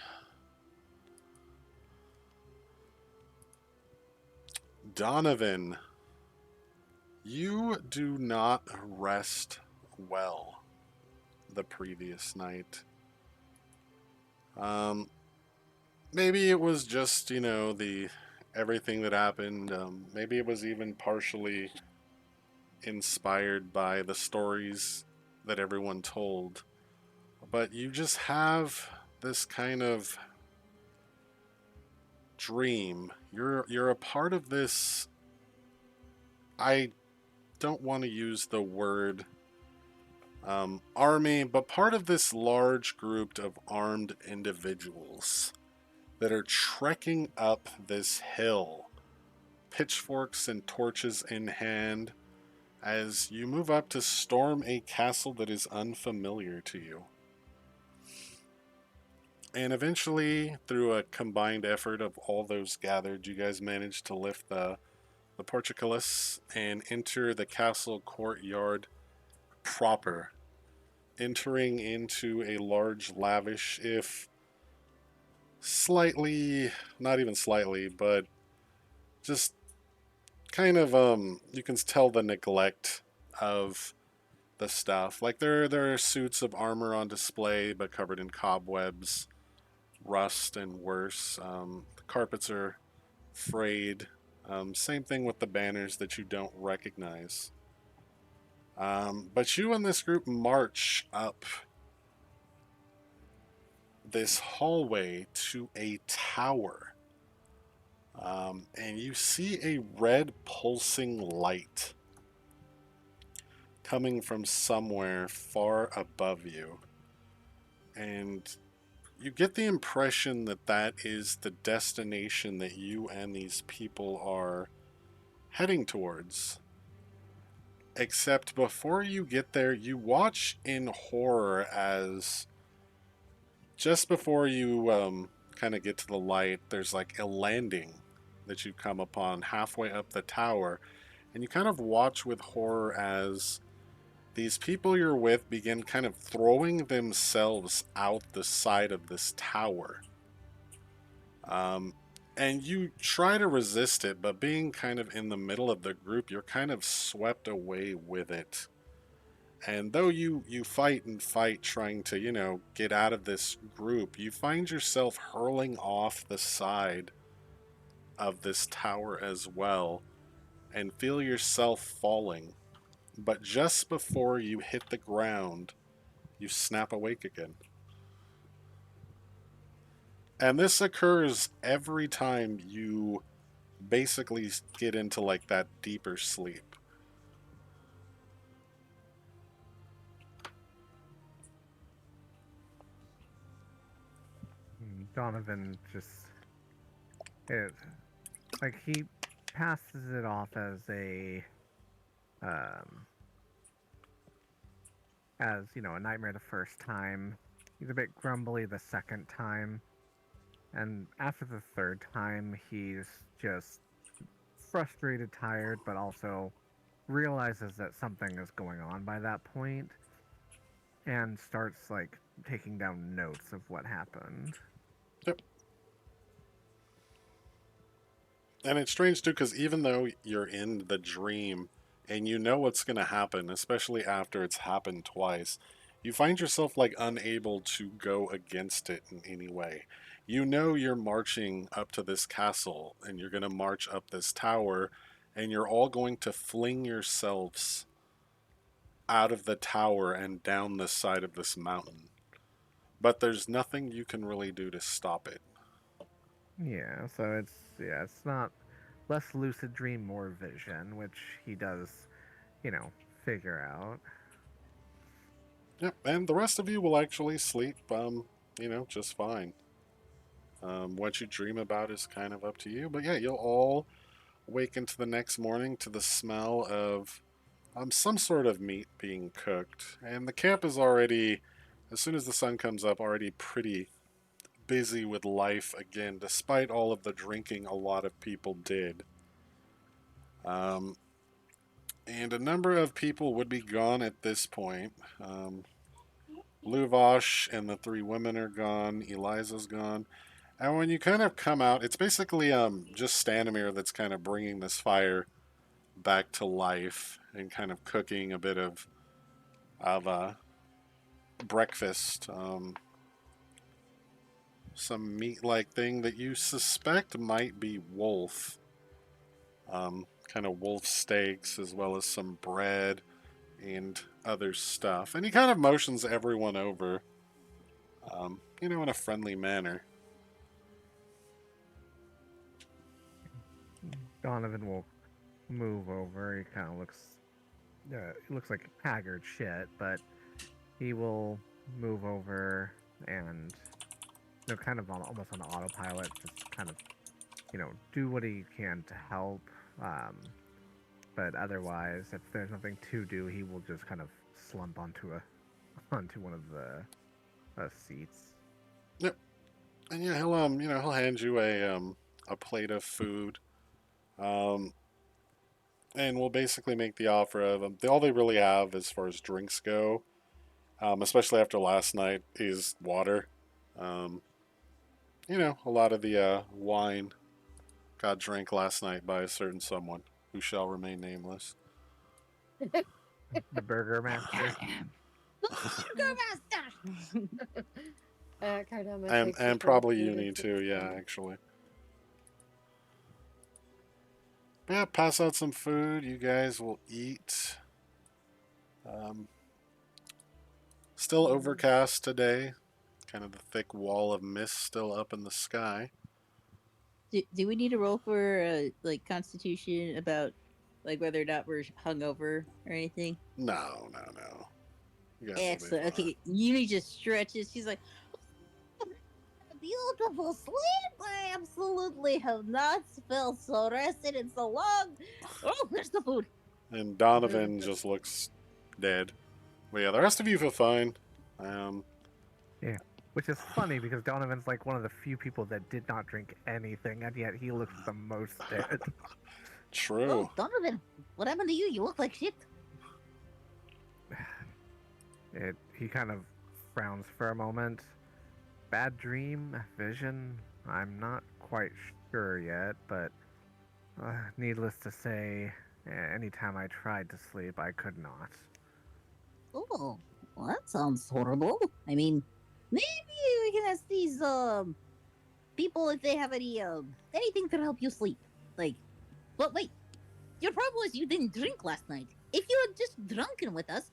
Donovan, you do not rest well the previous night. Maybe it was just, the everything that happened. Maybe it was even partially inspired by the stories that everyone told. But you just have this kind of dream. You're a part of this. I don't want to use the word army, but part of this large group of armed individuals that are trekking up this hill, pitchforks and torches in hand, as you move up to storm a castle that is unfamiliar to you. And eventually, through a combined effort of all those gathered, you guys manage to lift the portcullis and enter the castle courtyard proper, entering into a large, lavish, if slightly, not even slightly, but just kind of, you can tell the neglect of the stuff. Like there are suits of armor on display, but covered in cobwebs, rust, and worse. The carpets are frayed. Same thing with the banners that you don't recognize. But you and this group march up this hallway to a tower. And you see a red pulsing light coming from somewhere far above you. And you get the impression that that is the destination that you and these people are heading towards. Except before you get there, you watch in horror as just before you kind of get to the light, there's like a landing that you come upon halfway up the tower. And you kind of watch with horror as these people you're with begin kind of throwing themselves out the side of this tower. Um, and you try to resist it, but being kind of in the middle of the group, you're kind of swept away with it. And though you fight and fight trying to, get out of this group, you find yourself hurling off the side of this tower as well and feel yourself falling. But just before you hit the ground, you snap awake again. And this occurs every time you basically get into like that deeper sleep. Donovan just it like he passes it off as um a nightmare the first time. He's a bit grumbly the second time, and after the third time he's just frustrated, tired, but also realizes that something is going on by that point and starts like taking down notes of what happened. Yep. And it's strange too, because even though you're in the dream and you know what's going to happen, especially after it's happened twice, you find yourself like unable to go against it in any way. You know you're marching up to this castle and you're going to march up this tower and you're all going to fling yourselves out of the tower and down the side of this mountain. But there's nothing you can really do to stop it. Yeah, so it's not less lucid dream, more vision, which he does, figure out. Yep, and the rest of you will actually sleep, just fine. What you dream about is kind of up to you, but yeah, you'll all wake into the next morning to the smell of some sort of meat being cooked, and the camp is already, as soon as the sun comes up, already pretty busy with life again, despite all of the drinking a lot of people did. Um, and a number of people would be gone at this point. Luvosh and the three women are gone. Eliza's gone. And when you kind of come out, it's basically just Stanimir that's kind of bringing this fire back to life and kind of cooking a bit of breakfast. Some meat-like thing that you suspect might be wolf. Kind of wolf steaks as well as some bread and other stuff. And he kind of motions everyone over, in a friendly manner. Donovan will move over. He kind of he looks like haggard shit, but he will move over and kind of almost on autopilot, just kind of do what he can to help. But otherwise, if there's nothing to do, he will just kind of slump onto one of the seats. Yep. And yeah, he'll hand you a plate of food. And we'll basically make the offer of all they really have as far as drinks go, especially after last night, is water. Um, a lot of the wine got drank last night by a certain someone who shall remain nameless. The Burger Master. Sugar Master. Cardama and takes the bowl of probably food Uni and sits too. Yeah, down. actually. Yeah, pass out some food. You guys will eat. Um, Still overcast today. Kind of the thick wall of mist still up in the sky. Do we need to roll for like Constitution about like whether or not we're hungover or anything? No, no, no. You guys will be Excellent. fine. Okay, Yumi just stretches. She's like, beautiful sleep. I absolutely have not felt so rested in so long. Oh, there's the food. And Donovan just looks dead. But yeah, the rest of you feel fine. Um, Yeah. Which is funny because Donovan's like one of the few people that did not drink anything, and yet he looks the most dead. True. Oh, Donovan, what happened to you? You look like shit. He kind of frowns for a moment. Bad dream, vision. I'm not quite sure yet, but needless to say, anytime I tried to sleep, I could not. Oh, well, that sounds horrible. I mean, maybe we can ask these people if they have anything to help you sleep. Like, but wait, your problem was you didn't drink last night. If you had just drunken with us,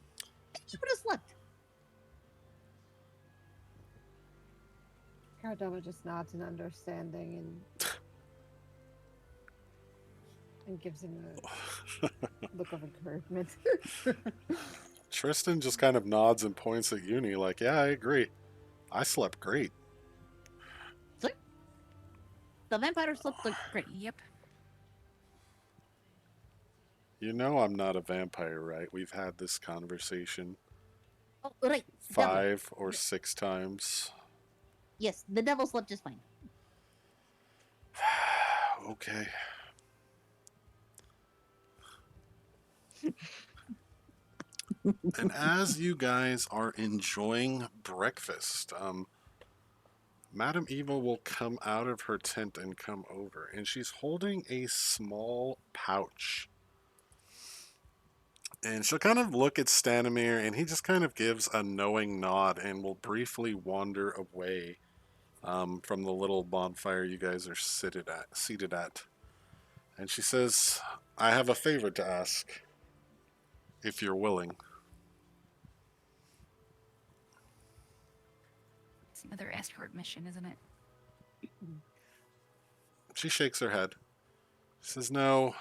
then you would have slept. Cardama just nods in understanding and gives him a look of encouragement. Tristan just kind of nods and points at Uni like, yeah, I agree. I slept great. So, the vampire slept like great. Yep. You know I'm not a vampire, right? We've had this conversation Oh, right, devil. 5 or 6 times. Yes, the devil slept just fine. Okay. And as you guys are enjoying breakfast, Madame Eva will come out of her tent and come over, and she's holding a small pouch. And she'll kind of look at Stanimir, and he just kind of gives a knowing nod and will briefly wander away from the little bonfire you guys are seated at. And she says, I have a favor to ask, if you're willing. It's another escort mission, isn't it? She shakes her head. She says, no,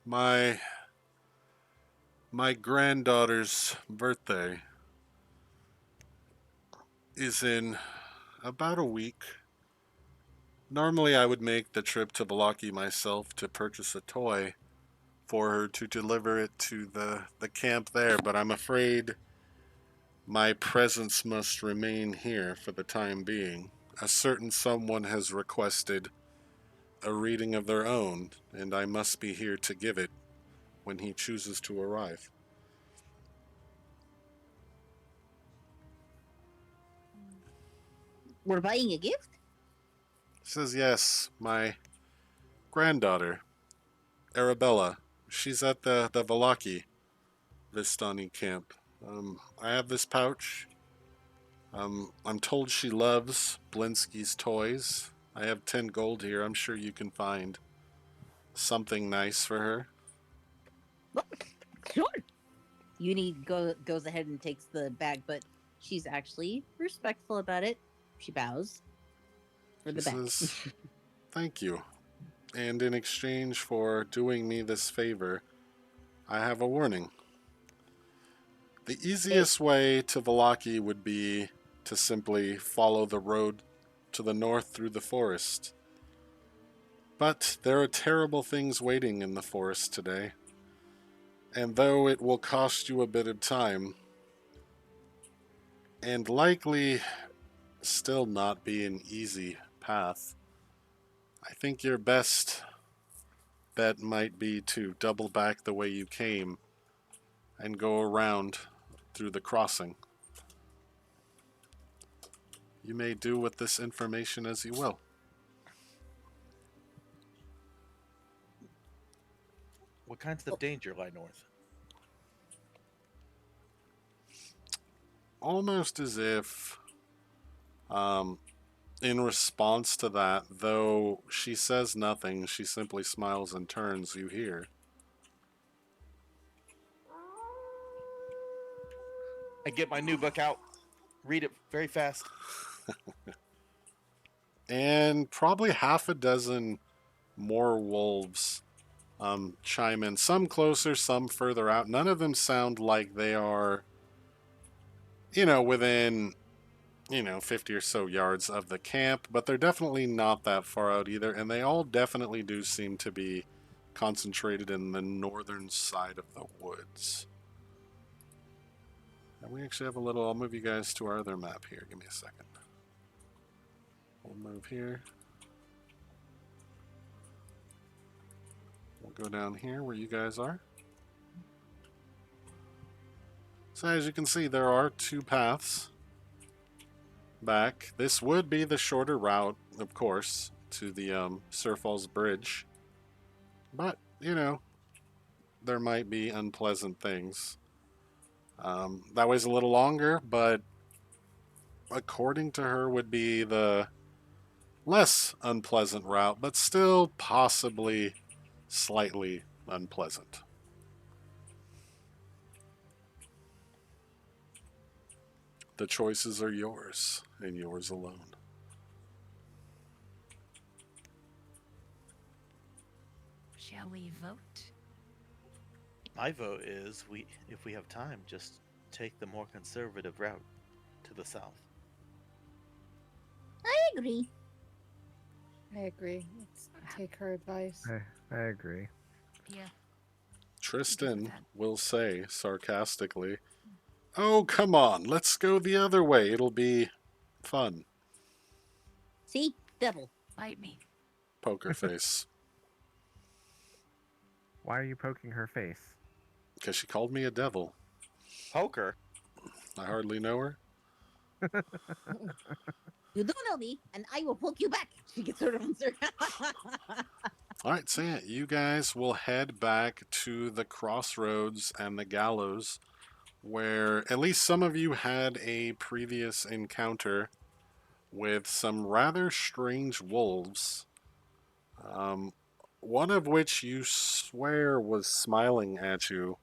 my granddaughter's birthday is in about a week. Normally I would make the trip to Valaki myself to purchase a toy for her to deliver it to the camp there, but I'm afraid my presence must remain here for the time being. A certain someone has requested a reading of their own, and I must be here to give it when he chooses to arrive. We're buying a gift? Says, yes, my granddaughter, Arabella. She's at the Valaki Vistani camp. I have this pouch. I'm told she loves Blinsky's toys. I have 10 gold here. I'm sure you can find something nice for her. Well, sure. Uni goes ahead and takes the bag, but she's actually respectful about it. She bows for the She bag. says, thank you. And in exchange for doing me this favor, I have a warning. The easiest way to Valaki would be to simply follow the road to the north through the forest. But there are terrible things waiting in the forest today. And though it will cost you a bit of time, and likely still not be an easy path, I think your best bet might be to double back the way you came and go around through the crossing. You may do with this information as you will. What kinds of danger lie north? almost as if, um, in response to that, though she says nothing, she simply smiles and turns, you hear. I get my new book out, read it very fast. And probably half a dozen more wolves chime in, some closer, some further out. None of them sound like they are, within, 50 or so yards of the camp, but they're definitely not that far out either. And they all definitely do seem to be concentrated in the northern side of the woods. And we actually have a little, I'll move you guys to our other map here. Give me a second. We'll move here. We'll go down here where you guys are. So as you can see, there are two paths back. This would be the shorter route, of course, to the Sir Falls Bridge. But, there might be unpleasant things. That way's a little longer, but according to her would be the less unpleasant route, but still possibly slightly unpleasant. The choices are yours, and yours alone. Shall we vote? My vote is if we have time, just take the more conservative route to the south. I agree. I agree. Let's take her advice. I agree. Yeah. Tristan will say sarcastically, "Oh, come on, let's go the other way. It'll be fun." See? Devil. Bite me. Poker face. Why are you poking her face? Because she called me a devil. Poker? I hardly know her. You do know me, and I will poke you back. She gets her answer. Alright, so yeah, you guys will head back to the crossroads and the gallows, where at least some of you had a previous encounter with some rather strange wolves. One of which you swear was smiling at you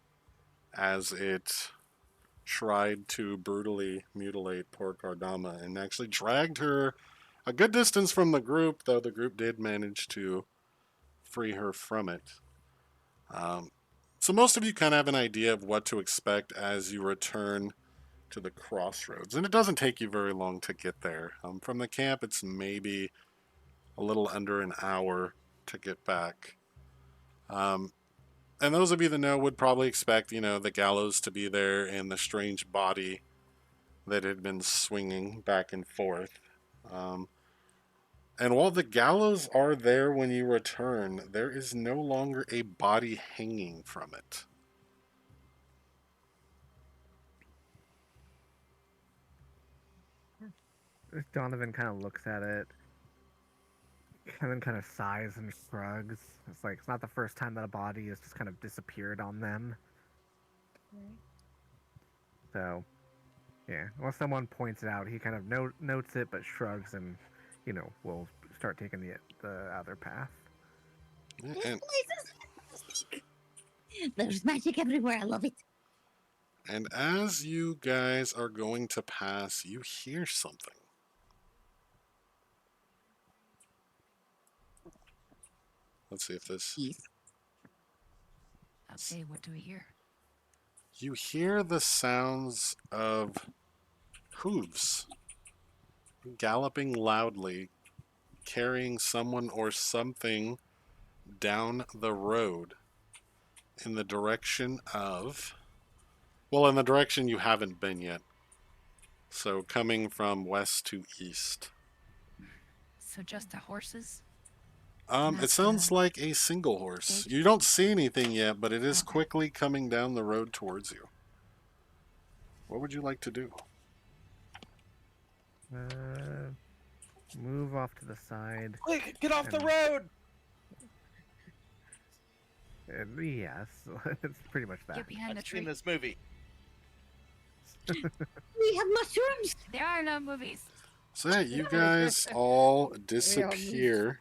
as it tried to brutally mutilate poor Kardama and actually dragged her a good distance from the group, though the group did manage to free her from it. So most of you kind of have an idea of what to expect as you return to the crossroads. And it doesn't take you very long to get there. From the camp, it's maybe a little under an hour to get back. And those of you that know would probably expect, the gallows to be there and the strange body that had been swinging back and forth. And while the gallows are there when you return, there is no longer a body hanging from it. Donovan kind of looks at it. Kevin kind of sighs and shrugs. It's like it's not the first time that a body has just kind of disappeared on them. Right. So, yeah. Once someone points it out, he kind of notes it but shrugs and, will start taking the other path. This And, place is fantastic. There's magic everywhere. I love it. and as you guys are going to pass, you hear something. Let's see if this... Yes. Okay, what do we hear? You hear the sounds of hooves galloping loudly, carrying someone or something down the road in the direction of... Well, in the direction you haven't been yet. So coming from west to east. So just the horses? It sounds like a single horse. You don't see anything yet, but it is Okay. quickly coming down the road towards you. What would you like to do? Move off to the side. Quick, get off the And- road! Yes, it's pretty much that. Get behind the I've seen tree. this movie. We have mushrooms. There are no movies. So yeah, you guys all We all disappear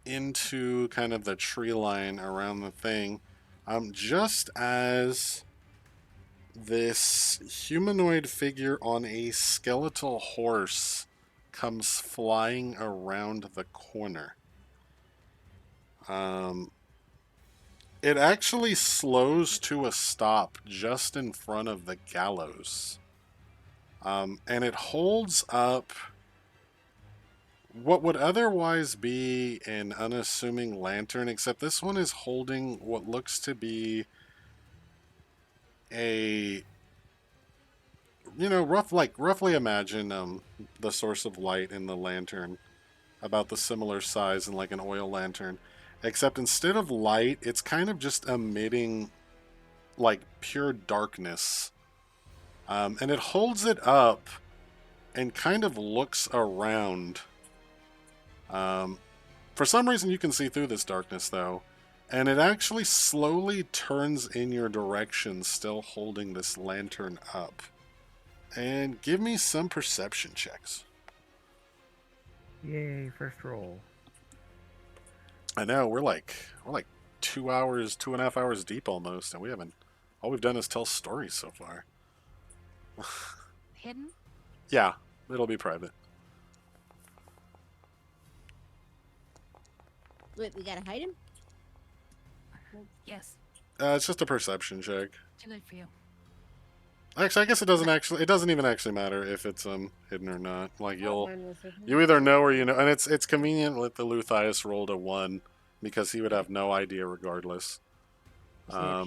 into kind of the tree line around the thing. Just as this humanoid figure on a skeletal horse comes flying around the corner. It actually slows to a stop just in front of the gallows. And it holds up what would otherwise be an unassuming lantern, except this one is holding what looks to be a, roughly imagine the source of light in the lantern, about the similar size in like an oil lantern, except instead of light, it's kind of just emitting like pure darkness. And it holds it up and kind of looks around. For some reason, you can see through this darkness, though, and it actually slowly turns in your direction, still holding this lantern up. And give me some perception checks. Yay, first roll. I know we're like 2.5 hours deep almost, and we haven't. All we've done is tell stories so far. Hidden? Yeah, it'll be private. Wait, we gotta hide him? Yes. It's just a perception check. Too late for you. Actually, I guess it doesn't even actually matter if it's hidden or not. Like thought mine was hidden. you either know or you know, and it's convenient that the Luthius rolled a 1 because he would have no idea regardless. All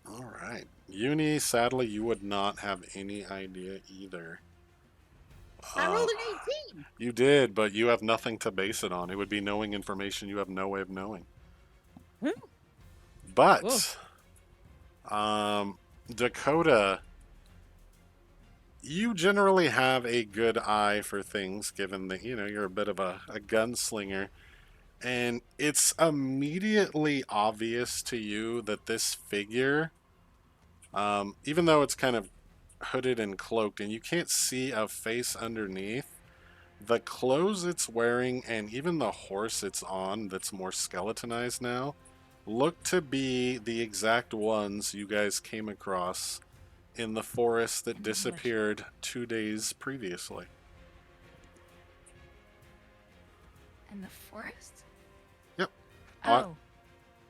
right, Uni. Sadly, you would not have any idea either. I rolled an 18. You did, but you have nothing to base it on. It would be knowing information you have no way of knowing. But, Dakota, you generally have a good eye for things, given that, you're a bit of a gunslinger. And it's immediately obvious to you that this figure, even though it's kind of hooded and cloaked and you can't see a face underneath, the clothes it's wearing and even the horse it's on that's more skeletonized now look to be the exact ones you guys came across in the forest that disappeared 2 days previously. In the forest? Yep. Oh.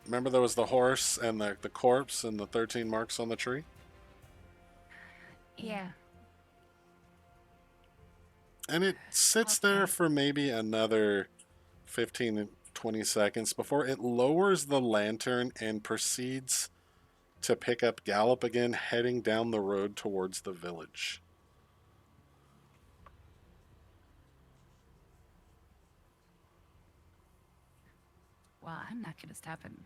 Remember there was the horse and the corpse and the 13 marks on the tree? Yeah. And it sits there for maybe another 15 to 20 seconds before it lowers the lantern and proceeds to pick up gallop again, heading down the road towards the village. Well, I'm not gonna stop him.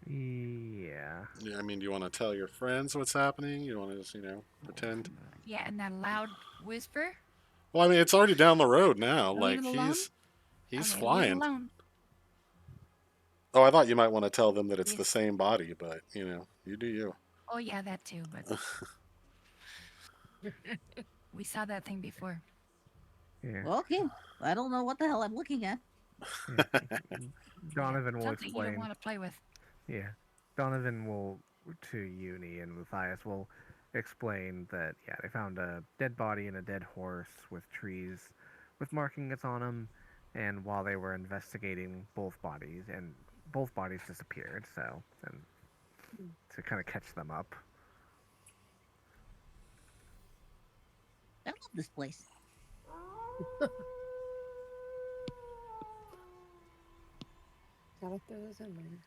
Yeah. I mean, do you want to tell your friends what's happening? You want to just, pretend? Yeah, in that loud whisper. Well, I mean, it's already down the road now. Leave Like, it alone? he's Okay, leave it flying. alone. Oh, I thought you might want to tell them that it's the Yes. same body, but, you do you. Oh yeah, that too. But we saw that thing before. Yeah. Well, okay. I don't know what the hell I'm looking at. Donovan will Something you don't explain. want to play with. Yeah. Donovan will, to Uni and Matthias, will explain that, they found a dead body and a dead horse with trees with markings on them, and while they were investigating both bodies disappeared, so, and to kind of catch them up. I love this place. Gotta throw those in there.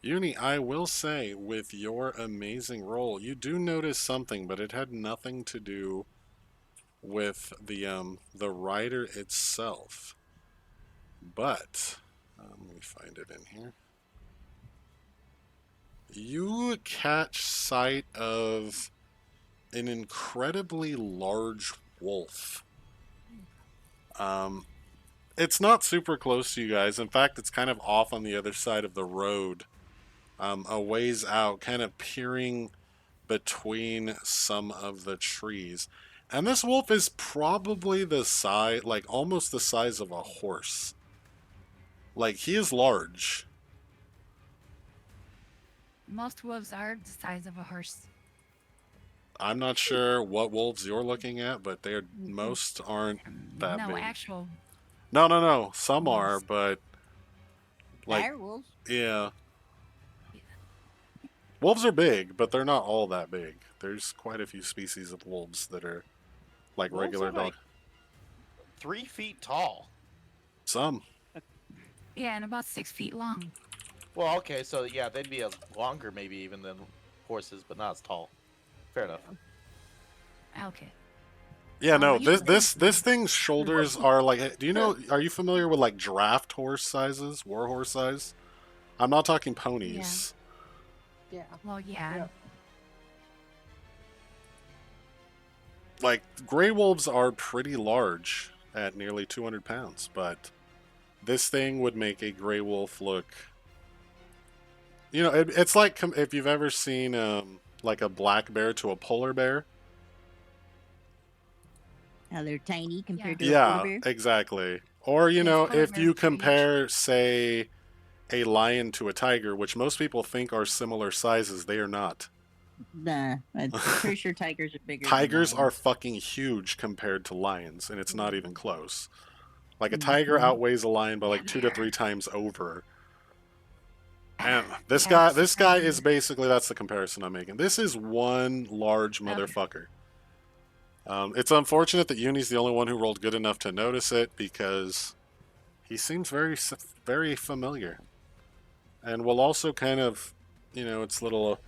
Uni, I will say, with your amazing roll, you do notice something, but it had nothing to do with the rider itself. But let me find it in here. You catch sight of an incredibly large wolf. It's not super close to you guys. In fact, it's kind of off on the other side of the road, a ways out, kind of peering between some of the trees. And this wolf is probably the size, like almost the size of a horse. Like, he is large. Most wolves are the size of a horse. I'm not sure what wolves you're looking at, but they're most aren't that No, big. actual No, no, no. Some are, wolves. but like, Direwolves. yeah. Wolves are big, but they're not all that big. There's quite a few species of wolves that are like Wolves regular are like dog. 3 feet tall. Some. Yeah, and about 6 feet long. Well, okay, so yeah, they'd be longer maybe even than horses, but not as tall. Fair enough. Okay. Yeah, no. You This thing's shoulders are like. Do you know? Are you familiar with like draft horse sizes, war horse size? I'm not talking ponies. Yeah. Well, yeah. Yeah. Like gray wolves are pretty large at nearly 200 pounds, but this thing would make a gray wolf look. You know, it's like if you've ever seen like a black bear to a polar bear. How they're tiny compared to a polar Yeah, bear. exactly. Or, you Yes, know, polar if you bears are huge. compare, say, a lion to a tiger, which most people think are similar sizes, they are not. Nah, I'm pretty sure tigers are bigger Tigers than are lions. fucking huge compared to lions, and it's not even close. Like, a tiger Mhm. outweighs a lion by Yeah, like 2 to 3 times over. And Yeah, that's this guy is surprising. basically, that's the comparison I'm making. This is one large Okay. motherfucker. It's unfortunate that Uni's the only one who rolled good enough to notice it because he seems very familiar, and will also kind of, you know, its little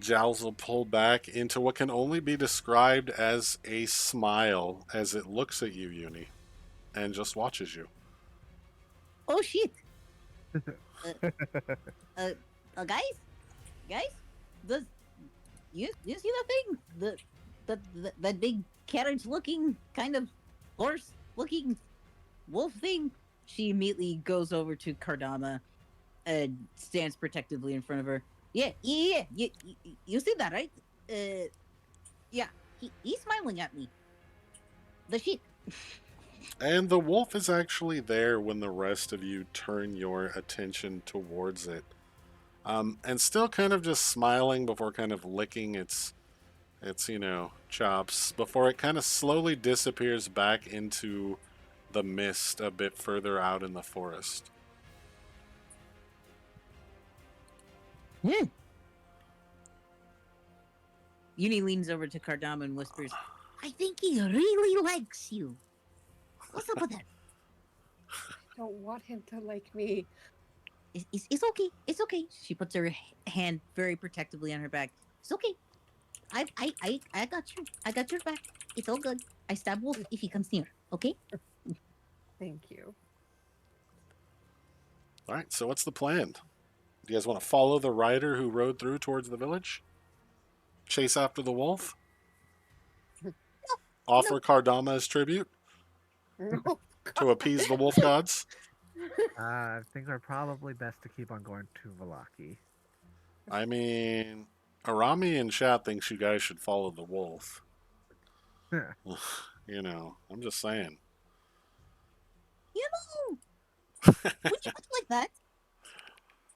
jowls will pull back into what can only be described as a smile as it looks at you, Uni, and just watches you. Oh shit! uh, uh, guys, does you see that thing? That big carriage looking kind of horse looking wolf thing? She immediately goes over to Kardama and stands protectively in front of her. Yeah. You see that, right? Yeah. He's smiling at me. The shit. And the wolf is actually there when the rest of you turn your attention towards it. And still kind of just smiling before kind of licking its, you know, chops before it kind of slowly disappears back into the mist a bit further out in the forest. Hmm. Uni leans over to Kardama and whispers, I think he really likes you. What's up with that? Don't want him to like me. It's okay. It's okay. She puts her hand very protectively on her back. It's okay. I got you. I got your back. It's all good. I stab Wolf if he comes near. Okay? Thank you. All right, so what's the plan? Do you guys want to follow the rider who rode through towards the village? Chase after the wolf? Offer Kardama as tribute No. to appease the wolf gods? I think we're probably best to keep on going to Valaki. I mean, Arami in chat thinks you guys should follow the wolf. You know, I'm just saying. You know, would you put it like that?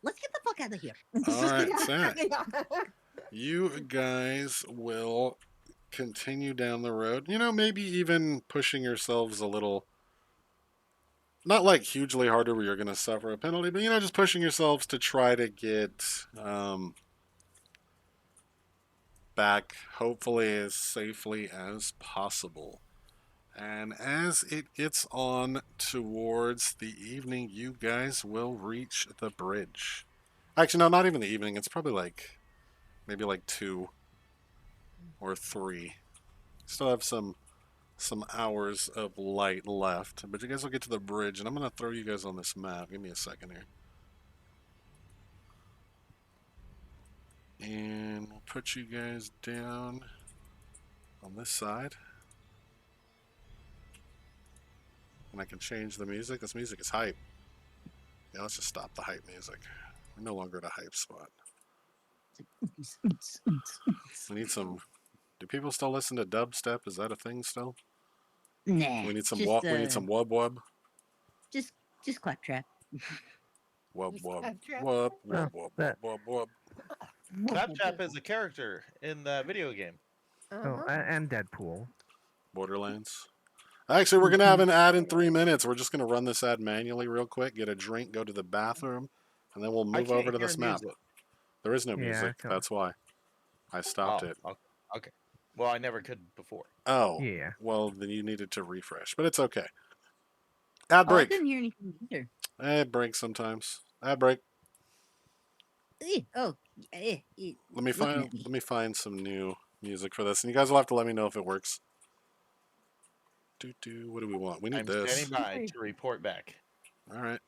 Let's get the fuck out of here. All right, Sam. Yeah. You guys will continue down the road. You know, maybe even pushing yourselves a little. Not like hugely harder where you're going to suffer a penalty, but, you know, just pushing yourselves to try to get back, hopefully, as safely as possible. And as it gets on towards the evening, you guys will reach the bridge. Actually, no, not even the evening. It's probably like maybe like 2 or 3. Still have some hours of light left, but you guys will get to the bridge, and I'm gonna throw you guys on this map. Give me a second here, and we'll put you guys down on this side. And I can change the music. This music is hype. Yeah, let's just stop the hype music. We're no longer at a hype spot. We need some. Do people still listen to dubstep? Is that a thing still? Nah, We need some just we need some wub wub. just claptrap. Wub Just wub. claptrap. Wub Oh, wub wub wub that. wub wub. Claptrap is a character in the video game. Oh, and Deadpool. Borderlands. Actually, we're gonna have an ad in 3 minutes. We're just gonna run this ad manually real quick, get a drink, go to the bathroom, and then we'll I move can't over to hear this map. music. There is no Yeah, music. so- That's why I stopped Oh, it. okay. Well, I never could before. Oh, Yeah. well, then you needed to refresh, but it's okay. Ad Oh, I break. couldn't hear anything either. Ad break sometimes. Ad break. Oh, Let me looking find. at me. Let me find some new music for this, and you guys will have to let me know if it works. What do we want? We need I'm this. standing by to report back. All right.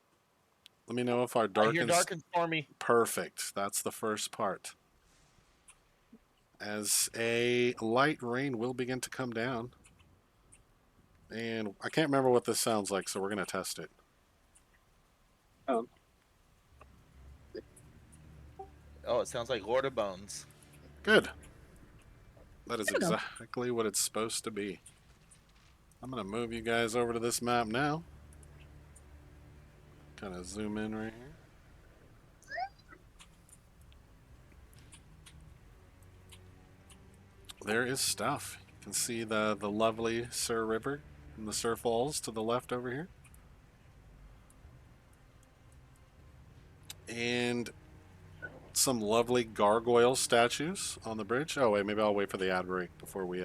Let me know if our I dark hear and dark and stormy. perfect. That's the first part. As a light rain will begin to come down, and I can't remember what this sounds like, so we're gonna test it. Oh, it sounds like Lord of Bones. Good. That is There we go. exactly what it's supposed to be. I'm gonna move you guys over to this map now. Kind of zoom in right here. There is stuff. You can see the lovely Sur River and the Sur Falls to the left over here. And some lovely gargoyle statues on the bridge. Oh wait, maybe I'll wait for the ad break before we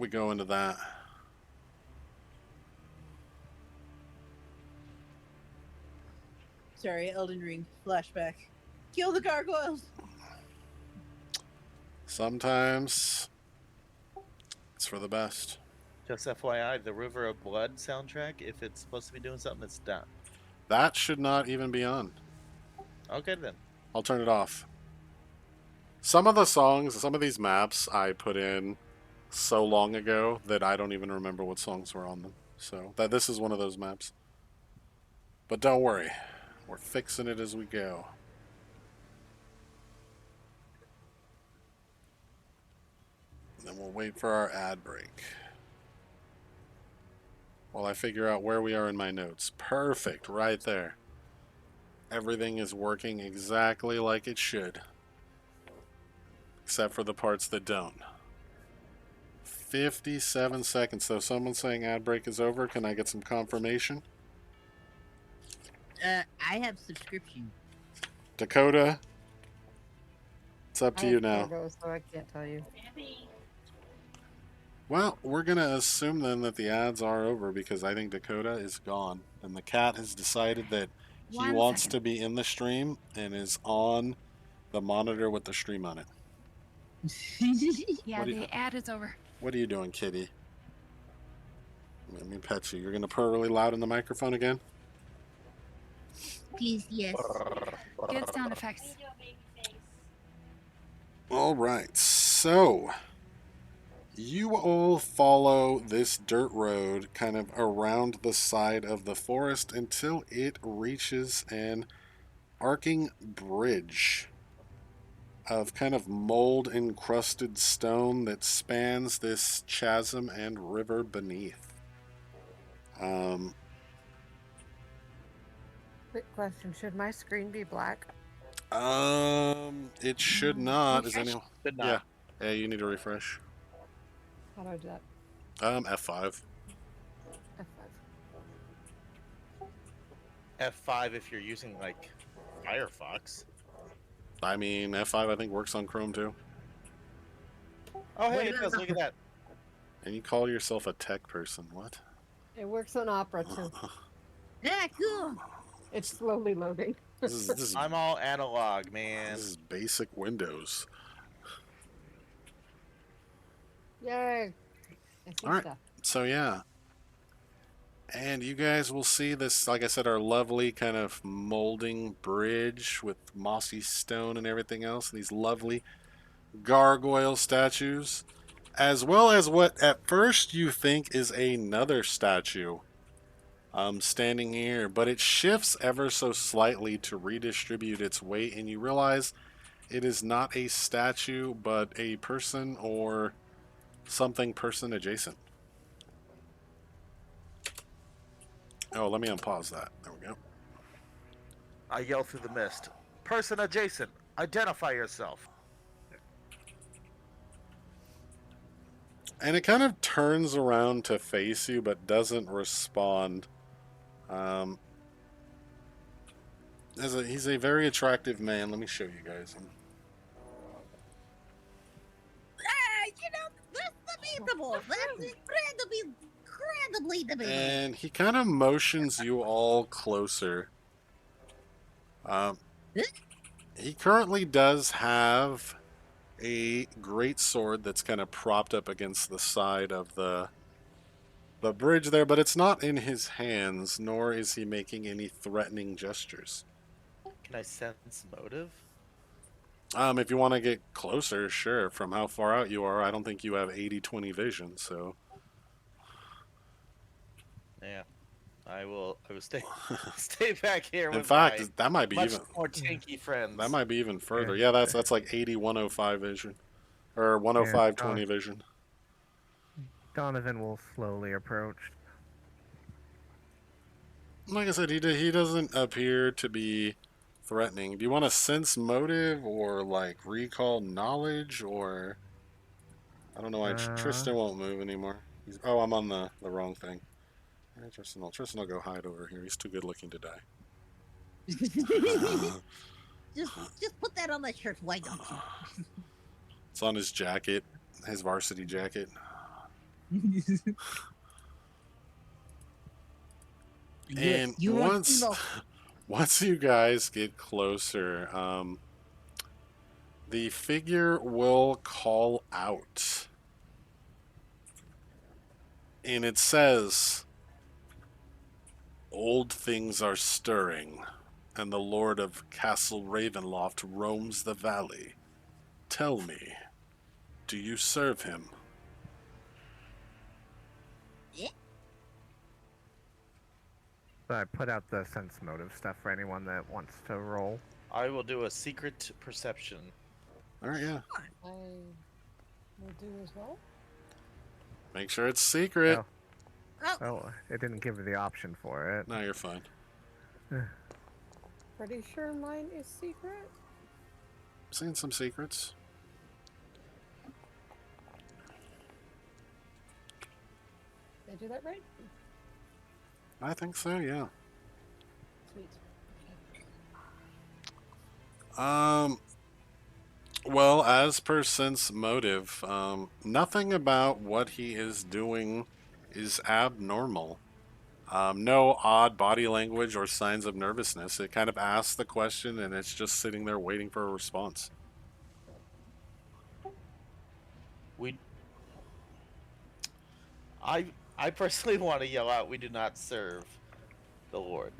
go into that. Sorry, Elden Ring flashback. Kill the gargoyles. Sometimes it's for the best. Just FYI, the River of Blood soundtrack, if it's supposed to be doing something, it's done. That should not even be on. Okay, then. I'll turn it off. Some of the songs, some of these maps I put in so long ago that I don't even remember what songs were on them. So this is one of those maps. But don't worry, we're fixing it as we go. And then we'll wait for our ad break. While I figure out where we are in my notes. Perfect, right there. Everything is working exactly like it should. Except for the parts that don't. 57 seconds. So someone's saying ad break is over. Can I get some confirmation? I have subscription. Dakota, it's up to you now. So I can't tell you. Well, we're going to assume then that the ads are over because I think Dakota is gone. And the cat has decided that he One wants second. to be in the stream and is on the monitor with the stream on it. Yeah, What do you- the ad is over. What are you doing, kitty? Let me pet you. You're going to purr really loud in the microphone again? Please, yes. Good sound effects. All right, so you all follow this dirt road kind of around the side of the forest until it reaches an arcing bridge of kind of mold encrusted stone that spans this chasm and river beneath. Quick question: should my screen be black? It should not. Is Refresh. anyone? Did Yeah. not. Yeah, you need to refresh. How do I do that? F5. F5. F5 if you're using, like, Firefox. I mean, F5 I think works on Chrome too. Oh, What hey, it about does. Look at that. And you call yourself a tech person. What? It works on Opera too. Yeah, cool. It's slowly loading. This is I'm all analog, man. this is basic Windows. Yay! I see All right. stuff. So yeah. And you guys will see this, like I said, our lovely kind of molding bridge with mossy stone and everything else. And these lovely gargoyle statues. as well as what at first you think is another statue standing here, but it shifts ever so slightly to redistribute its weight, and you realize it is not a statue, but a person or something person adjacent. Oh, let me unpause that. There we go. I yell through the mist. Person adjacent, identify yourself. And it kind of turns around to face you, but doesn't respond. Um, he's a very attractive man. Let me show you guys him. That's debatable. That's incredibly debatable. And he kind of motions you all closer. He currently does have a great sword that's kind of propped up against the side of the bridge there, but it's not in his hands, nor is he making any threatening gestures. Can I sense motive? If you want to get closer, sure. From how far out you are, I don't think you have 80-20 vision, so... Yeah. I will stay stay back here In with fact, my that might be much even... more tanky friends. That might be even further. Yeah. Yeah, that's like 80-105 vision. Or 105-20 vision. Donovan will slowly approach. Like I said, he doesn't appear to be threatening. Do you want to sense motive or like recall knowledge or I don't know why Tristan won't move anymore. Oh, I'm on the wrong thing. Yeah, Tristan will go hide over here. He's too good looking to die. just put that on that shirt, why don't you? It's on his jacket, his varsity jacket. And once you guys get closer, the figure will call out. And it says, "Old things are stirring, and the Lord of Castle Ravenloft roams the valley. Tell me, do you serve him?" So I put out the sense motive stuff for anyone that wants to roll. I will do a secret perception. Alright, yeah. I will do as well. Make sure it's secret. Oh, it didn't give me the option for it. No, you're fine. Pretty sure mine is secret. Seeing some secrets. Did I do that right? I think so, yeah. Sweet. Well, as per sense motive, nothing about what he is doing is abnormal. No odd body language or signs of nervousness. It kind of asks the question and it's just sitting there waiting for a response. I personally want to yell out, "We do not serve the Lord."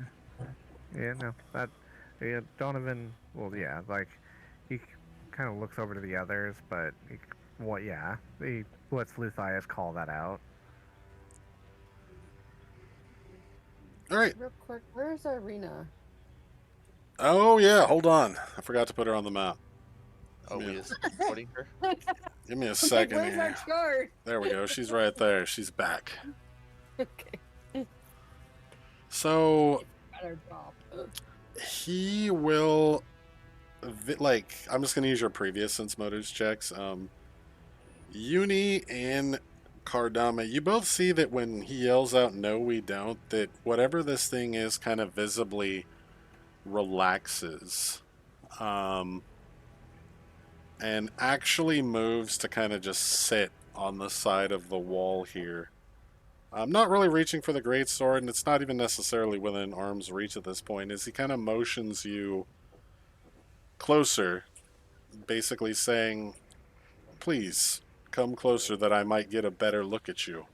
Yeah, no, Donovan. Well, yeah, like he kind of looks over to the others, but he lets Luthias call that out. All right. Real quick, where's Arena? Oh, yeah, hold on. I forgot to put her on the map. Oh, Yeah. we is supporting her? Give me a second Where's our here. chart? There we go. She's right there. She's back. Okay. So Got our job. he will, I'm just going to use your previous sense motives checks. Uni and Kardama, you both see that when he yells out, "No, we don't," that whatever this thing is kind of visibly relaxes. And actually moves to kind of just sit on the side of the wall here. I'm not really reaching for the greatsword, and it's not even necessarily within arm's reach at this point, as he kind of motions you closer, basically saying, "Please, come closer that I might get a better look at you."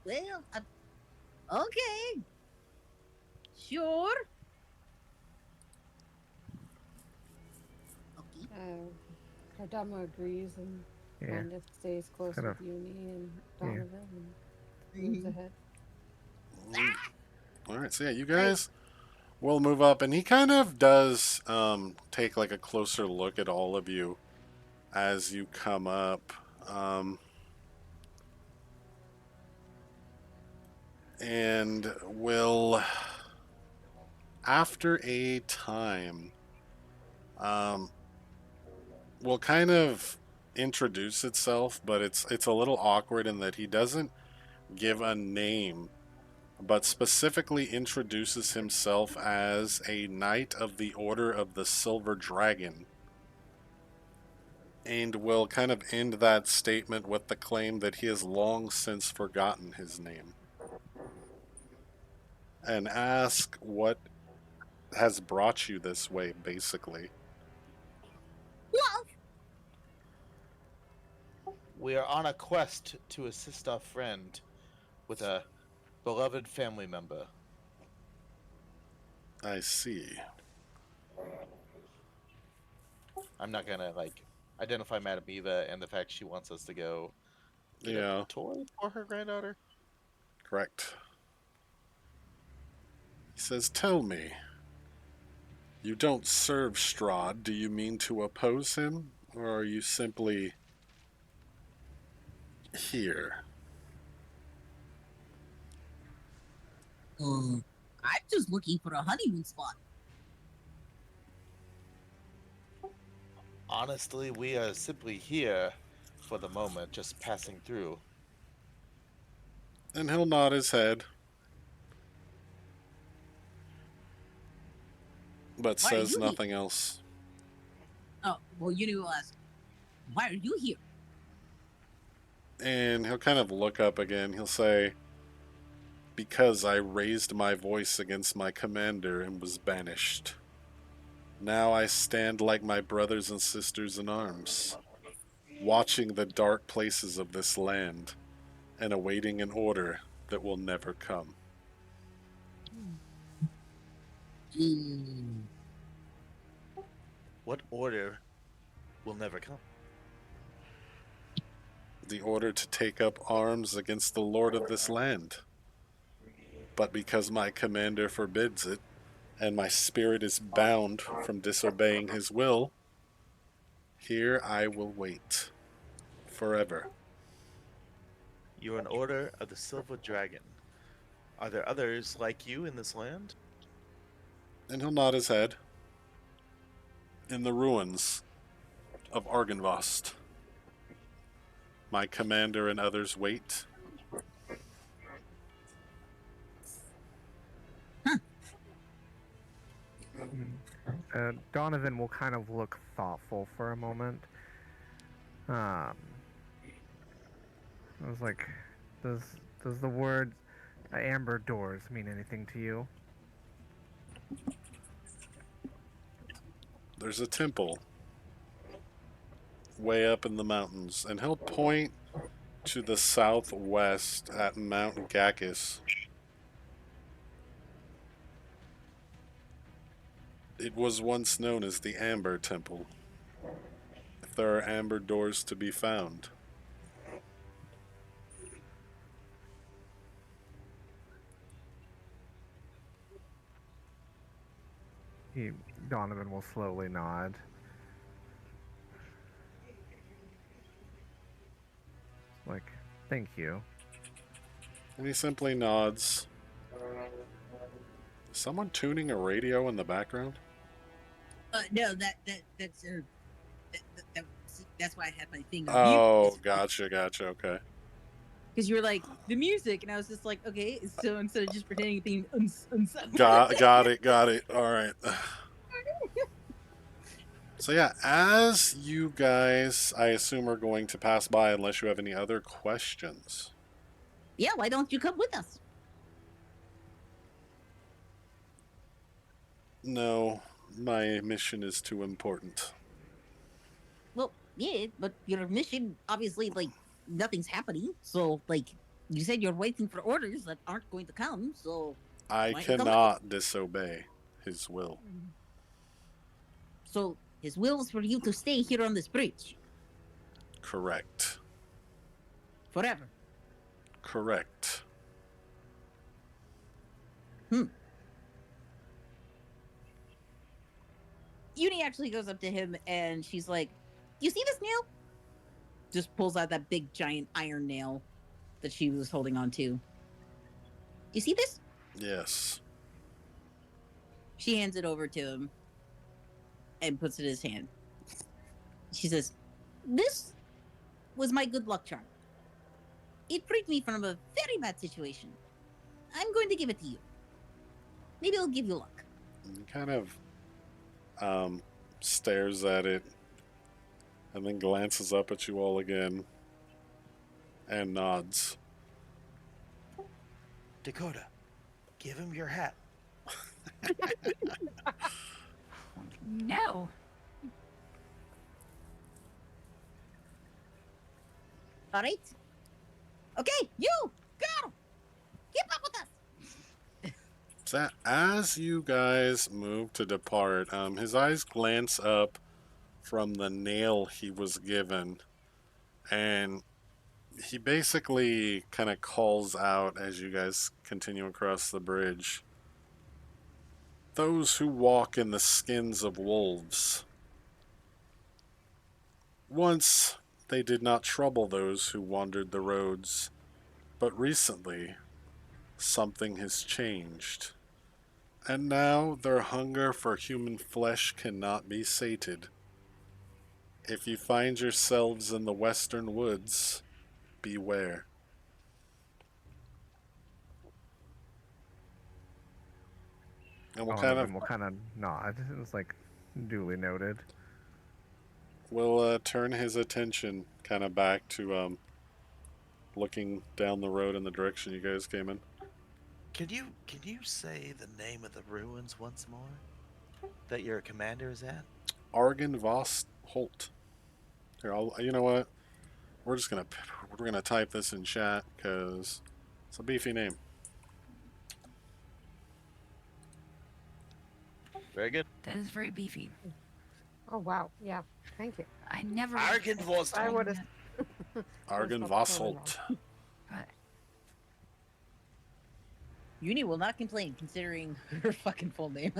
Well, okay. Sure. Okay. Kardama agrees and Yeah. kind of stays close Kind with of. Uni and Yeah. Donovan and moves ahead. All right, so yeah, you guys will move up, and he kind of does take like a closer look at all of you as you come up. And will, after a time, um, will kind of introduce itself, but it's a little awkward in that he doesn't give a name, but specifically introduces himself as a knight of the Order of the Silver Dragon, and will kind of end that statement with the claim that he has long since forgotten his name, and ask what has brought you this way, basically. Well, We are on a quest to assist our friend with a beloved family member. I see. I'm not gonna identify Madame Eva and the fact she wants us to go get a Yeah, toy for her granddaughter. correct. He says, "Tell me, you don't serve Strahd. Do you mean to oppose him, or are you simply here?" I'm just looking for a honeymoon spot. Honestly, we are simply here for the moment, just passing through. And he'll nod his head, but Why are says you here? nothing else. Oh, well, Uni will ask, why are you here? And he'll kind of look up again. He'll say, "Because I raised my voice against my commander and was banished. Now I stand like my brothers and sisters in arms, watching the dark places of this land and awaiting an order that will never come." Hmm. What order will never come? The order to take up arms against the lord of this land. But because my commander forbids it, and my spirit is bound from disobeying his will, here I will wait forever. You're an order of the Silver Dragon. Are there others like you in this land? And he'll nod his head. In the ruins of Argynvost, my commander and others wait. Donovan will kind of look thoughtful for a moment. I was like, does the word amber doors mean anything to you? There's a temple way up in the mountains, and he'll point to the southwest at Mount Gakis. It was once known as the Amber Temple. If there are amber doors to be found, He, Donovan will slowly nod. Like, thank you. and he simply nods. Is someone tuning a radio in the background? No, that's that's why I had my thing on Oh, mute. gotcha, okay. Because you were like the music, and I was just like, okay. So instead of just pretending being Got it. All right. So yeah, as you guys, I assume, are going to pass by, unless you have any other questions. Yeah, why don't you come with us? No, my mission is too important. Well, yeah, but your mission obviously nothing's happening. So you said you're waiting for orders that aren't going to come. So I why don't you come with us? cannot disobey his will. So His will is for you to stay here on this bridge Correct. forever. Correct. Uni actually goes up to him and she's like, "You see this nail?" Just pulls out that big giant iron nail that she was holding on to. You see this? Yes. She hands it over to him and puts it in his hand. She says, "This was my good luck charm. It freed me from a very bad situation. I'm going to give it to you. Maybe it'll give you luck." He kind of stares at it and then glances up at you all again and nods. Dakota, give him your hat. No. All right? Okay, you, girl, keep up with us. So as you guys move to depart, his eyes glance up from the nail he was given, and he basically kind of calls out as you guys continue across the bridge. Those who walk in the skins of wolves. Once they did not trouble those who wandered the roads, but recently something has changed. And now their hunger for human flesh cannot be sated. If you find yourselves in the western woods, beware. And Oh, and then we'll kind of nod. It's like duly noted. we'll turn his attention kind of back to looking down the road in the direction you guys came in. Can you say the name of the ruins once more? That your commander is at? Argon Voss Holt. Here, you know what? We're gonna type this in chat because it's a beefy name. Very good. That is very beefy. Oh wow, yeah. Thank you. I never. Argan was I would have. Argon Voss Holt. But Uni will not complain considering her fucking full name.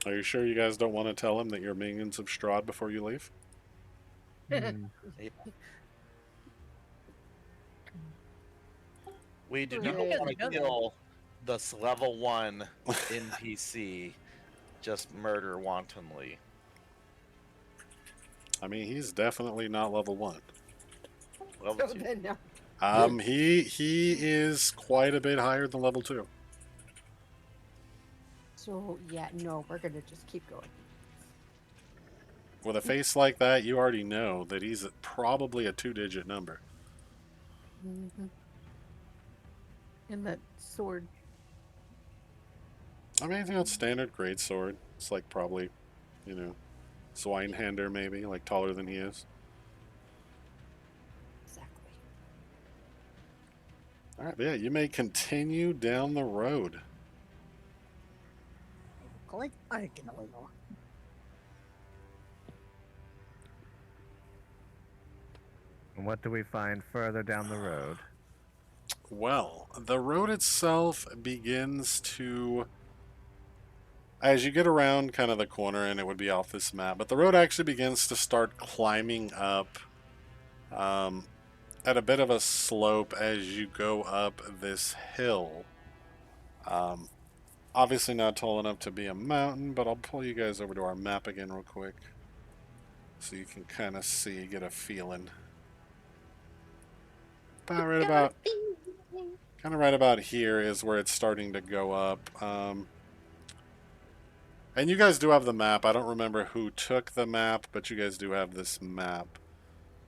Are you sure you guys don't want to tell him that you're minions of Strahd before you leave? Mm, We do Yeah, not yeah, want yeah. to kill this level 1 NPC. Just murder wantonly. I mean, he's definitely not level 1. Level So 2. then no. He is quite a bit higher than level 2. So yeah, no, we're gonna just keep going. With a face like that, you already know that he's probably a 2-digit number. Mm-hmm. And that sword. I mean, I think it's standard great sword. It's like probably, Swinehender maybe, like taller than he is. Exactly. All right, but yeah, you may continue down the road. Collect Arkin oil. and what do we find further down the road? Well, the road itself begins to, as you get around kind of the corner, and it would be off this map, but the road actually begins to start climbing up at a bit of a slope as you go up this hill. Obviously not tall enough to be a mountain, but I'll pull you guys over to our map again real quick so you can kind of see, get a feeling. Kind of right about here is where it's starting to go up. And you guys do have the map. I don't remember who took the map, but you guys do have this map.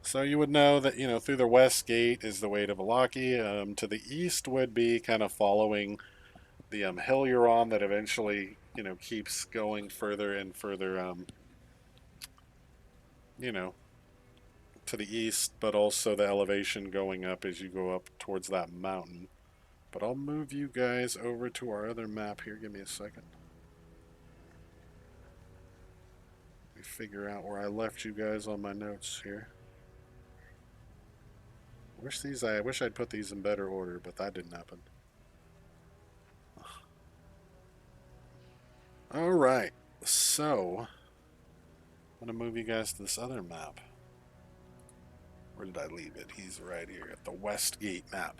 So you would know that, through the west gate is the way to Valaki. To the east would be kind of following the hill you're on that eventually, keeps going further and further, to the east, but also the elevation going up as you go up towards that mountain. But I'll move you guys over to our other map here. Give me a second. Let me figure out where I left you guys on my notes here. I wish I'd put these in better order, but that didn't happen. Alright, so I'm going to move you guys to this other map. Where did I leave it? He's right here at the West Gate map.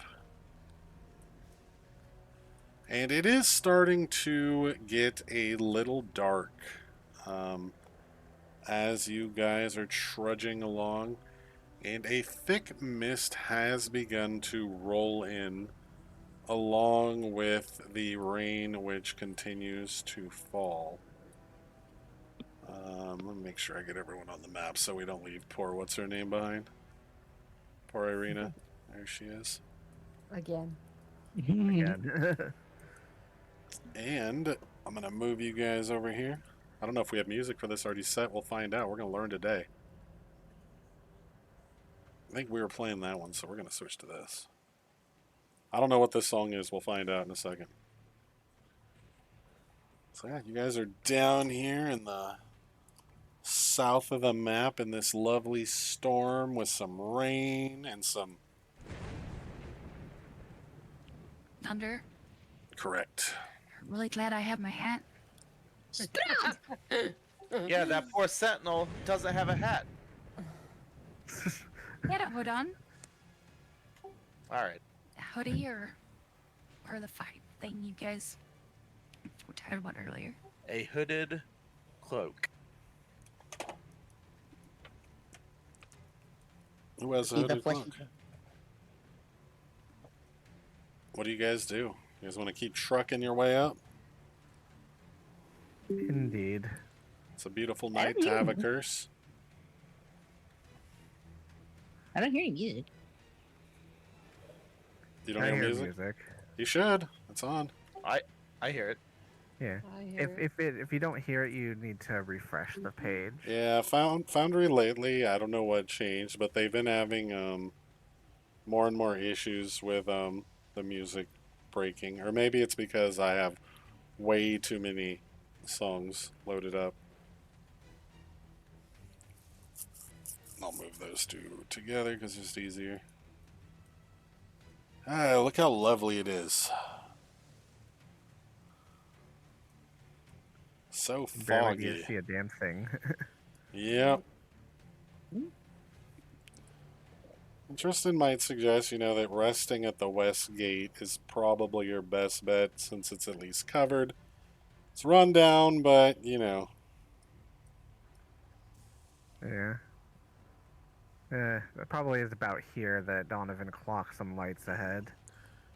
And it is starting to get a little dark as you guys are trudging along. And a thick mist has begun to roll in along with the rain which continues to fall. Let me make sure I get everyone on the map so we don't leave poor what's her name behind. Poor Irina. There she is. Again. Again. And I'm going to move you guys over here. I don't know if we have music for this already set. We'll find out. We're going to learn today. I think we were playing that one, so we're going to switch to this. I don't know what this song is. We'll find out in a second. So yeah, you guys are down here in the south of the map in this lovely storm with some rain and some... Thunder. Correct. Really glad I have my hat. Yeah, that poor sentinel doesn't have a hat. He had a hood on. All right. A hoodie or the fight thing you guys were talking about earlier. A hooded cloak. Who has a Be the hooded flesh cloak? and blood. What do you guys do? You guys want to keep trucking your way up? Indeed. It's a beautiful I night don't to have a know. curse. I don't hear any music. You don't I hear hear music? You should. It's on. I hear it. Yeah. I hear If you don't hear it, you need to refresh the page. Yeah, Foundry lately, I don't know what changed, but they've been having more and more issues with the music breaking. Or maybe it's because I have way too many songs loaded up. I'll move those two together because it's just easier. Ah, look how lovely it is. So Barely do you foggy. see a damn thing. Yep. Tristan might suggest, that resting at the west gate is probably your best bet since it's at least covered. It's run down, but, Yeah. It probably is about here that Donovan clocks some lights ahead.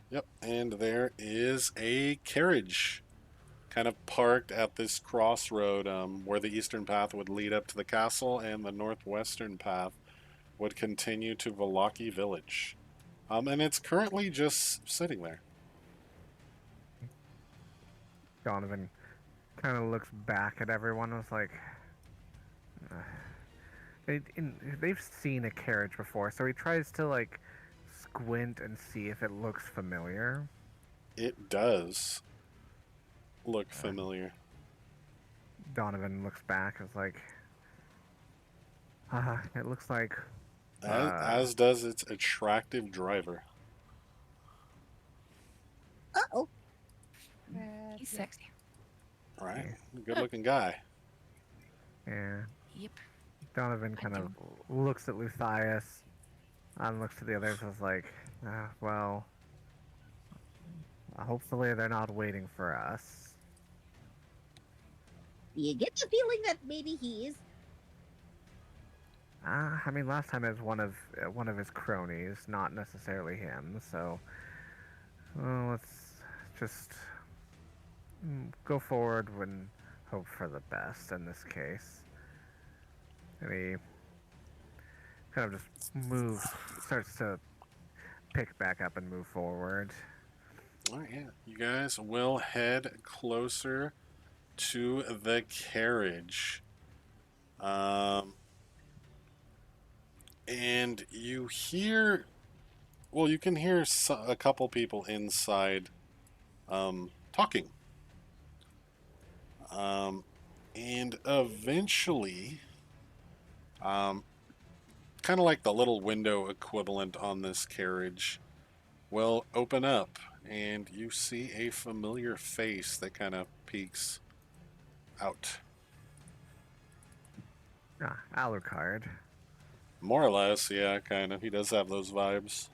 Yep, and there is a carriage kind of parked at this crossroad where the eastern path would lead up to the castle and the northwestern path would continue to Velaki Village. And it's currently just sitting there. Donovan kind of looks back at everyone and was like, they've seen a carriage before, so he tries to like squint and see if it looks familiar. It does look familiar. Donovan looks back and is like, it looks like... As does its attractive driver. Uh-oh. He's sexy. All right, good looking guy. Yeah. Yep. Donovan I kind of do. looks at Luthias and looks to the others and is like, well, hopefully they're not waiting for us. You get the feeling that maybe he is. I mean, last time it was one of his cronies, not necessarily him. So, well, let's just go forward and hope for the best in this case. And he kind of just starts to pick back up and move forward. All right, yeah. You guys will head closer to the carriage. And you hear well, you can hear a couple people inside talking. Um, and eventually, um, kind of like the little window equivalent on this carriage, will open up, and you see a familiar face that kind of peeks out. Ah, Alucard. More or less, yeah, kind of. He does have those vibes.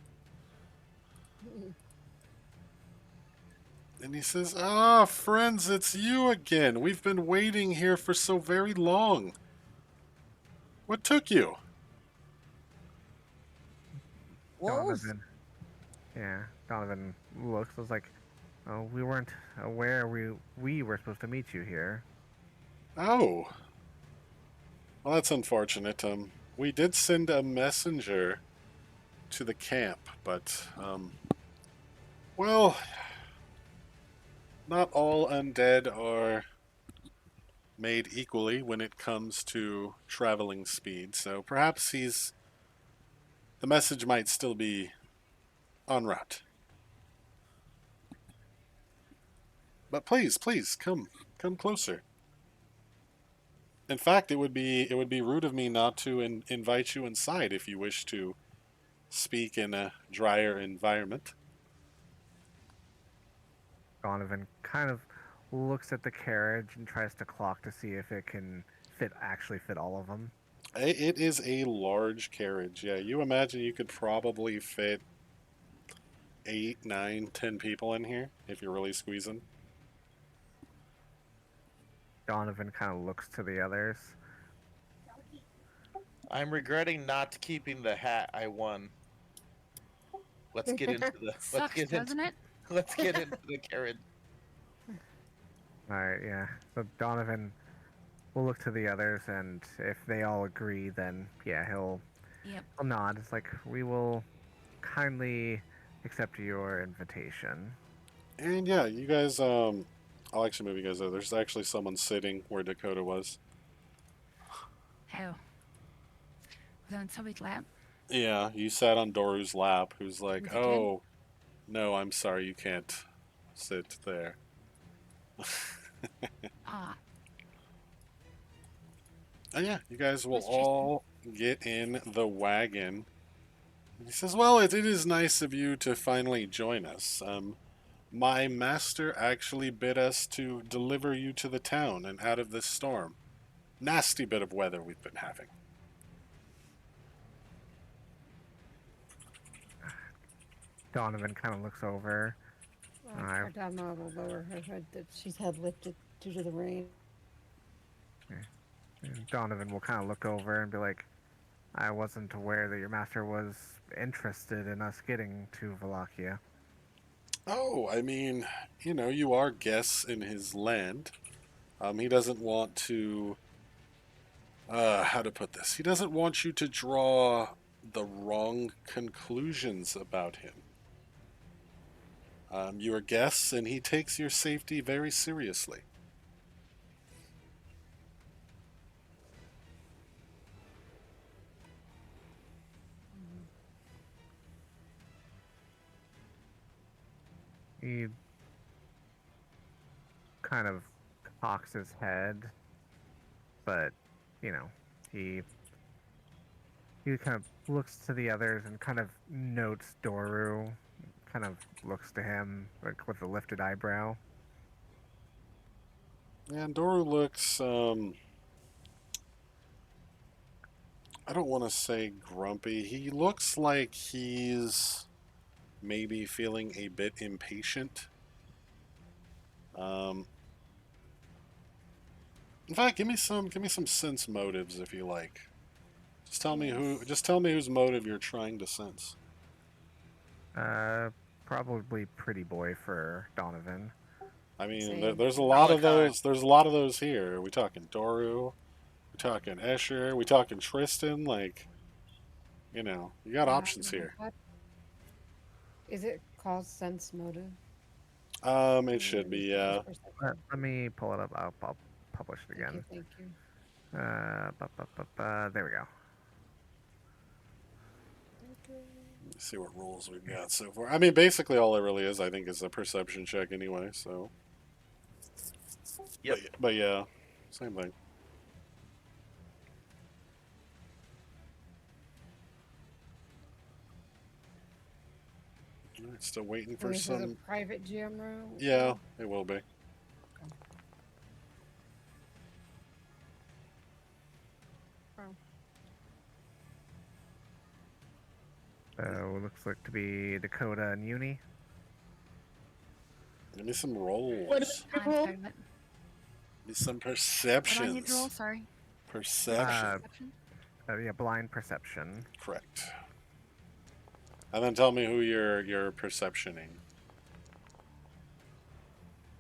And he says, "Ah, friends, it's you again. We've been waiting here for so very long. What took you?" Wolves? Donovan. Yeah, Donovan looks. Was like, oh, we weren't aware we were supposed to meet you here. Oh, well, that's unfortunate. We did send a messenger to the camp, but, well, not all undead are made equally when it comes to traveling speed, so perhaps the message might still be en route. But please, please, come closer. In fact, it would be rude of me not to invite you inside if you wish to speak in a drier environment. Donovan kind of looks at the carriage and tries to clock to see if it can actually fit all of them. It is a large carriage. Yeah, you imagine you could probably fit 8, 9, 10 people in here if you're really squeezing. Donovan kind of looks to the others. I'm regretting not keeping the hat I won. Let's get into the Sucks, doesn't it? let's get into the carriage. All right, yeah. So Donovan will look to the others, and if they all agree, then yeah, he'll Yep. nod. It's like we will kindly accept your invitation. And yeah, you guys, I'll actually move you guys over. There's actually someone sitting where Dakota was. Oh. Was on somebody's lap? Yeah, you sat on Doru's lap, who's like, Was it good? "Oh, no, I'm sorry, you can't sit there." Ah. Oh yeah, you guys will Was Tristan? all get in the wagon. He says, "Well, it is nice of you to finally join us. My master actually bid us to deliver you to the town and out of this storm. Nasty bit of weather we've been having." Donovan kind of looks over. Ardama will lower her hood that she's had lifted due to the rain. And Donovan will kind of look over and be like, I wasn't aware that your master was interested in us getting to Wallachia. Oh, I mean, you are guests in his land. He doesn't want to, how to put this? He doesn't want you to draw the wrong conclusions about him. You are guests, and he takes your safety very seriously. He kind of cocks his head, but, he kind of looks to the others and kind of notes Doru, kind of looks to him like with a lifted eyebrow. And Doru looks, I don't want to say grumpy. He looks like he's maybe feeling a bit impatient. Um, in fact, give me some sense motives if you like. Just tell me whose motive you're trying to sense. Uh, Probably pretty boy for Donovan. I mean, Same. there's a lot of Malachi. those. There's a lot of those here. Are we talking Doru? We talking Escher? We talking Tristan? Like, you got options here. What is it called? Sense motive. It should be, Sense yeah. perception. Let me pull it up. I'll publish it again. Thank you. There we go. Thank you. Let's see what rules we've got so far. I mean, basically all it really is, I think, is a perception check anyway. So, Yep. but yeah, same thing. All right, still waiting for And this is a some. private gym room. Yeah, it will be. Looks like to be Dakota and Uni. Give me some What rolls. about I'm roll? sorry, what? Give me some What do I need to roll? perceptions. Sorry. Perception. Perception? Yeah, blind perception. Correct. And then tell me who you're perceptioning.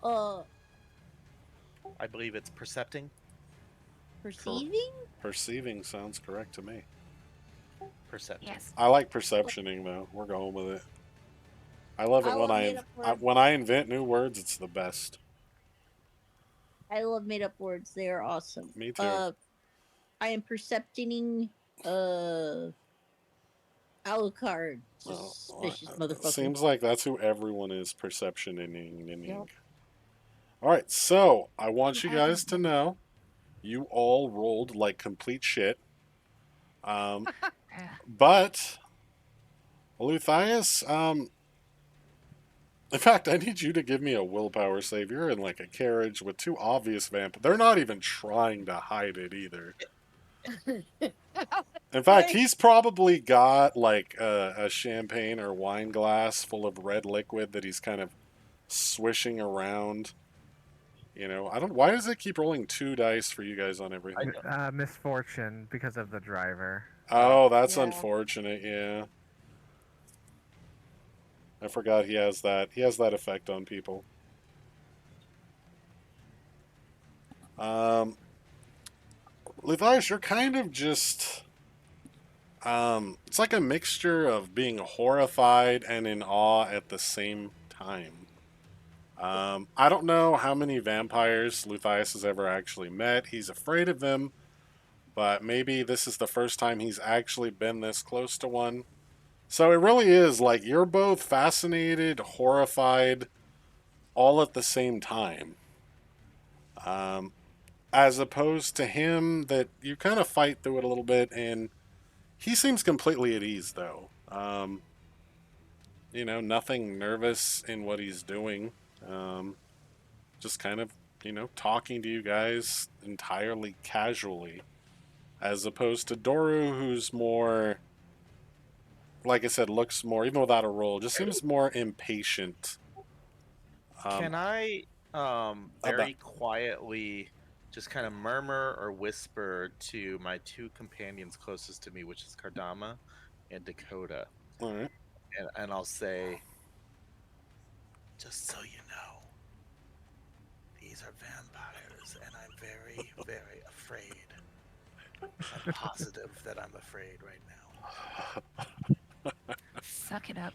I believe it's percepting. Perceiving? Perceiving sounds correct to me. Percepting. Yes. I like perceptioning though. We're going with it. I love it I when love made-up words. when I invent new words. It's the best. I love made up words. They are awesome. Me too. I am percepting Alucard. Well, Suspicious motherfucker. seems like that's who everyone is perceptioning. Yep. All right, so I want you I guys think- to know, you all rolled like complete shit. But Luthias, in fact, I need you to give me a willpower save. You're in like a carriage with two obvious vamp. They're not even trying to hide it either. In fact, he's probably got like a champagne or wine glass full of red liquid that he's kind of swishing around. You know, I don't. Why does it keep rolling 2 dice for you guys on everything? Misfortune because of the driver. Oh, that's Yeah. unfortunate. Yeah, I forgot he has that. He has that effect on people. Litharius, you're kind of just. It's like a mixture of being horrified and in awe at the same time. I don't know how many vampires Luthias has ever actually met. He's afraid of them, but maybe this is the first time he's actually been this close to one. So it really is like you're both fascinated, horrified, all at the same time. As opposed to him, that you kind of fight through it a little bit, and he seems completely at ease, though. You know, nothing nervous in what he's doing. Just kind of, you know, talking to you guys entirely casually. As opposed to Doru, who's more, like I said, looks more, even without a roll, just seems more impatient. Can I very quietly just kind of murmur or whisper to my two companions closest to me, which is Kardama and Dakota, All right. and I'll say, just so you know, these are vampires, and I'm very, very afraid. I'm positive that I'm afraid right now. Suck it up.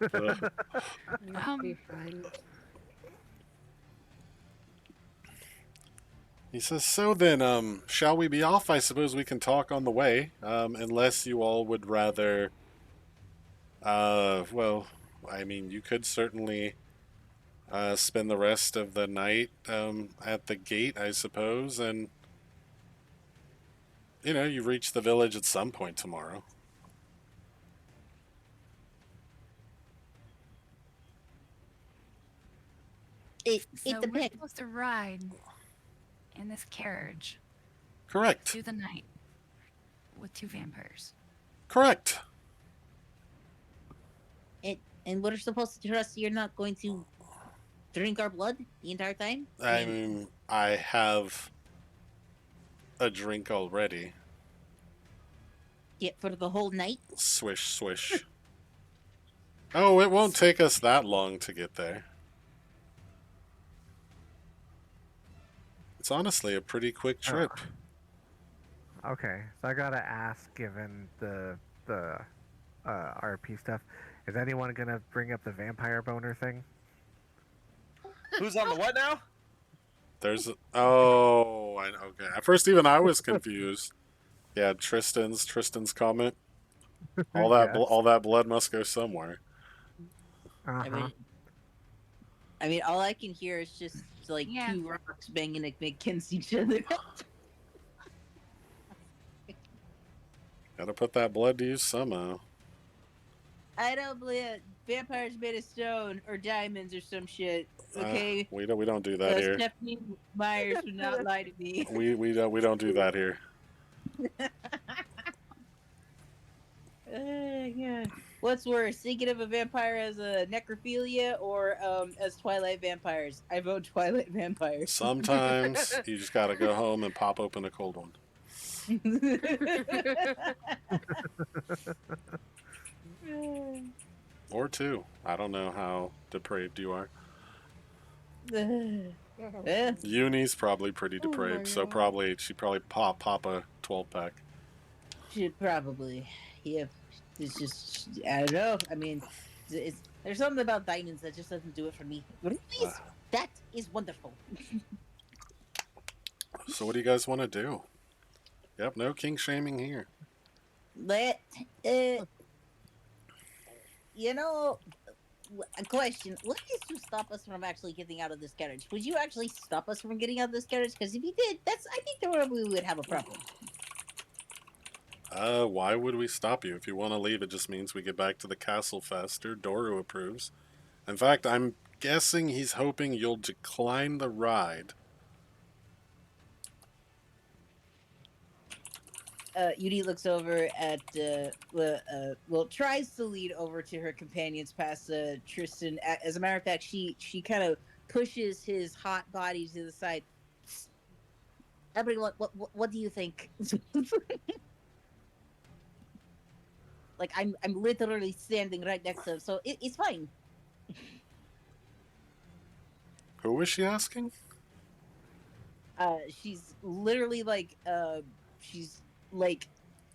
You'll be fine. He says, so then, shall we be off? I suppose we can talk on the way, unless you all would rather, well, I mean, you could certainly spend the rest of the night at the gate, I suppose, and, you know, you reach the village at some point tomorrow. It So we're depends. supposed to ride in this carriage Correct. through the night with two vampires. Correct. And we're supposed to trust you're not going to drink our blood the entire time? I mean, I have a drink already. Yeah, for the whole night? Swish, swish. Oh, it won't take us that long to get there. It's honestly a pretty quick trip. Okay, so I gotta ask, given the RP stuff, is anyone gonna bring up the vampire boner thing? Who's on the what now? There's oh, okay. At first, even I was confused. Yeah, Tristan's comment. Yes. all that blood must go somewhere. I Uh-huh. mean, all I can hear is just like Yeah. two rocks banging against each other. Gotta put that blood to use somehow. I don't believe vampires made of stone or diamonds or some shit. Okay, We don't do that here. Stephanie Myers would not lie to me. We don't do that here. Yeah. What's worse, thinking of a vampire as a necrophilia or as Twilight vampires? I vote Twilight vampires. Sometimes you just gotta go home and pop open a cold one. Or two. I don't know how depraved you are. Eh, Uni's probably pretty Oh my depraved, so God. she'd probably pop a 12 pack. should probably. Yeah. It's just I don't know. I mean, there's something about diamonds that just doesn't do it for me. Rubies, that is wonderful. So what do you guys want to do? Yep, no king shaming here. Let you know. A question: what is to stop us from actually getting out of this carriage? Would you actually stop us from getting out of this carriage? Because if you did, I think that we would have a problem. Why would we stop you? If you want to leave, it just means we get back to the castle faster. Doru approves. In fact, I'm guessing he's hoping you'll decline the ride. Yudi looks over at well, tries to lead over to her companions past Tristan. As a matter of fact, she kind of pushes his hot body to the side. Everyone, what do you think? Like I'm literally standing right next to him, so it's fine. Who was she asking? She's literally like she's like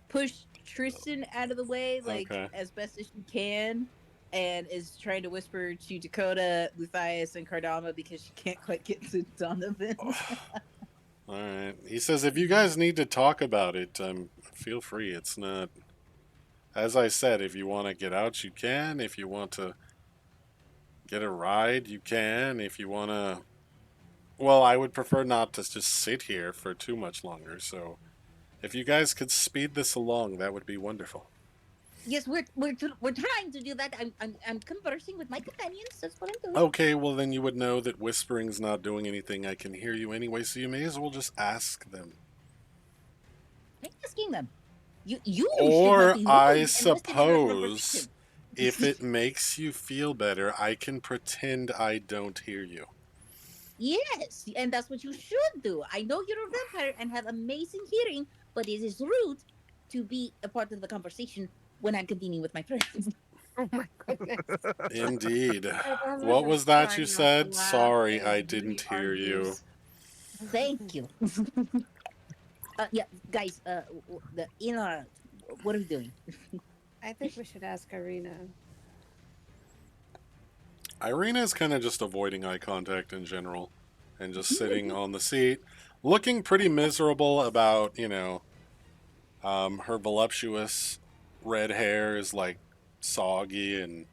pushed Tristan out of the way like Okay. as best as she can, and is trying to whisper to Dakota, Luthius, and Cardama because she can't quite get to Donovan. Alright. He says if you guys need to talk about it, feel free. It's not... As I said, if you want to get out, you can. If you want to get a ride, you can. If you want to... Well, I would prefer not to just sit here for too much longer, so... If you guys could speed this along, that would be wonderful. Yes, we're trying to do that. I'm conversing with my companions. That's what I'm doing. Okay, well then you would know that whispering's not doing anything. I can hear you anyway, so you may as well just ask them. I'm asking them. You should not Or be I invested in our suppose, conversation. if it makes you feel better, I can pretend I don't hear you. Yes, and that's what you should do. I know you're a vampire and have amazing hearing, but it is rude to be a part of the conversation when I'm continuing with my friends. Oh my goodness. Indeed. Everyone What just was that trying you not to said? laugh Sorry, as I Yuri didn't hear you. argues. Thank you. Yeah, guys. The in or out? What are we doing? I think we should ask Irina. Irina is kind of just avoiding eye contact in general and just sitting on the seat, looking pretty miserable about, her voluptuous red hair is like soggy and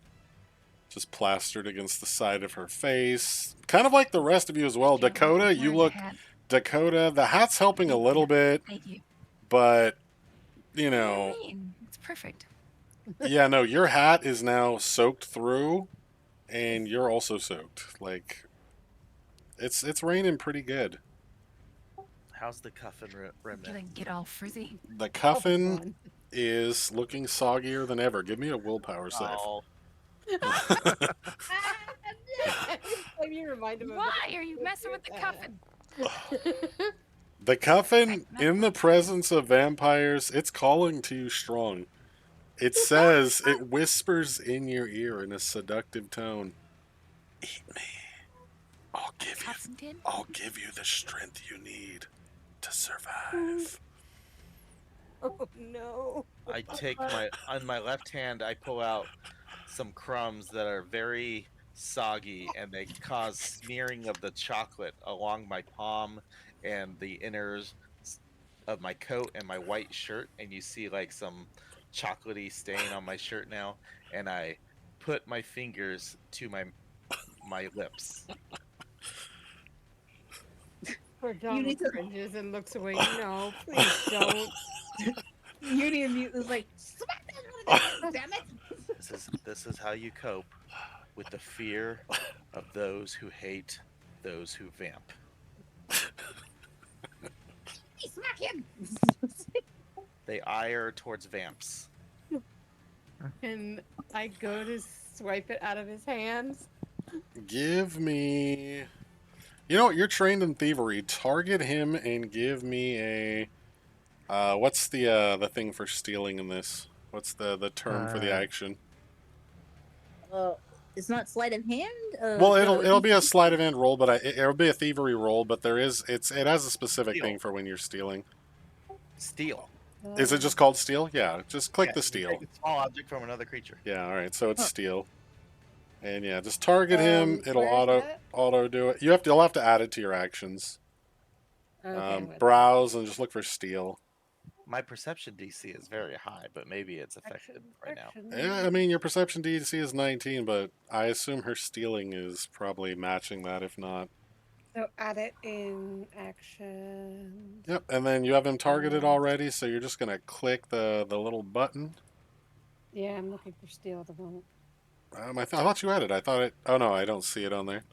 just plastered against the side of her face. Kind of like the rest of you as well. Careful, Dakota, I'm you wearing look... the hat. Dakota, the hat's helping a Thank little you. bit, Thank you. but, What do you mean? It's perfect. yeah, no, your hat is now soaked through, and you're also soaked. Like, it's raining pretty good. How's the cuffin remnant? Gonna get all frizzy. The Oh, cuffin fun. is looking soggier than ever. Give me a willpower save. Oh, Have you remind him of Why are you messing with the cuffin? that? The cuffin, in the presence of vampires, it's calling to you strong. It says, it whispers in your ear in a seductive tone, "Eat me. Cuffin did? I'll give you the strength you need to survive." Oh no. I take on my left hand. I pull out some crumbs that are very soggy, and they cause smearing of the chocolate along my palm and the inners of my coat and my white shirt. And you see like some chocolatey stain on my shirt now, and I put my fingers to my lips. Poor You Donald need to. cringes and looks away. No, please don't. Yuri immediately is like, smack that out of there, damn it! This is how you cope with the fear of those who hate those who vamp. Hey, smack him! They ire towards vamps. And I go to swipe it out of his hands. Give me. You know what? You're trained in thievery. Target him and give me a. What's the thing for stealing in this? What's the term for the action? It's not sleight of hand. Well, So it'll be a sleight of hand roll, but it'll be a thievery roll. But it has a specific Steal. thing for when you're stealing. Steal. Is it just called steal? Yeah, just click Yeah, the you steal. take a small object from another creature. Yeah, all right. So it's Huh. steal, and yeah, just target him. It'll Where is that? auto do it. You'll have to add it to your actions. Okay, what- Browse and just look for steal. My perception DC is very high, but maybe it's affected action, right now. action. Yeah, I mean your perception DC is 19, but I assume her stealing is probably matching that, if not. So add it in action. Yep, and then you have him targeted already, so you're just gonna click the little button. Yeah, I'm looking for steel at the moment. I thought you had it. I thought it. Oh no, I don't see it on there.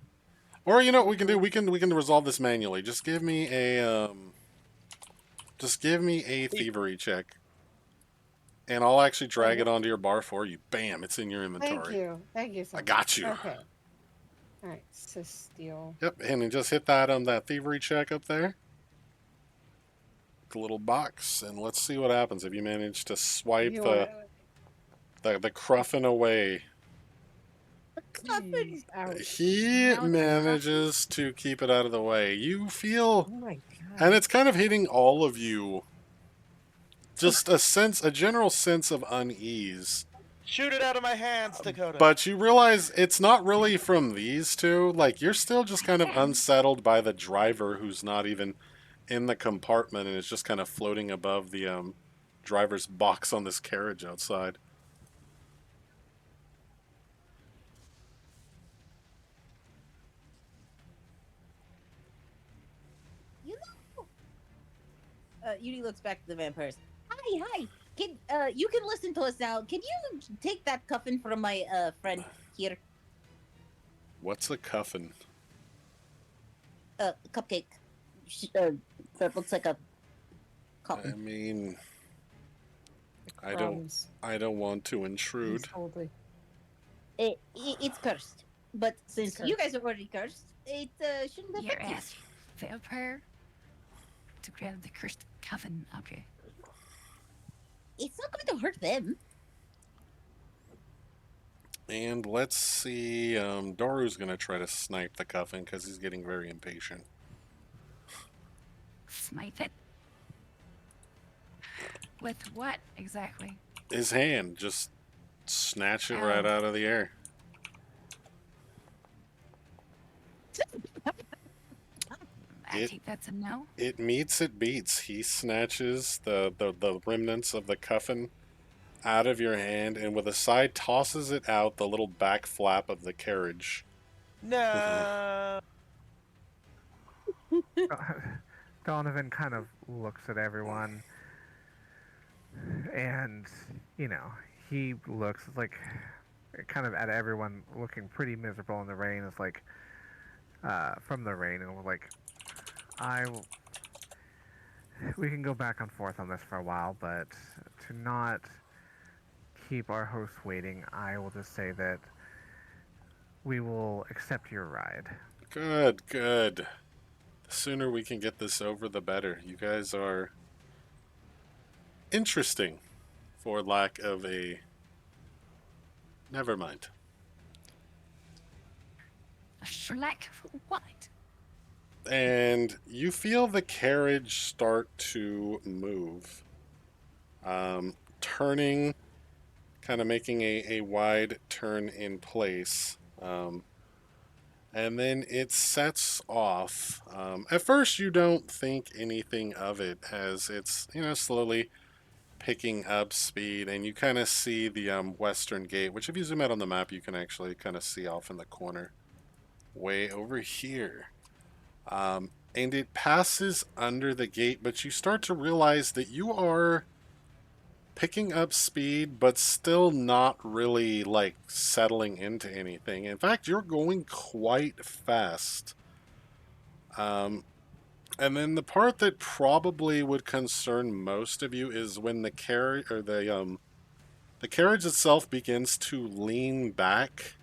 Or you know what we can do? We can resolve this manually. Just give me a thievery check, and I'll actually drag it onto your bar for you. Bam! It's in your inventory. Thank you so I much. got you. Okay. All right, so steel. Yep, and then just hit that thievery check up there. The little box, and let's see what happens if you manage to swipe You the wanna- cruffin away. Coffin. Ouch. He Now it's manages to keep it out of the way. You feel, Oh my god. and it's kind of hitting all of you. Just a general sense of unease. Shoot it out of my hands, Dakota. But you realize it's not really from these two. Like, you're still just kind of unsettled by the driver who's not even in the compartment and is just kind of floating above the driver's box on this carriage outside. You know. Yuri looks back to the vampires. Hi. Can you can listen to us now? Can you take that coffin from my friend here? What's a cuffin? Cupcake. That looks like a I coffin. mean, I Crumbs. don't want to intrude. Totally. It's cursed, but since you guys are already cursed, it shouldn't Your affect you. ass vampire to grab the cursed coven. Okay. It's not going to hurt them. And let's see, Doru's gonna try to snipe the cuffin because he's getting very impatient. Smite it. With what exactly? His hand, just snatch it Ow. right out of the air. I It- think that's a no. It meets, it beats. He snatches the remnants of the cuffin out of your hand and with a sigh tosses it out the little back flap of the carriage. No. Donovan kind of looks at everyone, and he looks like kind of at everyone looking pretty miserable in the rain. It's like from the rain, and we're like, we can go back and forth on this for a while, but to not keep our hosts waiting, I will just say that we will accept your ride. Good, good. The sooner we can get this over, the better. You guys are interesting, for lack of a... Never mind. Slack for what? And you feel the carriage start to move, turning, kind of making a wide turn in place, and then it sets off. At first you don't think anything of it as it's slowly picking up speed, and you kind of see the western gate, which if you zoom out on the map, you can actually kind of see off in the corner, way over here. And it passes under the gate, but you start to realize that you are picking up speed, but still not really like settling into anything. In fact, you're going quite fast. And then the part that probably would concern most of you is when the carriage or the carriage itself begins to lean back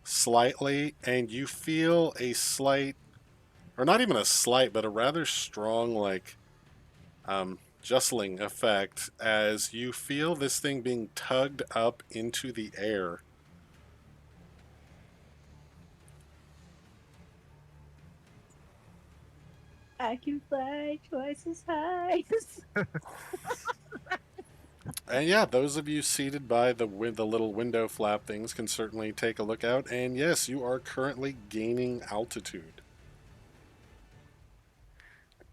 slightly, and you feel a slight, or not even a slight, but a rather strong jostling effect as you feel this thing being tugged up into the air. I can fly twice as high. And yeah, those of you seated by the little window flap things can certainly take a look out. And yes, you are currently gaining altitude.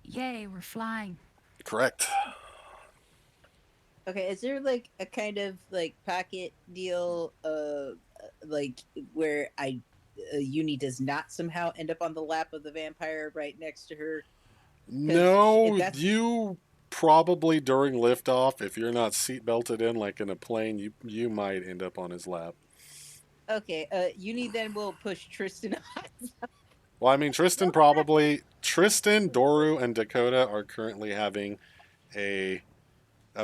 Yay, we're flying. Correct. Okay, is there like a kind of like pocket deal, like where Uni does not somehow end up on the lap of the vampire right next to her? No, if that's- you probably during liftoff, if you're not seat belted in like in a plane, you might end up on his lap. Okay, Uni then will push Tristan on. Well, I mean, Tristan, Doru, and Dakota are currently having a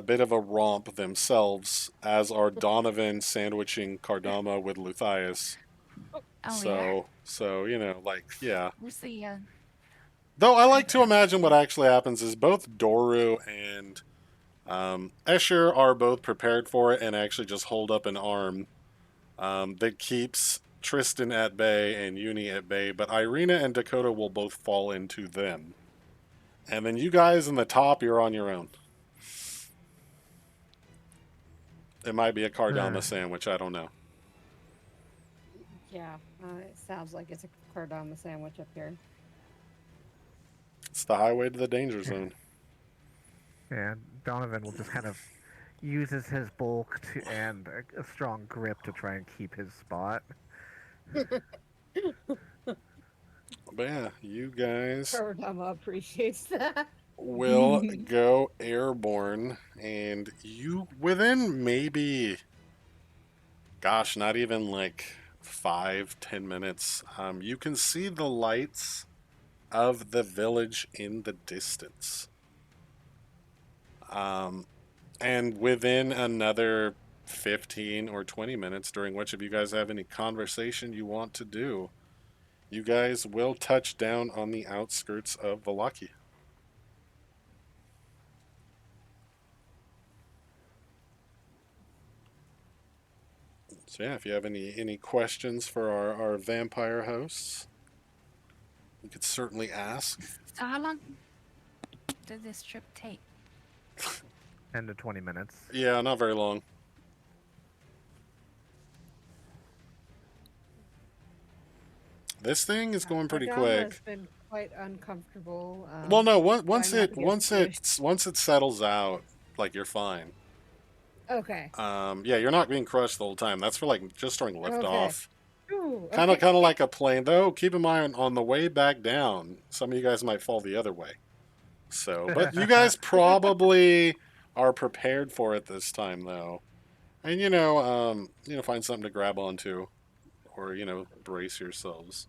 bit of a romp themselves, as are Donovan sandwiching Kardama with Luthias. Oh yeah. So you know, like, yeah. Where's the Though I like to imagine what actually happens is both Doru and Escher are both prepared for it and actually just hold up an arm that keeps Tristan at bay and Uni at bay, but Irina and Dakota will both fall into them. And then you guys in the top, you're on your own. It might be a Kardama sandwich, I don't know. Yeah, it sounds like it's a cardama sandwich up here. It's the highway to the danger zone. And Donovan will just kind of uses his bulk and a strong grip to try and keep his spot. But yeah, you guys Cardama appreciates that. will go airborne, and you, within maybe, gosh, not even like 5-10 minutes, you can see the lights of the village in the distance. And within another 15 or 20 minutes, during which if you guys have any conversation you want to do, you guys will touch down on the outskirts of Valaki. So yeah, if you have any questions for our vampire hosts, you could certainly ask. So how long did this trip take? 10 to 20 minutes. Yeah, not very long. This thing is going pretty Cardama quick. has been quite uncomfortable. Well, no, trying once not to get once it settles out, like, you're fine. Okay. Yeah, you're not being crushed the whole time. That's for like just during liftoff. Ooh, Kind okay. of like a plane, though. Keep in mind on the way back down, some of you guys might fall the other way. So, but you guys probably are prepared for it this time, though. And find something to grab onto, or brace yourselves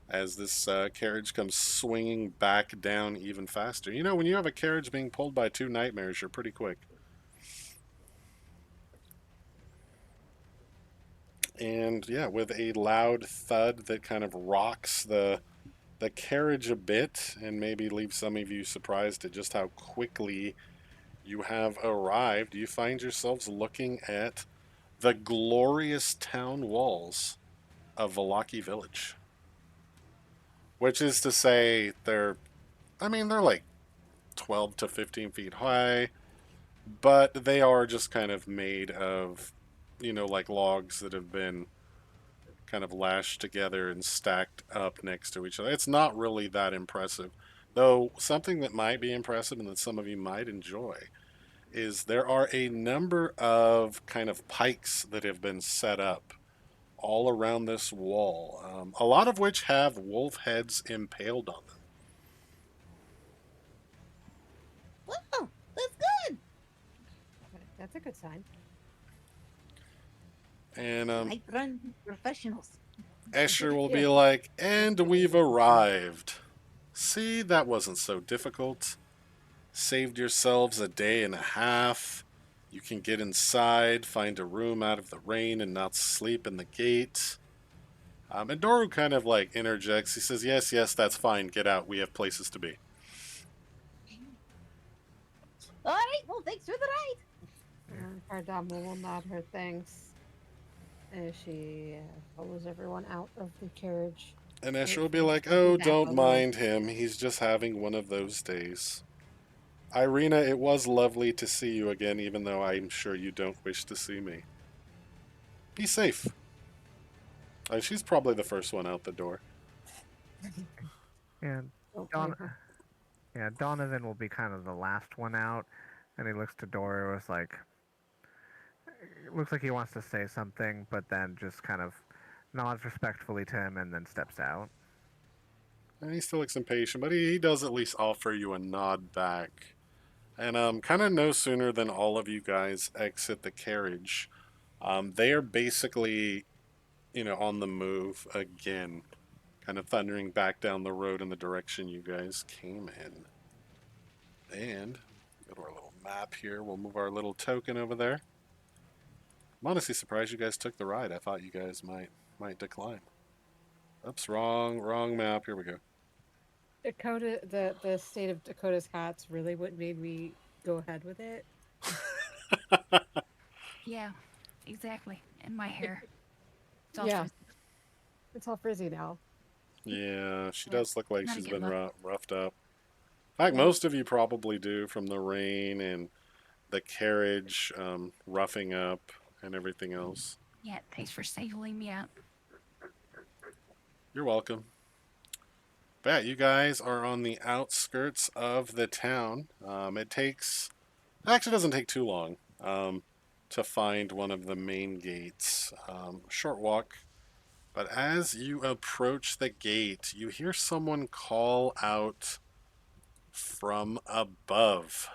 as this carriage comes swinging back down even faster. When you have a carriage being pulled by two nightmares, you're pretty quick. And yeah, with a loud thud that kind of rocks the carriage a bit and maybe leaves some of you surprised at just how quickly you have arrived, you find yourselves looking at the glorious town walls of Valaki Village. Which is to say, they're like 12 to 15 feet high, but they are just kind of made of, like logs that have been kind of lashed together and stacked up next to each other. It's not really that impressive. Though something that might be impressive and that some of you might enjoy is there are a number of kind of pikes that have been set up all around this wall, a lot of which have wolf heads impaled on them. Wow, that's good. That's a good sign. And Night run professionals. Escher will be Yeah. like, and we've arrived. See, that wasn't so difficult. Saved yourselves a day and a half. You can get inside, find a room out of the rain, and not sleep in the gate. And Doru kind of like interjects. He says, yes, yes, that's fine. Get out. We have places to be. All right. Well, thanks for the ride. Cardama will nod her thanks as she follows everyone out of the carriage. And Wait Escher will for be us like, to be oh, back don't on the way. mind him. He's just having one of those days. Irina, it was lovely to see you again, even though I'm sure you don't wish to see me. Be safe. She's probably the first one out the door. And Don't blame Don, her. yeah, Donovan will be kind of the last one out, and he looks to Dora. It's like, it looks like he wants to say something, but then just kind of nods respectfully to him and then steps out. And he still looks impatient, but he does at least offer you a nod back. And kind of no sooner than all of you guys exit the carriage, they are basically, on the move again, kind of thundering back down the road in the direction you guys came in. And go to our little map here. We'll move our little token over there. I'm honestly surprised you guys took the ride. I thought you guys might decline. Oops, wrong map. Here we go. Dakota, the state of Dakota's hats really what made me go ahead with it. Yeah, exactly. And my hair. It's all Yeah. frizzy. It's all frizzy now. Yeah, she Yeah. does look like Gotta she's get been look. roughed up. In fact, Yeah. most of you probably do from the rain and the carriage roughing up and everything else. Yeah, thanks for singling me out. You're welcome. But you guys are on the outskirts of the town. It actually doesn't take too long to find one of the main gates. Short walk. But as you approach the gate, you hear someone call out from above.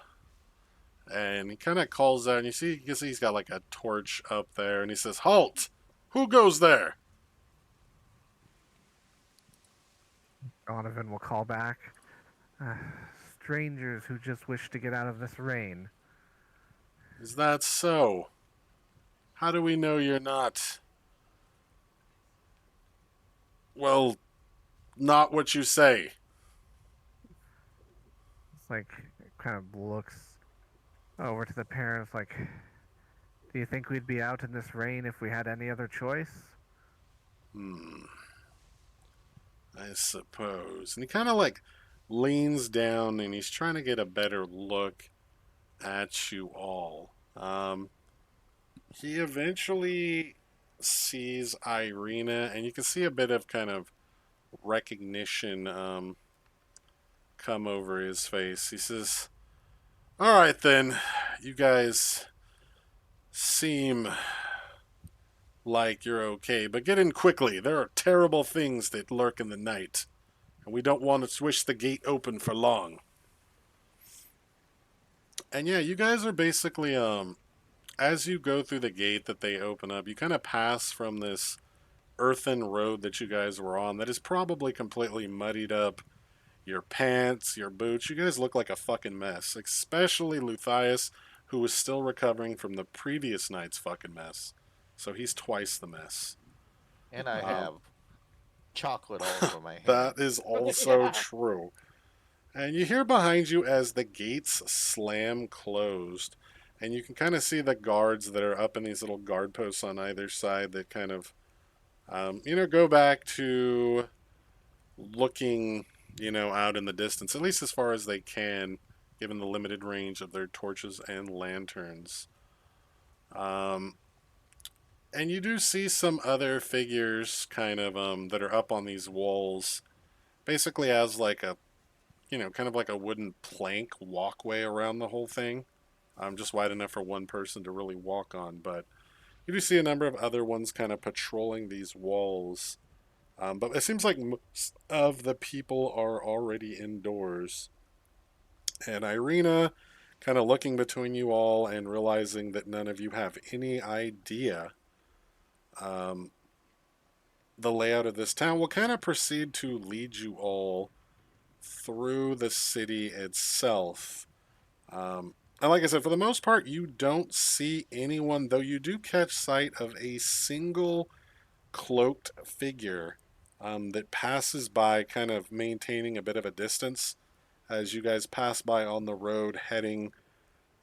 And he kind of calls out, and you can see he's got like a torch up there, and he says, "Halt! Who goes there?" Donovan will call back. Strangers who just wish to get out of this rain. Is that so? How do we know you're not? Well, not what you say. It's like, kind of looks over to the parents like, do you think we'd be out in this rain if we had any other choice? I suppose. And he kind of like leans down and he's trying to get a better look at you all. He eventually sees Irina, and you can see a bit of kind of recognition come over his face. He says, "All right then, you guys seem like you're okay, but get in quickly. There are terrible things that lurk in the night, and we don't want to swish the gate open for long." And yeah, you guys are basically as you go through the gate that they open up, you kind of pass from this earthen road that you guys were on that is probably completely muddied up. Your pants, your boots, you guys look like a fucking mess. Especially Luthius, who was still recovering from the previous night's fucking mess. So he's twice the mess. And I have chocolate all over my hand. That is also Yeah. true. And you hear behind you as the gates slam closed. And you can kind of see the guards that are up in these little guard posts on either side that kind of, go back to looking, out in the distance, at least as far as they can, given the limited range of their torches and lanterns. And you do see some other figures kind of that are up on these walls, basically as like a, kind of like a wooden plank walkway around the whole thing. just wide enough for one person to really walk on. But you do see a number of other ones kind of patrolling these walls. But it seems like most of the people are already indoors. And Irina, kind of looking between you all and realizing that none of you have any idea um, the layout of this town, will kind of proceed to lead you all through the city itself. And like I said, for the most part, you don't see anyone, though you do catch sight of a single cloaked figure that passes by, kind of maintaining a bit of a distance as you guys pass by on the road heading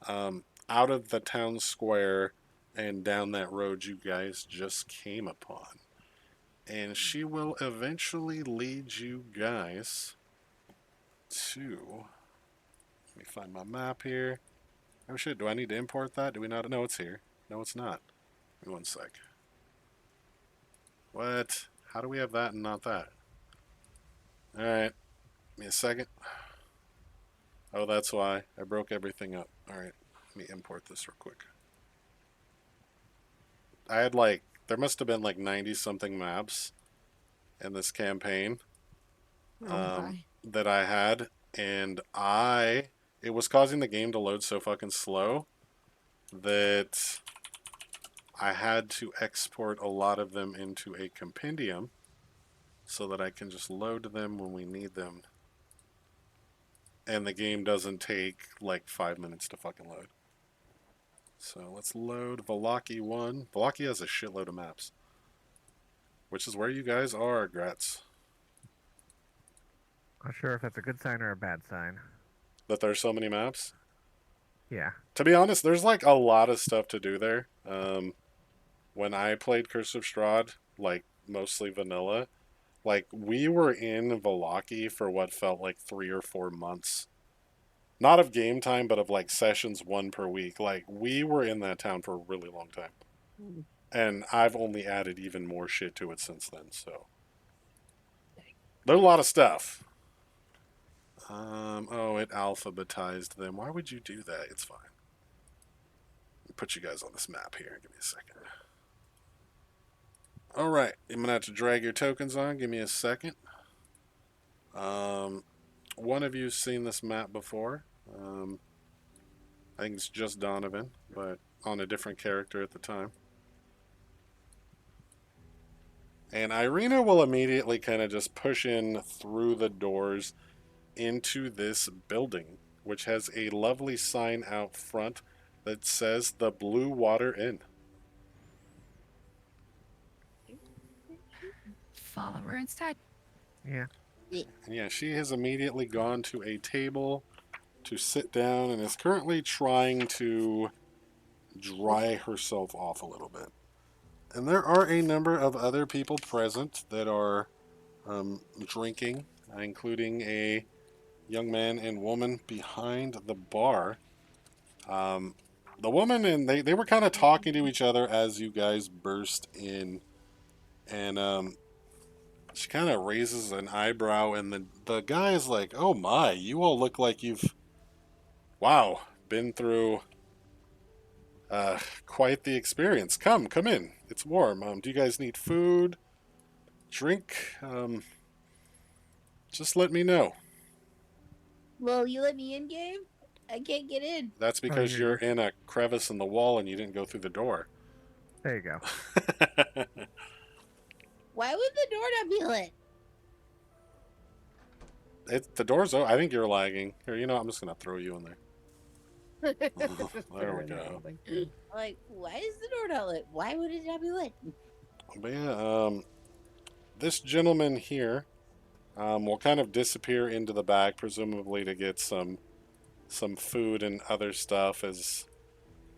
out of the town square and down that road you guys just came upon. And she will eventually lead you guys to. Let me find my map here. Oh shit, do I need to import that? Do we not? No, it's here. No, it's not. Give me one sec. What? How do we have that and not that? Alright. Give me a second. Oh, that's why. I broke everything up. Alright. Let me import this real quick. I had like, there must have been like 90 something maps in this campaign that I had. And it was causing the game to load so fucking slow that I had to export a lot of them into a compendium so that I can just load them when we need them. And the game doesn't take like 5 minutes to fucking load. So let's load Valaki 1. Valaki has a shitload of maps. Which is where you guys are, Gratz. Not sure if that's a good sign or a bad sign. That there's so many maps? Yeah. To be honest, there's like a lot of stuff to do there. When I played Curse of Strahd, like mostly vanilla, like we were in Valaki for what felt like 3 or 4 months. Not of game time, but of like sessions, one per week. Like we were in that town for a really long time. And I've only added even more shit to it since then, so. There's a lot of stuff. Oh, it alphabetized them. Why would you do that? It's fine. Let me put you guys on this map here. Give me a second. Alright, I'm going to have to drag your tokens on. Give me a second. One of you's seen this map before. I think it's just Donovan, but on a different character at the time. And Irina will immediately kind of just push in through the doors into this building, which has a lovely sign out front that says the Blue Water Inn. Follow her inside. Yeah. And yeah, she has immediately gone to a table to sit down and is currently trying to dry herself off a little bit. And there are a number of other people present that are drinking, including a young man and woman behind the bar. The woman and they were kind of talking to each other as you guys burst in. And she kind of raises an eyebrow, and the guy is like, "Oh my, you all look like you've, wow, been through quite the experience. Come in. It's warm. Do you guys need food, drink? Just let me know." Well, you let me in, game? I can't get in. That's because you're in a crevice in the wall and you didn't go through the door. There you go. Why would the door not be lit? The door's open. I think you're lagging. Here, you know, I'm just gonna throw you in there. There we go. Like, why is the door not lit? Why would it not be lit? But yeah, this gentleman here will kind of disappear into the back, presumably to get some food and other stuff, as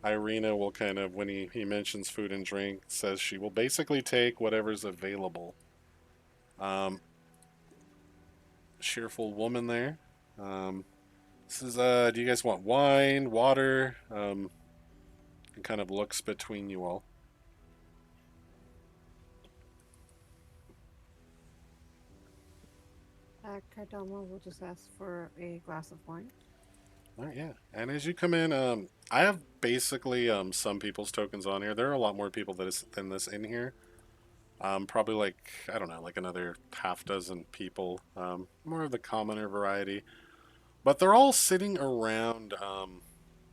Irina will kind of, when he mentions food and drink, says she will basically take whatever's available. Cheerful woman there. Says, do you guys want wine, water? And kind of looks between you all. Cardoma will just ask for a glass of wine. All right, yeah. And as you come in, I have basically some people's tokens on here. There are a lot more people than this in here. Probably like, I don't know, like another half dozen people. More of the commoner variety. But they're all sitting around,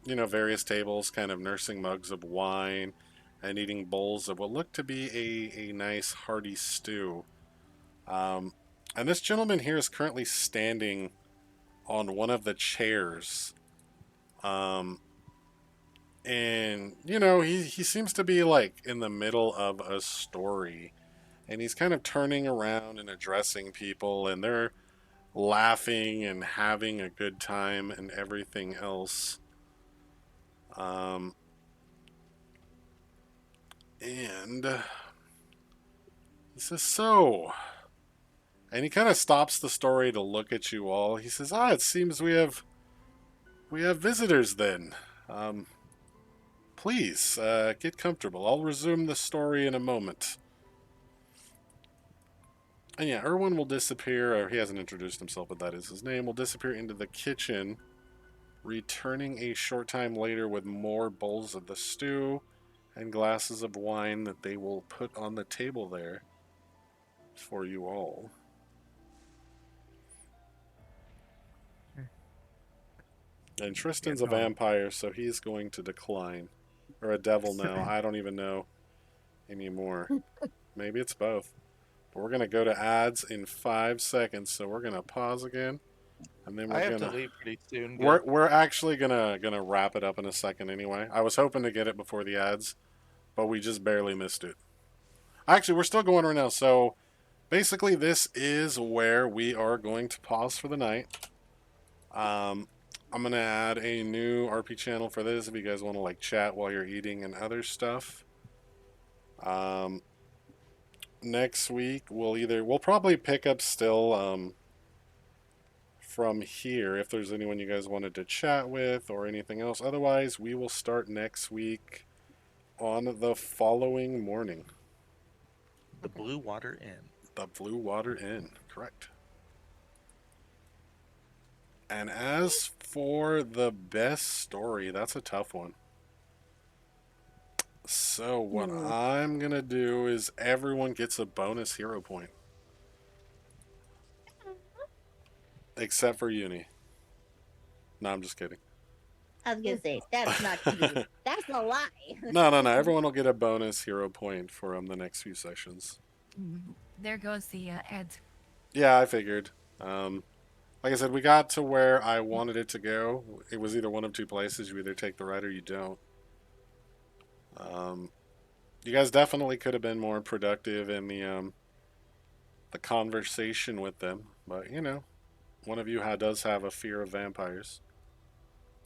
various tables, kind of nursing mugs of wine and eating bowls of what look to be a nice hearty stew. Um, and this gentleman here is currently standing on one of the chairs. Um, and, he seems to be like in the middle of a story. And he's kind of turning around and addressing people, and they're laughing and having a good time and everything else. Um, and he says, so. And he kind of stops the story to look at you all. He says, it seems we have visitors then. Please, get comfortable. I'll resume the story in a moment. And yeah, Erwin will disappear, or he hasn't introduced himself, but that is his name, will disappear into the kitchen, returning a short time later with more bowls of the stew and glasses of wine that they will put on the table there for you all. And Tristan's a vampire, so he's going to decline. Or a devil now. I don't even know anymore. Maybe it's both. But we're going to go to ads in 5 seconds, so we're going to pause again. And then I we're have going to leave pretty soon. We're actually gonna wrap it up in a second anyway. I was hoping to get it before the ads, but we just barely missed it. Actually, we're still going right now, so basically this is where we are going to pause for the night. I'm gonna add a new RP channel for this if you guys want to like chat while you're eating and other stuff. Next week we'll probably pick up still from here if there's anyone you guys wanted to chat with or anything else. Otherwise, we will start next week on the following morning. The Blue Water Inn. The Blue Water Inn, correct. And as for the best story, that's a tough one. So what I'm going to do is everyone gets a bonus hero point. Except for Uni. No, I'm just kidding. I was gonna say that's not true. That's a lie. No. Everyone will get a bonus hero point for the next few sessions. There goes the ads. Yeah, I figured. Like I said, we got to where I wanted it to go. It was either one of two places. You either take the right or you don't. You guys definitely could have been more productive in the conversation with them. But, one of you does have a fear of vampires.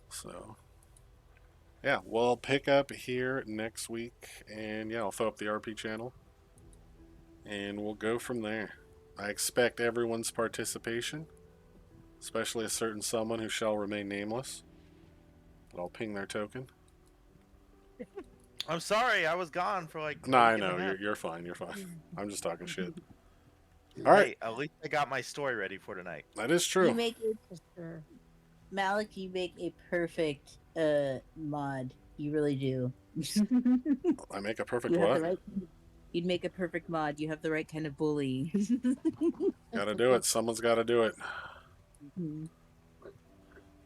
So, yeah, we'll pick up here next week. And, yeah, I'll throw up the RP channel. And we'll go from there. I expect everyone's participation. Especially a certain someone who shall remain nameless. But I'll ping their token. I'm sorry, I was gone for like. No, a I week and a know. half. You're fine. You're fine. I'm just talking shit. All right. Hey, at least I got my story ready for tonight. That is You true. make it, For sure. Malik. You make a perfect mod. You really do. I make a perfect You have what? the right. You'd make a perfect mod. You have the right kind of bully. Gotta do it. Someone's gotta do it. Mhm.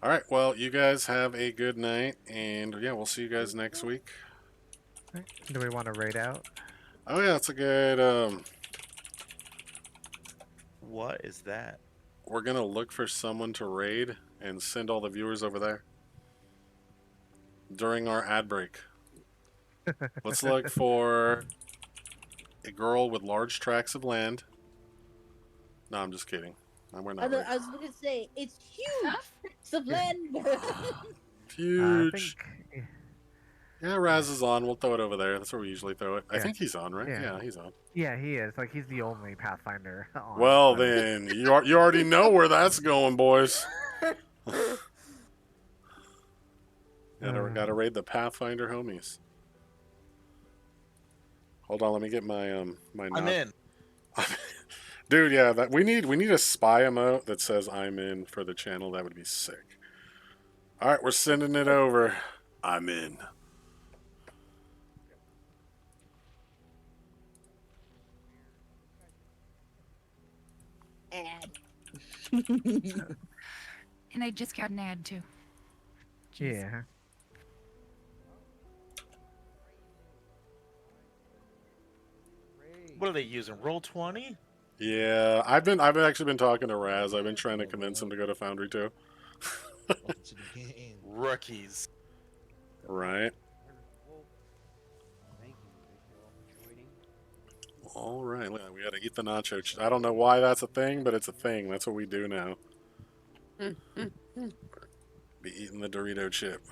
All right. Well, you guys have a good night. And, yeah, we'll see you guys next week. Do we want to raid out? Oh, yeah, that's a good... What is that? We're gonna look for someone to raid and send all the viewers over there. During our ad break. Let's look for a girl with large tracts of land. No, I'm just kidding. We're not I was gonna say it's huge. Splendid. I huge. think. Yeah, Raz is on. We'll throw it over there. That's where we usually throw it. I Yeah. think he's on, right? Yeah. Yeah, he's on. Yeah, he is. Like, he's the only Pathfinder on. Well, so- then, you already know where that's going, boys. Gotta raid the Pathfinder homies. Hold on, let me get my my. I'm in. Dude, yeah, that we need a spy emote that says I'm in for the channel. That would be sick. All right, we're sending it over. I'm in. Ad. And I just got an ad too. Jeez. Yeah. What are they using? Roll20? Yeah, I've actually been talking to Raz. I've been trying to convince him to go to Foundry too. Welcome to the game. Rookies. Right. Thank you all for joining. All right. We got to eat the nacho. I don't know why that's a thing, but it's a thing. That's what we do now. Be eating the Dorito chip.